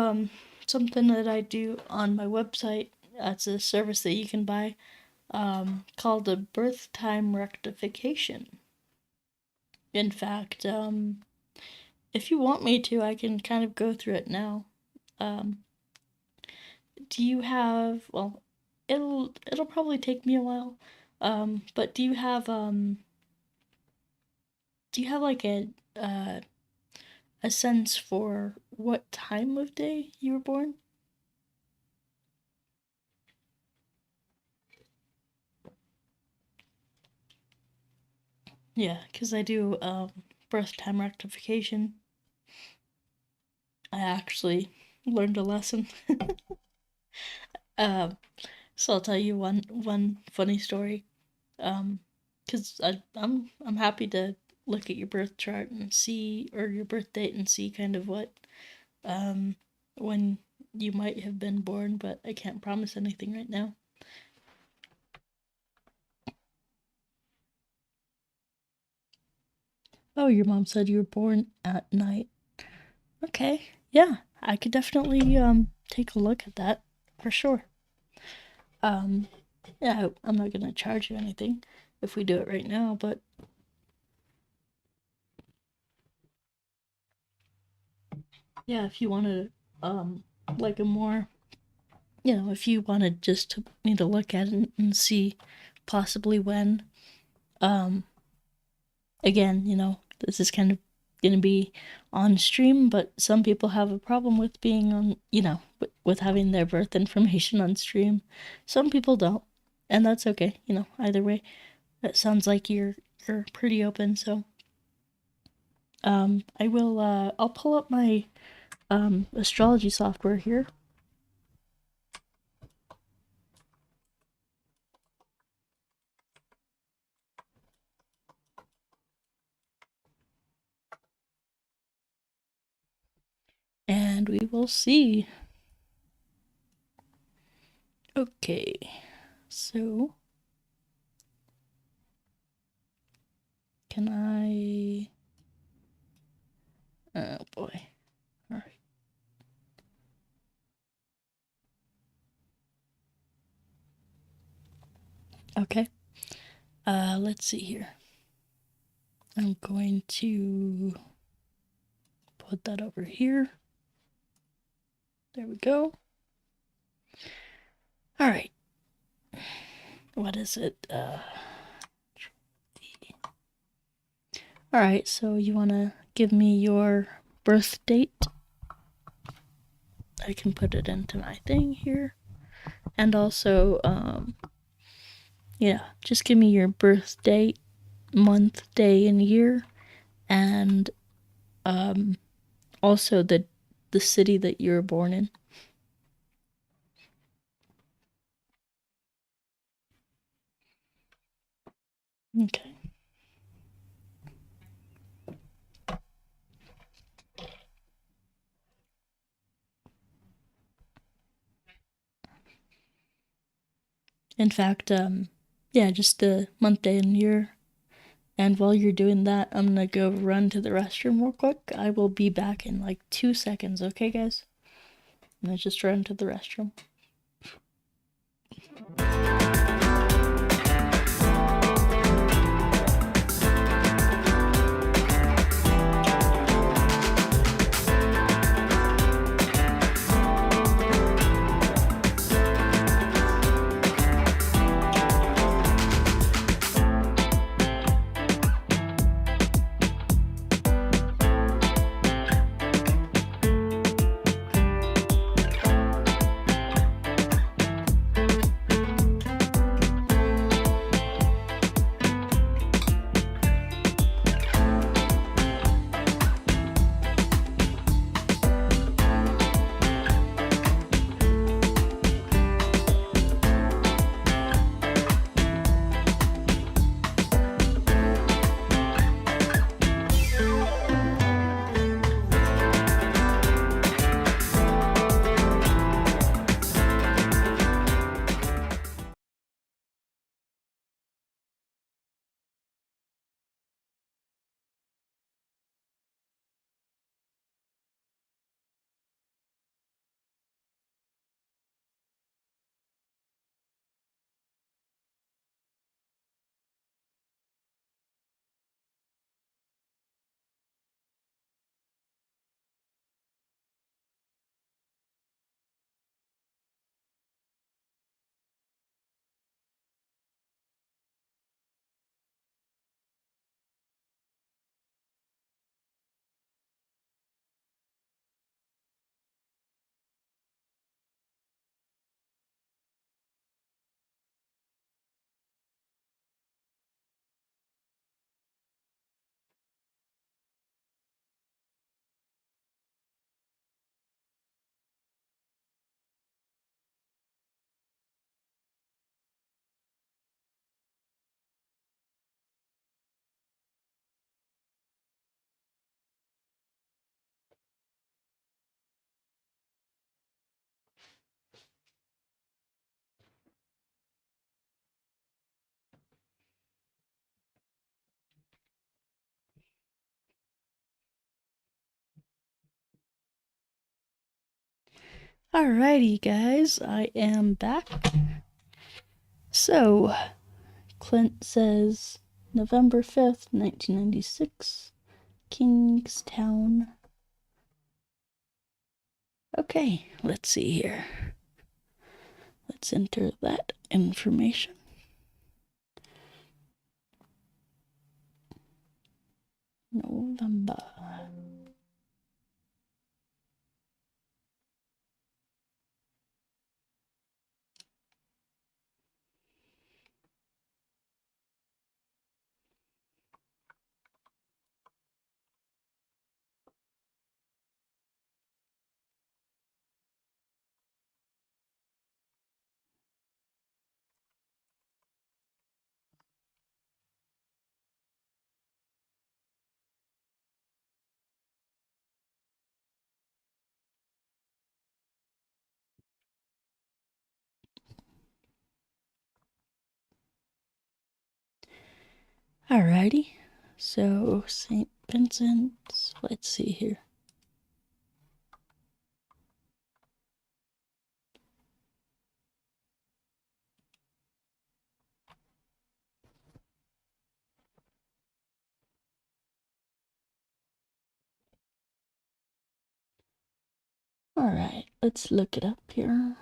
something that I do on my website. It's a service that you can buy called a birth time rectification. In fact, if you want me to, I can kind of go through it now. Do you have, well, it'll probably take me a while. But do you have like a sense for what time of day you were born? Yeah, because I do birth time rectification. I actually learned a lesson. So I'll tell you one funny story. Because I'm happy to look at your birth chart and see, or your birth date, and see kind of what when you might have been born, but I can't promise anything right now. Oh, your mom said you were born at night. Okay, yeah, I could definitely take a look at that for sure. Yeah, I'm not gonna charge you anything if we do it right now, but yeah, if you wanted like a more, if you wanted just me to look at it and see possibly when, again, this is kind of gonna be on stream, but some people have a problem with being on, with having their birth information on stream. Some people don't, and that's okay. Either way, it sounds like you're pretty open. So, I will. I'll pull up my astrology software here. And we will see. Okay, so can I? Oh boy. All right. Okay. Let's see here. I'm going to put that over here. There we go. All right. What is it? All right, so you want to give me your birth date? I can put it into my thing here. And also, just give me your birth date, month, day, and year, and also the city that you were born in. Okay. In fact, just the month, day, and year. And while you're doing that, I'm gonna go run to the restroom real quick. I will be back in like 2 seconds, okay, guys? I'm gonna just run to the restroom. Alrighty, guys, I am back. So, Clint says November 5th, 1996, Kingstown. Okay, let's see here. Let's enter that information. November. Alrighty, so St. Vincent, let's see here. Alright, let's look it up here.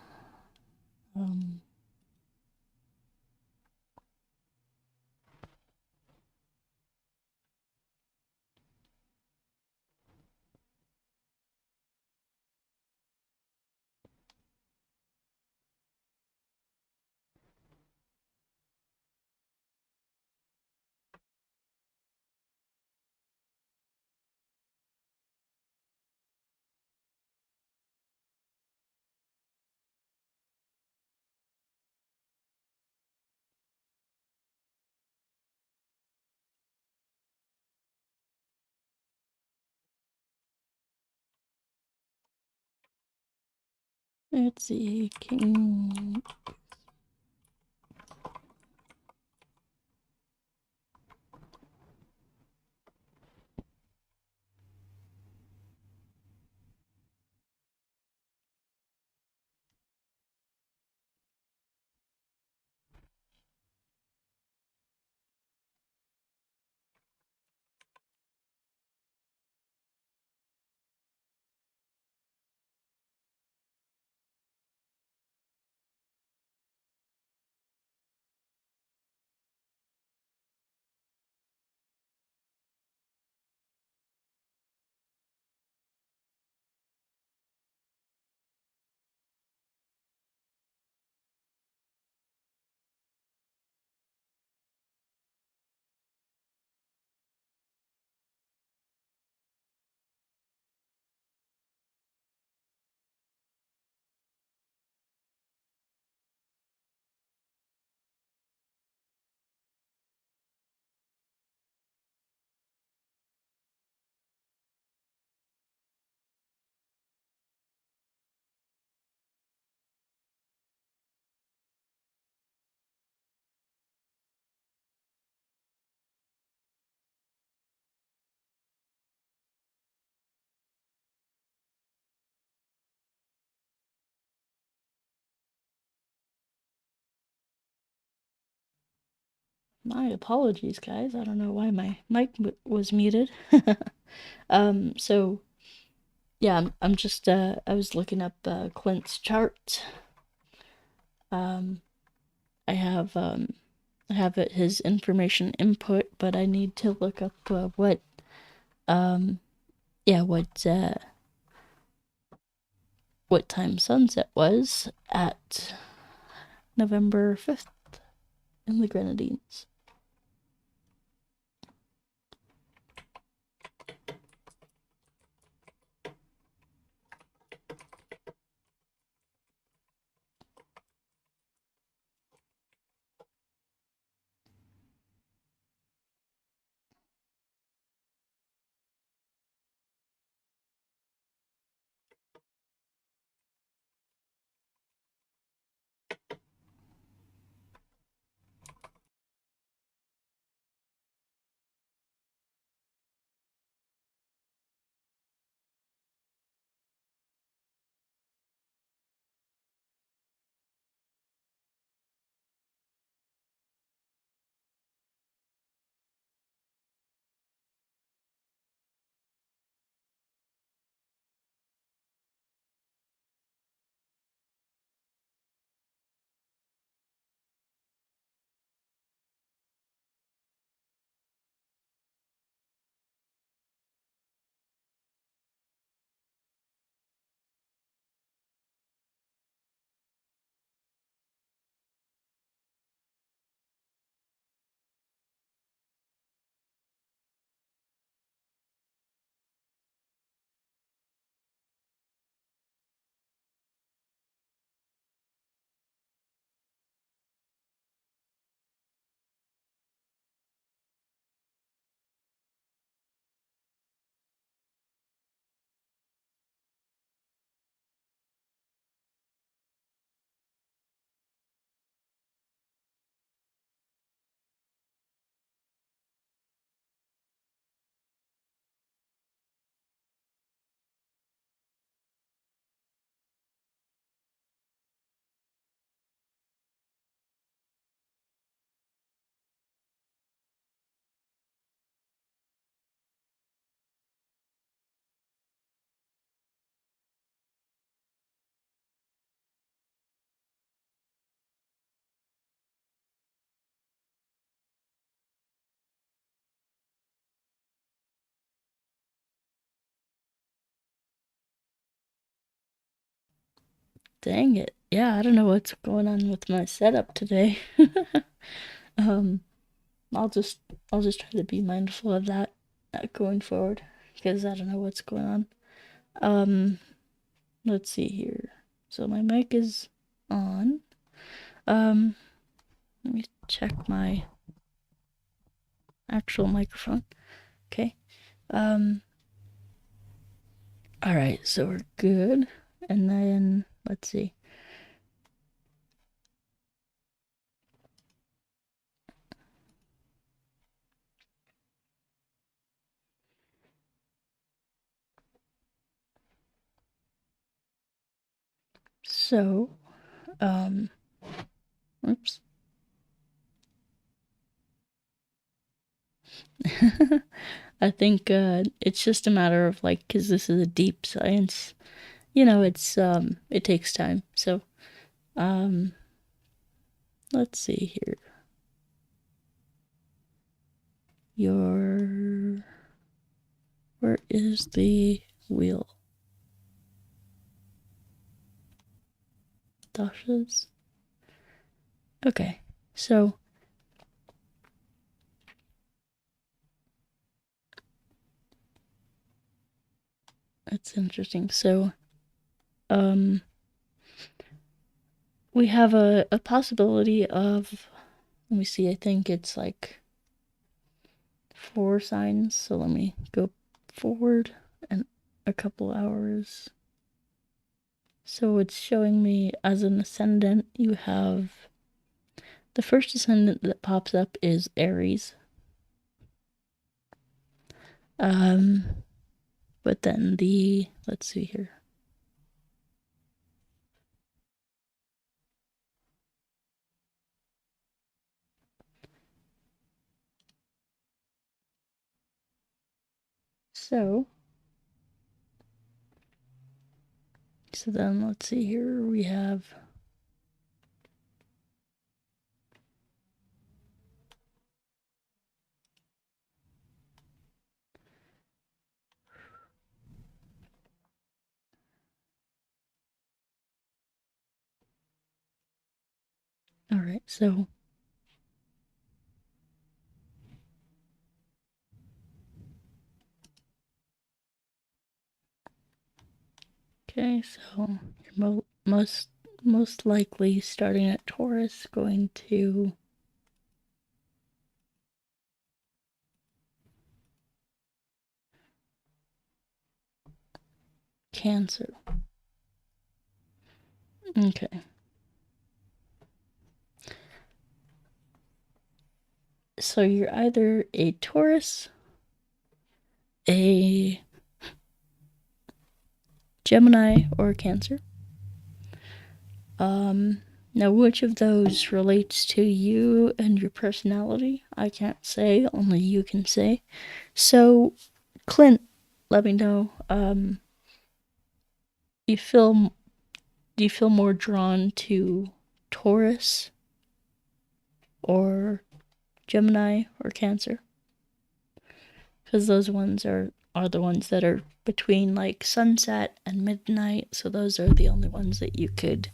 Let's see, King. My apologies, guys. I don't know why my mic was muted. So yeah, I'm just I was looking up Clint's chart. I have his information input, but I need to look up what time sunset was at November 5th in the Grenadines. Dang it. Yeah, I don't know what's going on with my setup today. I'll just try to be mindful of that going forward, because I don't know what's going on. Let's see here. So my mic is on. Let me check my actual microphone. Okay. All right, so we're good. And then let's see. So, oops. I think it's just a matter of like, because this is a deep science, it's it takes time. So let's see here. Where is the wheel? Dashas. Okay, so that's interesting. So we have a possibility of, let me see, I think it's like 4 signs. So let me go forward and a couple hours. So it's showing me as an ascendant, you have the first ascendant that pops up is Aries. But then let's see here. So then let's see here. We have all right. So okay. So you're most likely starting at Taurus, going to Cancer. Okay. So you're either a Taurus, a Gemini, or a Cancer. Now which of those relates to you and your personality? I can't say, only you can say. So, Clint, let me know. Do you feel more drawn to Taurus or Gemini or Cancer? Because those ones are the ones that are between like sunset and midnight. So those are the only ones that you could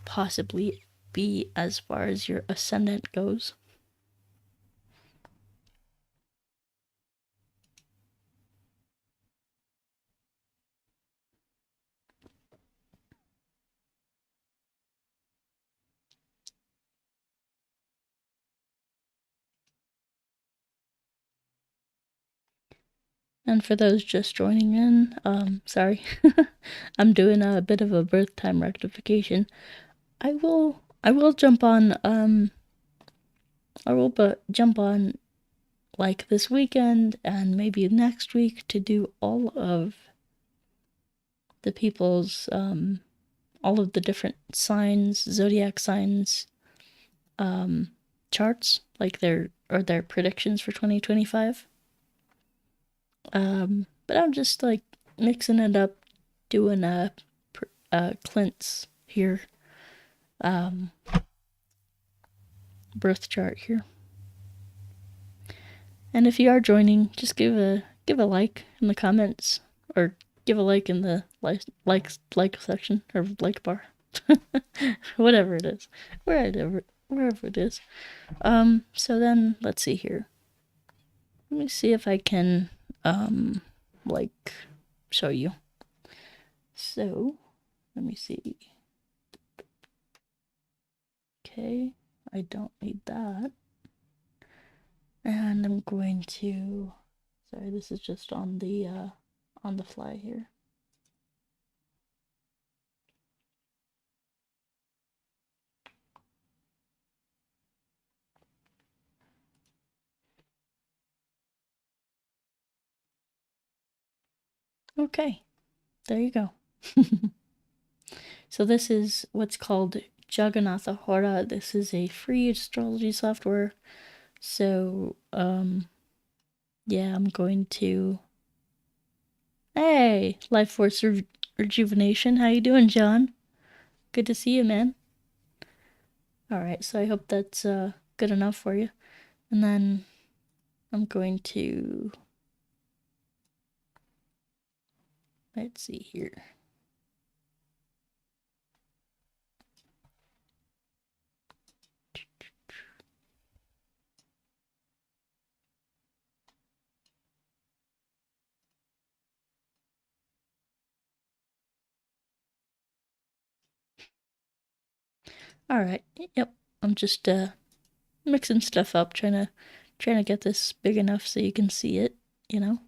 possibly be as far as your ascendant goes. And for those just joining in, sorry, I'm doing a bit of a birth time rectification. I will jump on, jump on like this weekend and maybe next week to do all of the people's, all of the different signs, zodiac signs, charts, like their predictions for 2025. But I'm just like mixing it up, doing Clint's here, birth chart here. And if you are joining, just give a like in the comments, or give a like in the like section or like bar. Whatever it is. Wherever it is. So then let's see here. Let me see if I can like show you. So let me see. Okay, I don't need that. And I'm going to, sorry, this is just on the fly here. Okay, there you go. So this is what's called Jagannatha Hora. This is a free astrology software. So, yeah, I'm going to... Hey, Life Force Rejuvenation. How you doing, John? Good to see you, man. Alright, so I hope that's good enough for you. And then I'm going to... Let's see here. Alright, yep. I'm just mixing stuff up, trying to get this big enough so you can see it, you know?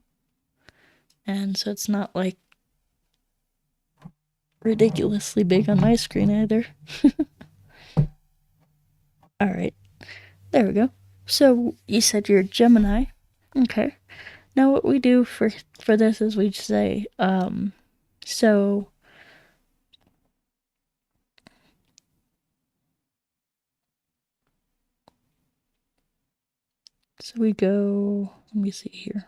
And so it's not like ridiculously big on my screen either. Alright, there we go. So you said you're a Gemini. Okay. Now what we do for this is we say, so we go, let me see here.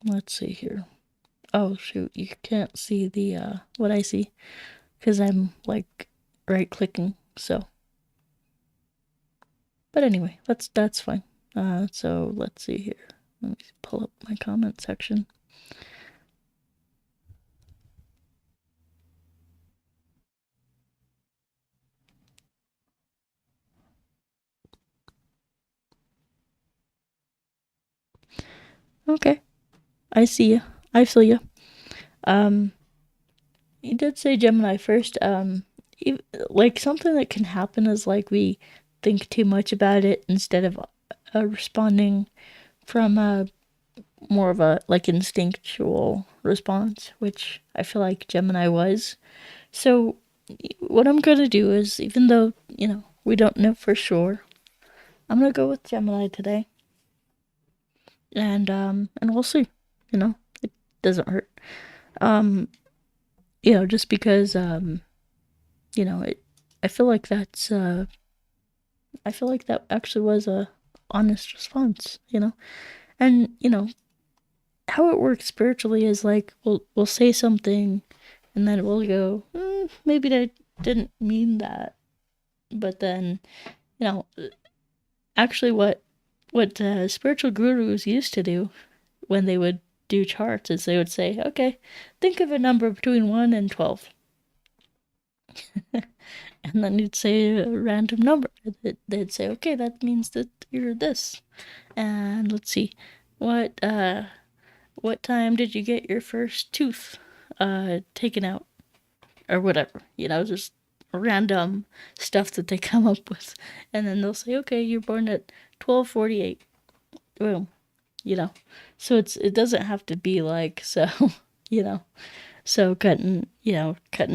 Let's see here. Oh shoot, you can't see the what I see because I'm like right clicking, so. But anyway, that's fine. So let's see here. Let me pull up my comment section. Okay, I see you. I feel you. You did say Gemini first. Like something that can happen is like we think too much about it instead of responding from a more of a like instinctual response, which I feel like Gemini was. So what I'm gonna do is, even though we don't know for sure, I'm gonna go with Gemini today, and we'll see. It doesn't hurt. Just because I feel like that's I feel like that actually was a honest response. And how it works spiritually is like we'll say something, and then we'll go, maybe I didn't mean that, but then actually what spiritual gurus used to do when they would do charts is they would say, okay, think of a number between 1 and 12. And then you'd say a random number. They'd say, okay, that means that you're this. And let's see, what time did you get your first tooth taken out? Or whatever, just random stuff that they come up with. And then they'll say, okay, you're born at 12:48. Boom. So it doesn't have to be like so, so cut and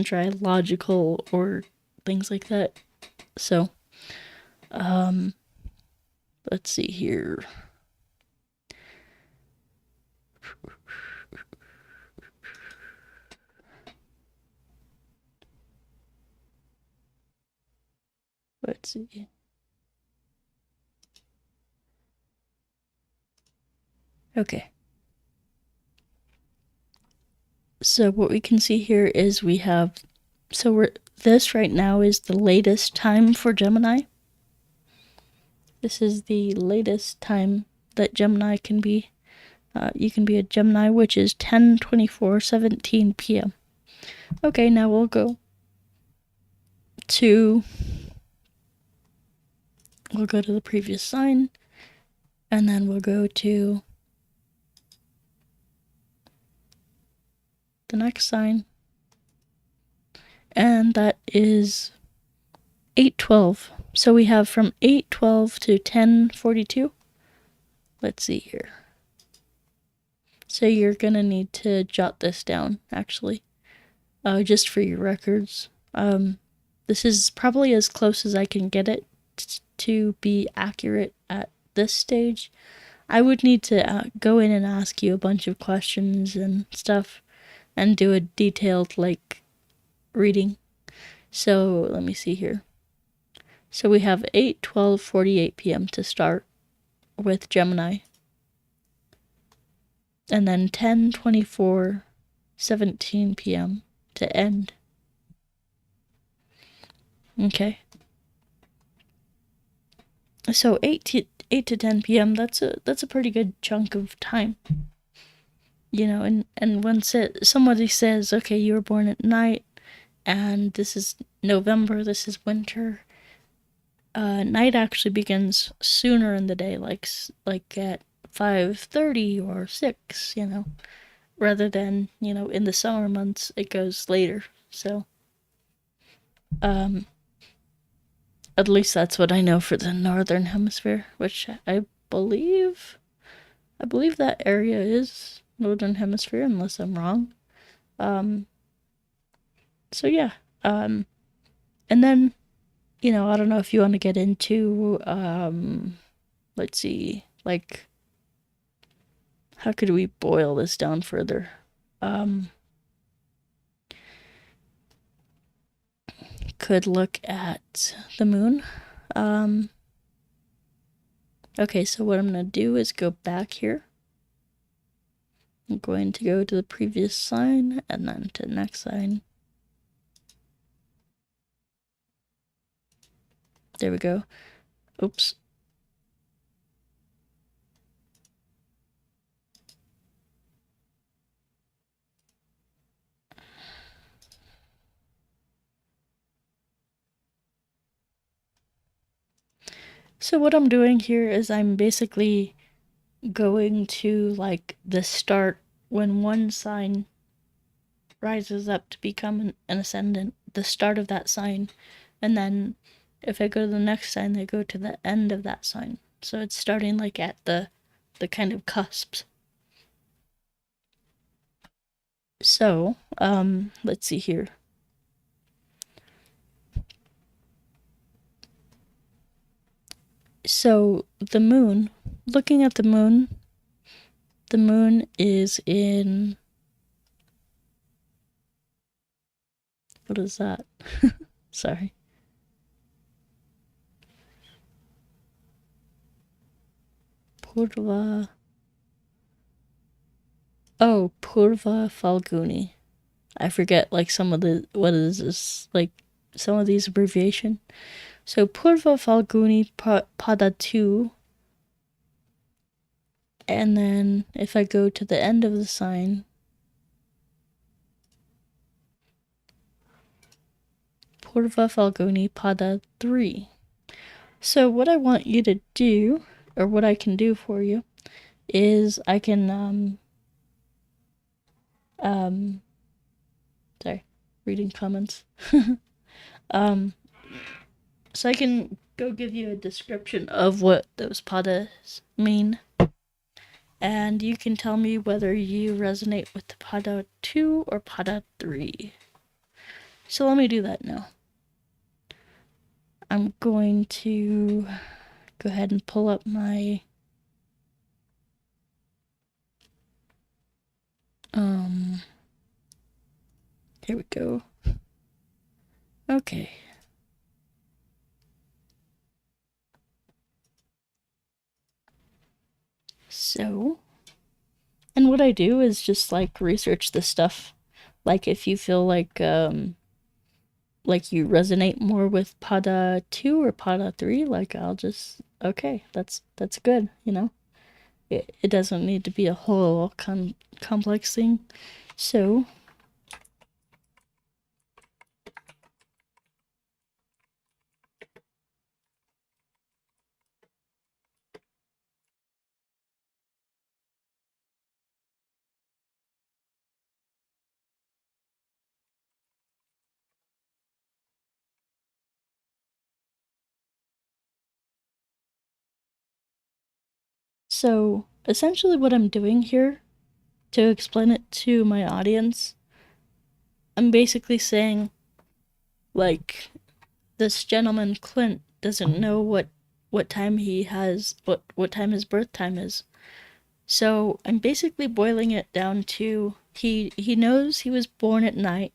dry logical or things like that. So let's see here. Let's see. Okay. So what we can see here is we have, this right now is the latest time for Gemini. This is the latest time that Gemini can be. You can be a Gemini, which is 10:24:17 p.m. Okay, now we'll go to the previous sign, and then we'll go to the next sign, and that is 8:12. So we have from 8:12 to 10:42. Let's see here. So you're gonna need to jot this down, actually, just for your records. This is probably as close as I can get it to be accurate at this stage. I would need to go in and ask you a bunch of questions and stuff and do a detailed, like, reading. So let me see here. So we have 8:12:48 p.m. to start with Gemini. And then 10:24:17 p.m. to end. Okay. So 8 to 10 p.m. That's a pretty good chunk of time. You know, and when somebody says, okay, you were born at night, and this is November, this is winter. Night actually begins sooner in the day, like at 5:30 or 6, you know, rather than, you know, in the summer months it goes later. So at least that's what I know for the northern hemisphere, which I believe that area is northern hemisphere, unless I'm wrong. So yeah. And then, you know, I don't know if you want to get into let's see, like, how could we boil this down further? Could look at the moon. Okay, so what I'm going to do is go back here. I'm going to go to the previous sign and then to the next sign. There we go. Oops. So what I'm doing here is I'm basically going to, like, the start when one sign rises up to become an ascendant, the start of that sign, and then if I go to the next sign, they go to the end of that sign. So it's starting, like, at the kind of cusps. So, let's see here. So the moon, looking at the moon is in, what is that? Sorry. Purva Falguni. I forget, like, some of the, what is this, like, some of these abbreviation. So Purva Falguni Pada 2. And then if I go to the end of the sign, Purva Falguni Pada 3. So what I want you to do, or what I can do for you, is I can, sorry, reading comments. So I can go give you a description of what those padas mean. And you can tell me whether you resonate with the pada 2 or pada 3. So let me do that now. I'm going to go ahead and pull up my here we go. Okay. So, and what I do is just, like, research this stuff. Like, if you feel like you resonate more with pada 2 or pada 3, like, I'll just, okay, that's good, you know? it doesn't need to be a whole complex thing. So essentially what I'm doing here, to explain it to my audience, I'm basically saying, like, this gentleman Clint doesn't know what time he has, what time his birth time is. So I'm basically boiling it down to he knows he was born at night,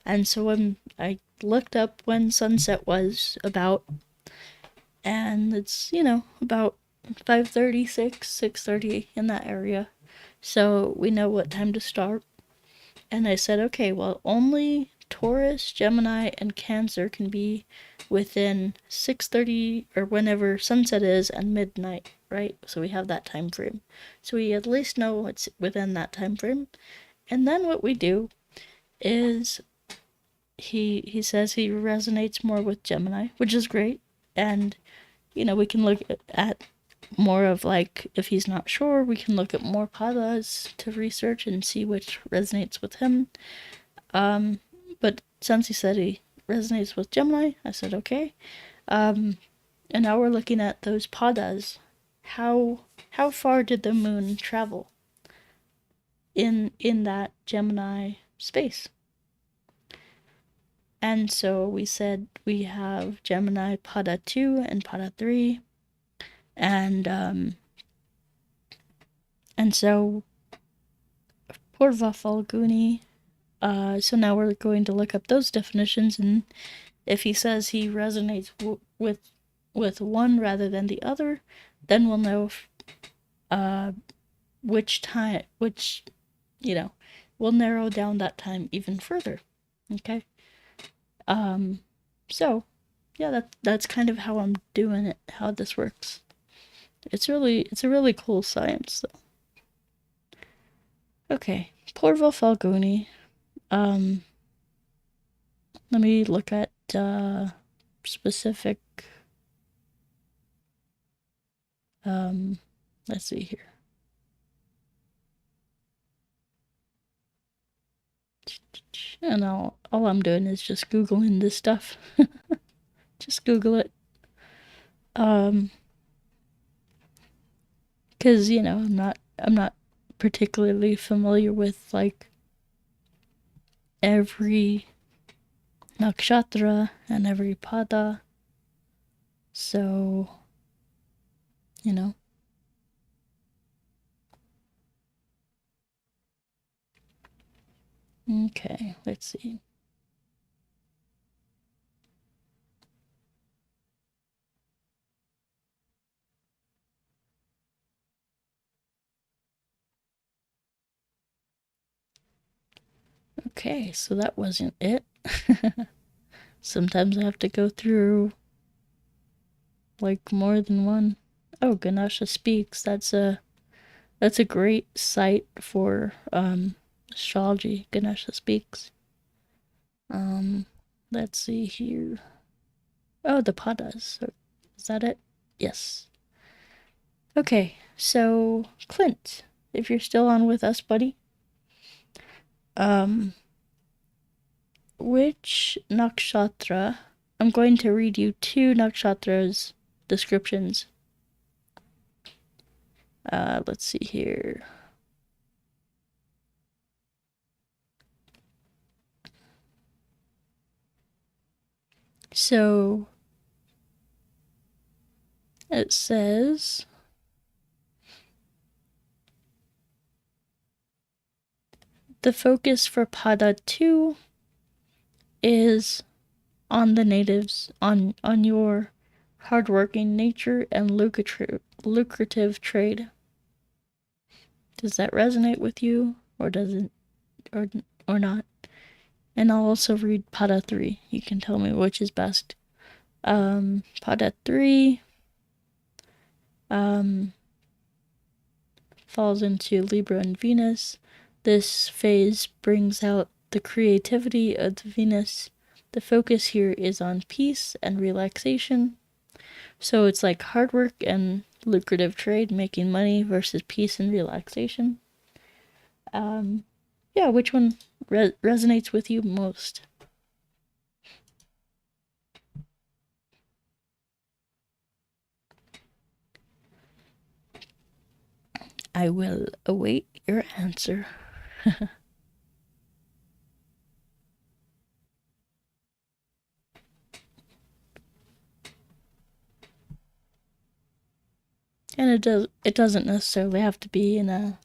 and so I looked up when sunset was about, and it's about 5:30, 6:30 in that area. So we know what time to start. And I said, okay, well, only Taurus, Gemini, and Cancer can be within 6:30 or whenever sunset is and midnight, right? So we have that time frame. So we at least know it's within that time frame. And then what we do is he says he resonates more with Gemini, which is great. And we can look at more of, like, if he's not sure, we can look at more padas to research and see which resonates with him. But since he said he resonates with Gemini, I said okay. And now we're looking at those padas. How far did the moon travel in that Gemini space? And so we said we have Gemini pada 2 and pada 3. And so Purva Falguni. So now we're going to look up those definitions, and if he says he resonates with one rather than the other, then we'll know which we'll narrow down that time even further. Okay. So yeah, that's kind of how I'm doing it, how this works. It's a really cool science though. Okay, Purva Falguni. Let me look at specific. Let's see here. And all I'm doing is just Googling this stuff. Just Google it. Because I'm not particularly familiar with, like, every nakshatra and every pada. So, Okay, let's see. Okay, so that wasn't it. Sometimes I have to go through, like, more than one. Oh, Ganesha Speaks. That's a great site for astrology. Ganesha Speaks. Let's see here. Oh, the padas. Is that it? Yes. Okay, so Clint, if you're still on with us, buddy. Which nakshatra? I'm going to read you 2 nakshatras descriptions. Let's see here. So it says the focus for Pada 2 is on the natives, on your hardworking nature and lucrative trade. Does that resonate with you, or doesn't, or not? And I'll also read Pada 3. You can tell me which is best. Pada 3. falls into Libra and Venus. This phase brings out the creativity of the Venus. The focus here is on peace and relaxation. So it's like hard work and lucrative trade, making money, versus peace and relaxation. Yeah, which one resonates with you most? I will await your answer. And it doesn't necessarily have to be in a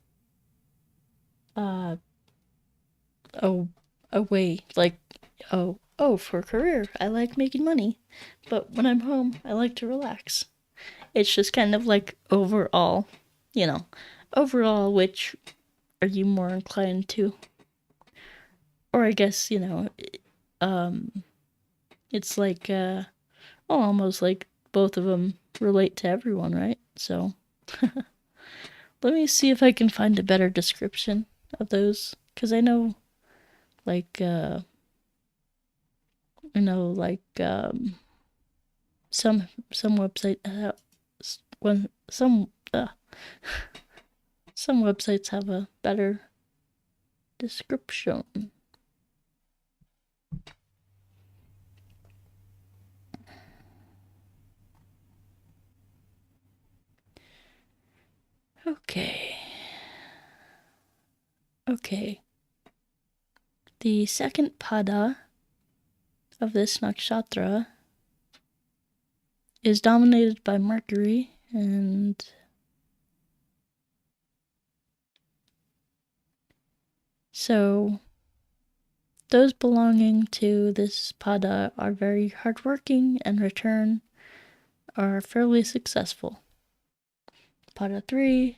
way like, for career I like making money, but when I'm home I like to relax. It's just kind of like overall, which are you more inclined to? Or I guess, it's like almost like both of them relate to everyone, right? So let me see if I can find a better description of those, because I know like some website when some websites have a better description. Okay. The second pada of this nakshatra is dominated by Mercury, and so those belonging to this pada are very hardworking and return are fairly successful. Pada 3,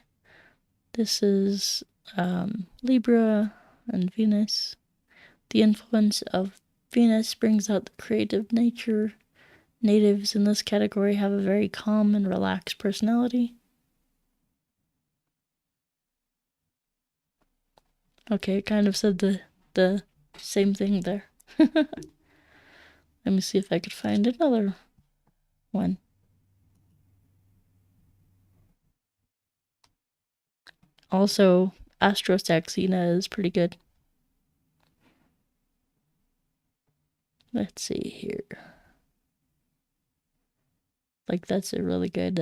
this is Libra and Venus. The influence of Venus brings out the creative nature. Natives in this category have a very calm and relaxed personality. Okay, it kind of said the same thing there. Let me see if I could find another one. Also, Astrosaxena is pretty good. Let's see here. Like, that's a really good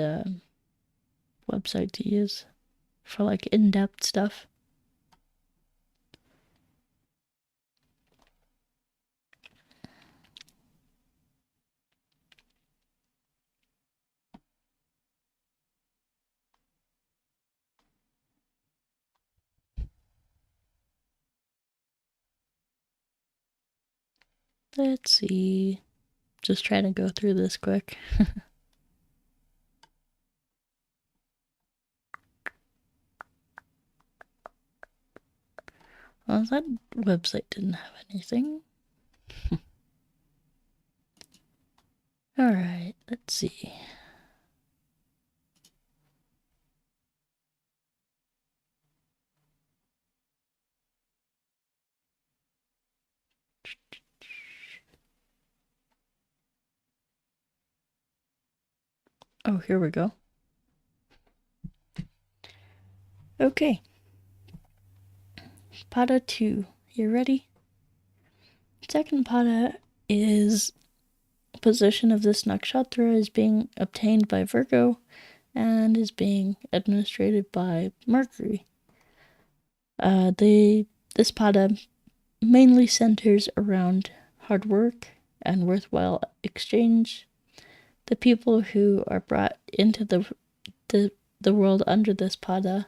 website to use for like in-depth stuff. Let's see. Just trying to go through this quick. Well, that website didn't have anything. Alright, let's see. Oh, here we go. Okay. Pada 2. You ready? Second pada is position of this nakshatra is being obtained by Virgo and is being administrated by Mercury. This pada mainly centers around hard work and worthwhile exchange. The people who are brought into the world under this pada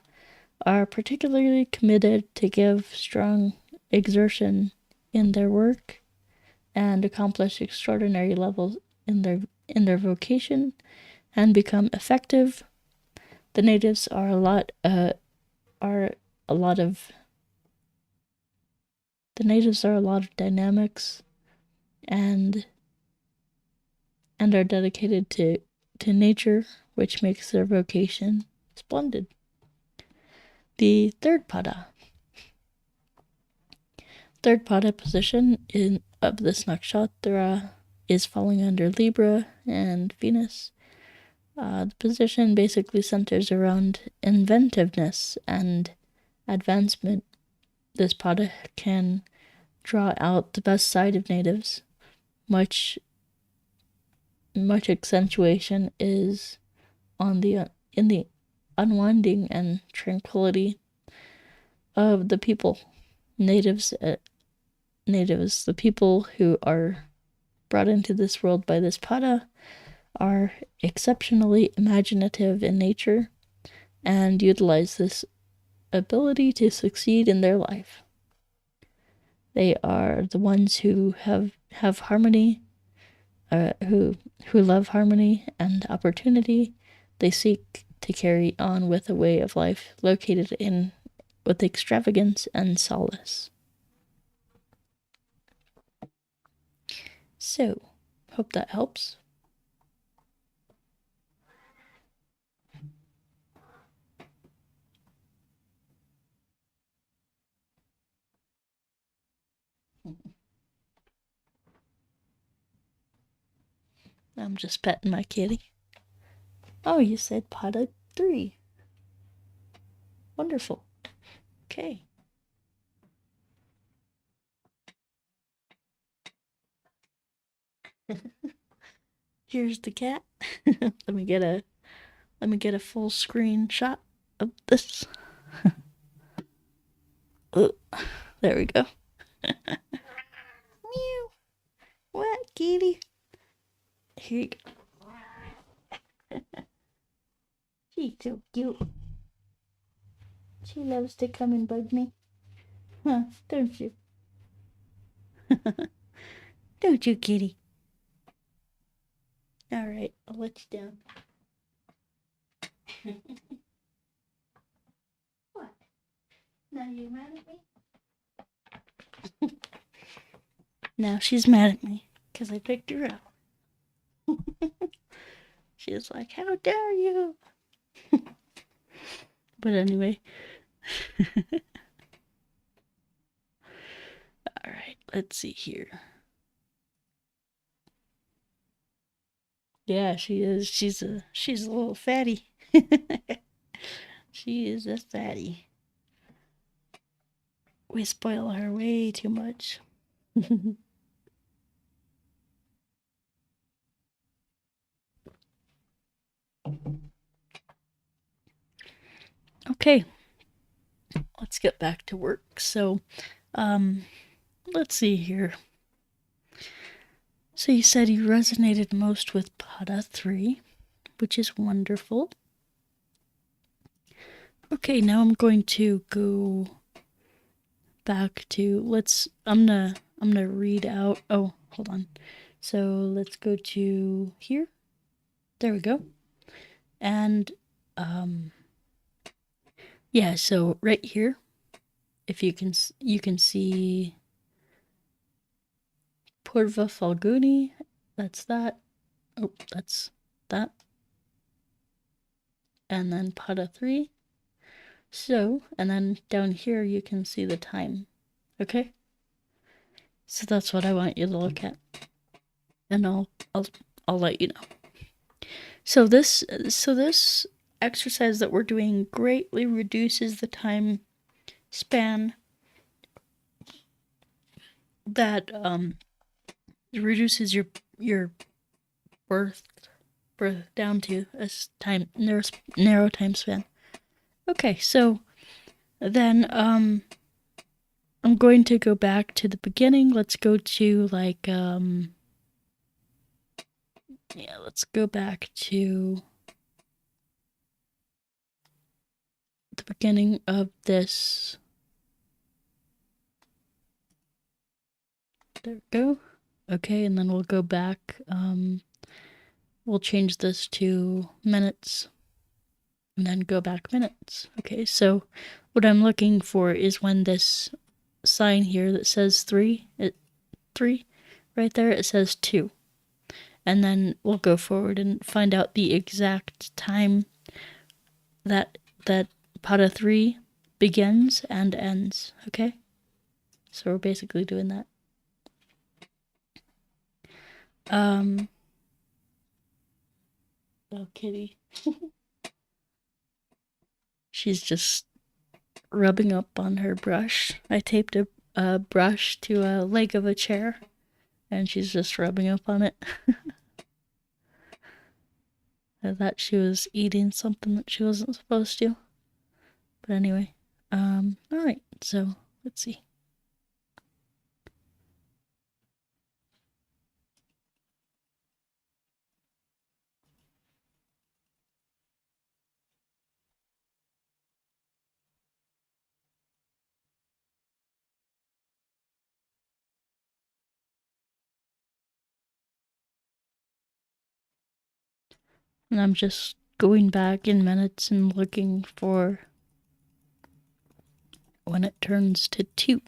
are particularly committed to give strong exertion in their work and accomplish extraordinary levels in their vocation and become effective. The natives are a lot of dynamics and are dedicated to nature, which makes their vocation splendid. the third pada. Third pada position of this nakshatra is falling under Libra and Venus. The position basically centers around inventiveness and advancement. This pada can draw out the best side of natives. Much accentuation is in the unwinding and tranquility of the people. Natives, the people who are brought into this world by this pada, are exceptionally imaginative in nature and utilize this ability to succeed in their life. They are the ones who have harmony, who love harmony and opportunity. They seek to carry on with a way of life located with extravagance and solace. So, hope that helps. I'm just petting my kitty. Oh, you said pada 3. Wonderful. Okay. Here's the cat. Let me get a full screen shot of this. There we go. Meow. What, kitty? Here you go. She's so cute. She loves to come and bug me. Huh, don't you? Don't you, kitty? Alright, I'll let you down. What? Now you mad at me? Now she's mad at me because I picked her up. She's like, how dare you? But anyway. Alright, let's see here. Yeah, she is. She's a little fatty. She is a fatty. We spoil her way too much. Okay, let's get back to work. So, let's see here. So you said you resonated most with pada 3, which is wonderful. Okay, now I'm going to go back to I'm gonna read out. Oh, hold on. So let's go to here. There we go. And yeah, so right here, if you can see Purva Falguni, that's that. Oh, that's that. And then pada 3. So, and then down here you can see the time. Okay? So that's what I want you to look at. And I'll let you know. So this exercise that we're doing greatly reduces the time span that reduces your birth down to a narrow time span. Okay, so then I'm going to go back to the beginning. Let's go to let's go back to the beginning of this. There we go. Okay, and then we'll go back. We'll change this to minutes and then go back minutes. Okay, so what I'm looking for is when this sign here that says 3, right there, it says 2. And then we'll go forward and find out the exact time that pada 3 begins and ends, okay? So we're basically doing that. Oh, kitty. She's just rubbing up on her brush. I taped a brush to a leg of a chair, and she's just rubbing up on it. I thought she was eating something that she wasn't supposed to. But anyway, alright, so let's see. And I'm just going back in minutes and looking for when it turns to 2.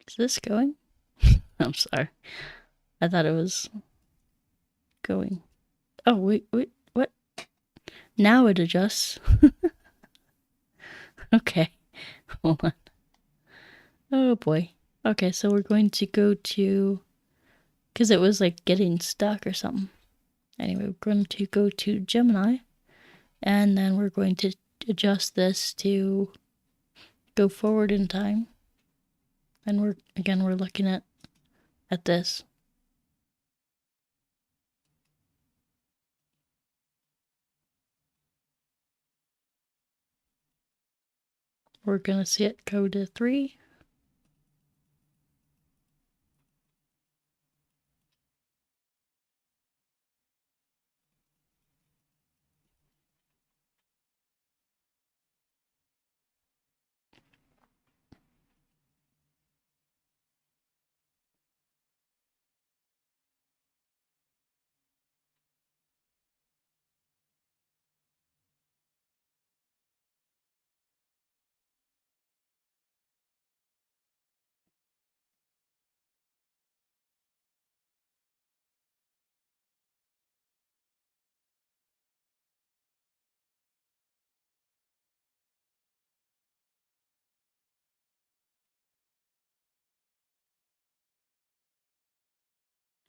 Is this going? I'm sorry. I thought it was going. Oh, wait, what? Now it adjusts. Okay, hold on. Oh boy. Okay, so we're going to go to, because it was like getting stuck or something. Anyway, we're going to go to Gemini, and then we're going to adjust this to go forward in time. And we're looking at this. We're gonna see it go to 3.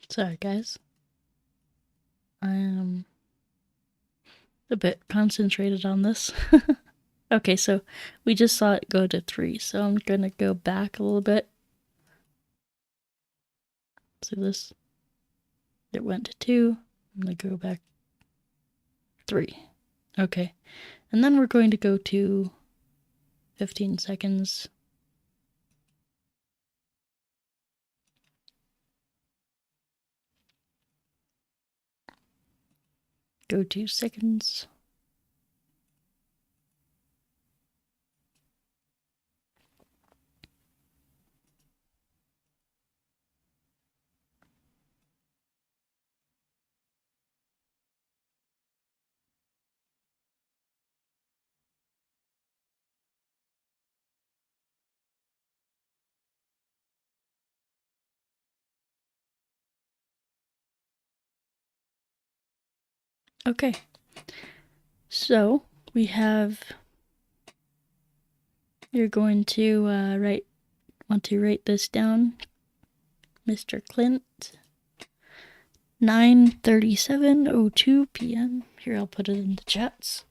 Sorry, guys. I am a bit concentrated on this. Okay, so we just saw it go to 3, so I'm gonna go back a little bit. So this, it went to 2. I'm gonna go back 3. Okay, and then we're going to go to 15 seconds. Go 2 seconds. Okay, so we have, you're going to want to write this down, Mr. Clint, 9:37:02 p.m. Here, I'll put it in the chats.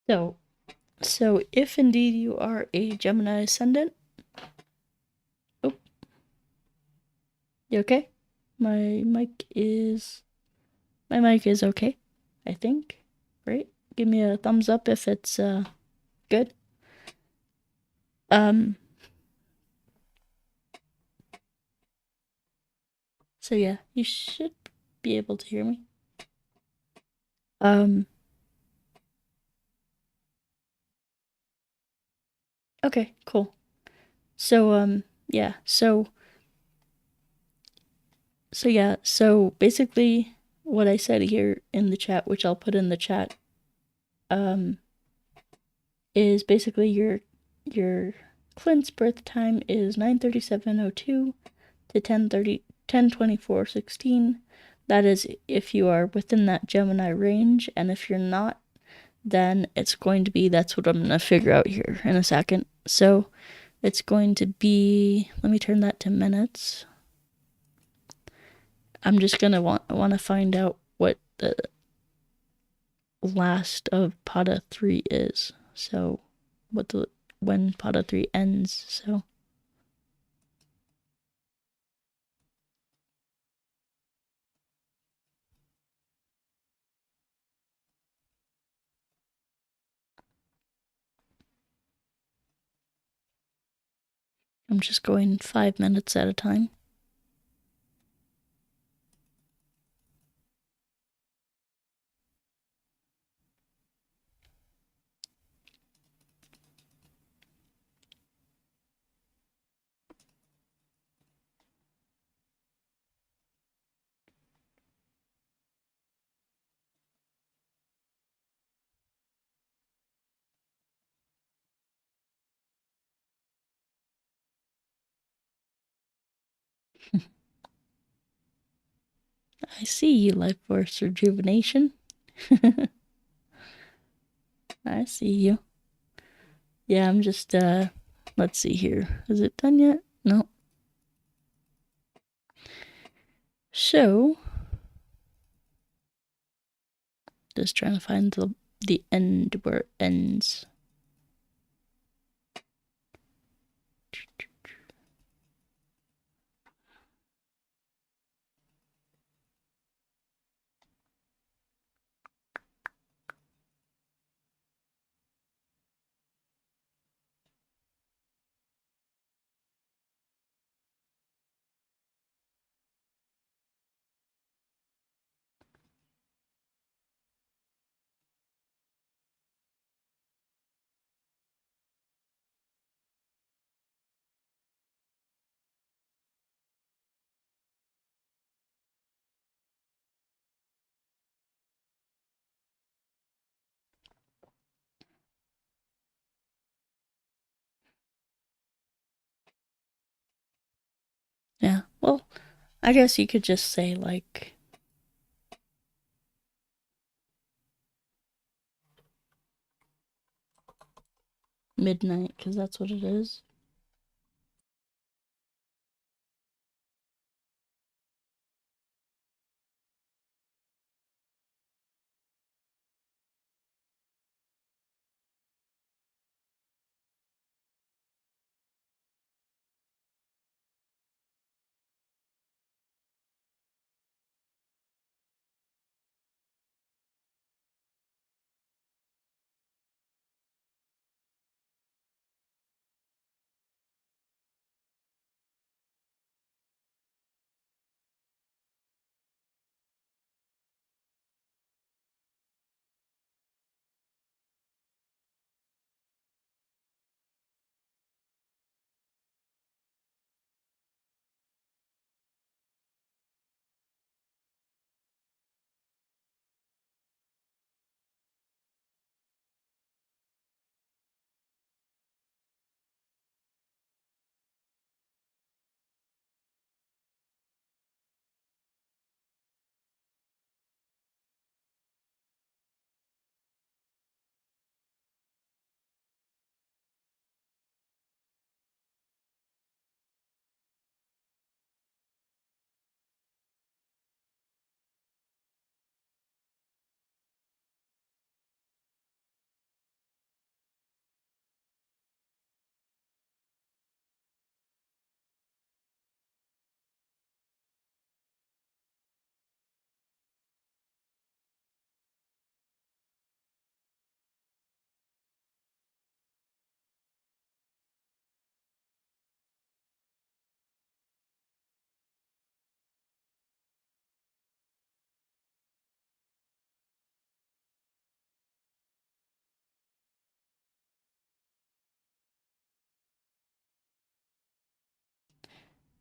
So if indeed you are a Gemini ascendant, oh, you okay? My mic is okay, I think. Right? Give me a thumbs up if it's good. Um so yeah, you should be able to hear me. Okay, cool. So yeah, so basically what I said here in the chat, which I'll put in the chat, is basically your Clint's birth time is 9:37:02 to 10:24:16. That is if you are within that Gemini range, and if you're not, then it's going to be, that's what I'm going to figure out here in a second. So it's going to be, let me turn that to minutes. I'm just going to want to find out what the last of Pada 3 is. So when Pada 3 ends. So I'm just going 5 minutes at a time. I see you, Life Force Rejuvenation. I see you. Yeah, I'm just, let's see here. Is it done yet? No. So, just trying to find the end where it ends. Yeah, well, I guess you could just say, like, midnight, because that's what it is.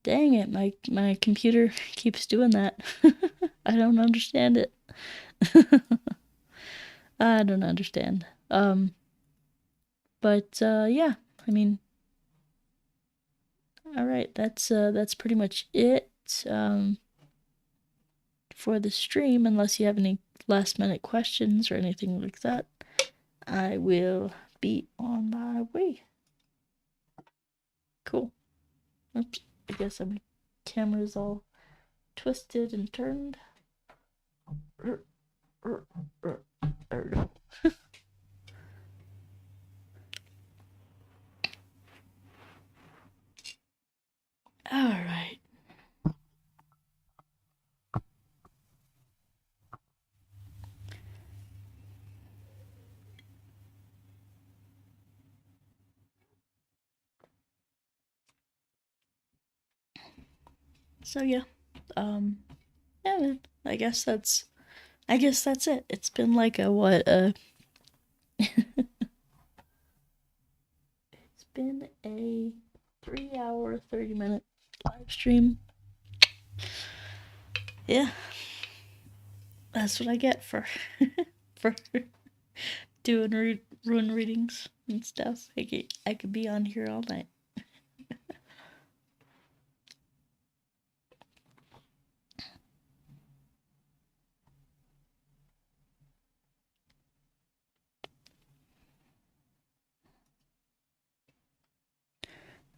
Dang it, my computer keeps doing that. I don't understand it. I don't understand. But yeah, I mean, all right, that's pretty much it for the stream, unless you have any last minute questions or anything like that. I will be on my way. Cool. Oops, I guess my camera's all twisted and turned. There we go. All right. So yeah, yeah, man. I guess that's it. It's been like a what? It's been a 3-hour, 30-minute live stream. Yeah, that's what I get for for doing rune readings and stuff. I could be on here all night.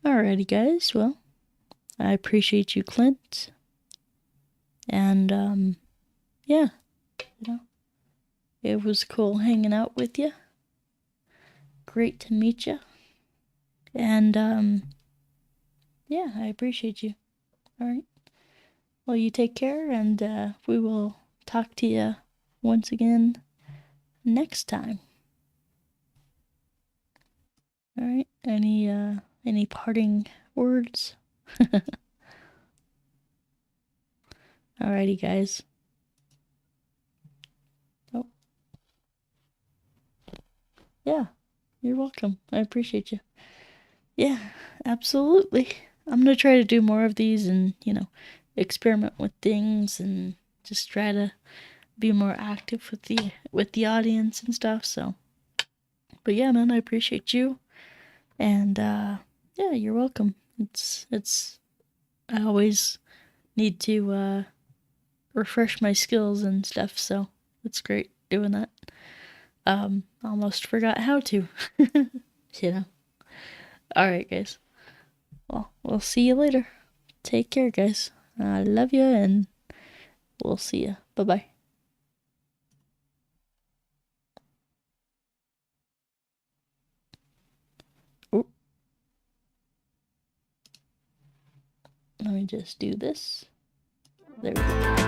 Alrighty, guys. Well, I appreciate you, Clint. And yeah, you know, it was cool hanging out with you. Great to meet you. And yeah, I appreciate you. All right. Well, you take care, and we will talk to you once again next time. All right. Any parting words? Alrighty, guys. Oh. Yeah. You're welcome. I appreciate you. Yeah, absolutely. I'm gonna try to do more of these and, experiment with things and just try to be more active with the audience and stuff, so. But yeah, man, I appreciate you. And yeah, you're welcome. It's I always need to refresh my skills and stuff, so it's great doing that. Almost forgot how to. you know. Alright, guys. Well, we'll see you later. Take care, guys. I love you, and we'll see you. Bye-bye. Oh. Let me just do this. There we go.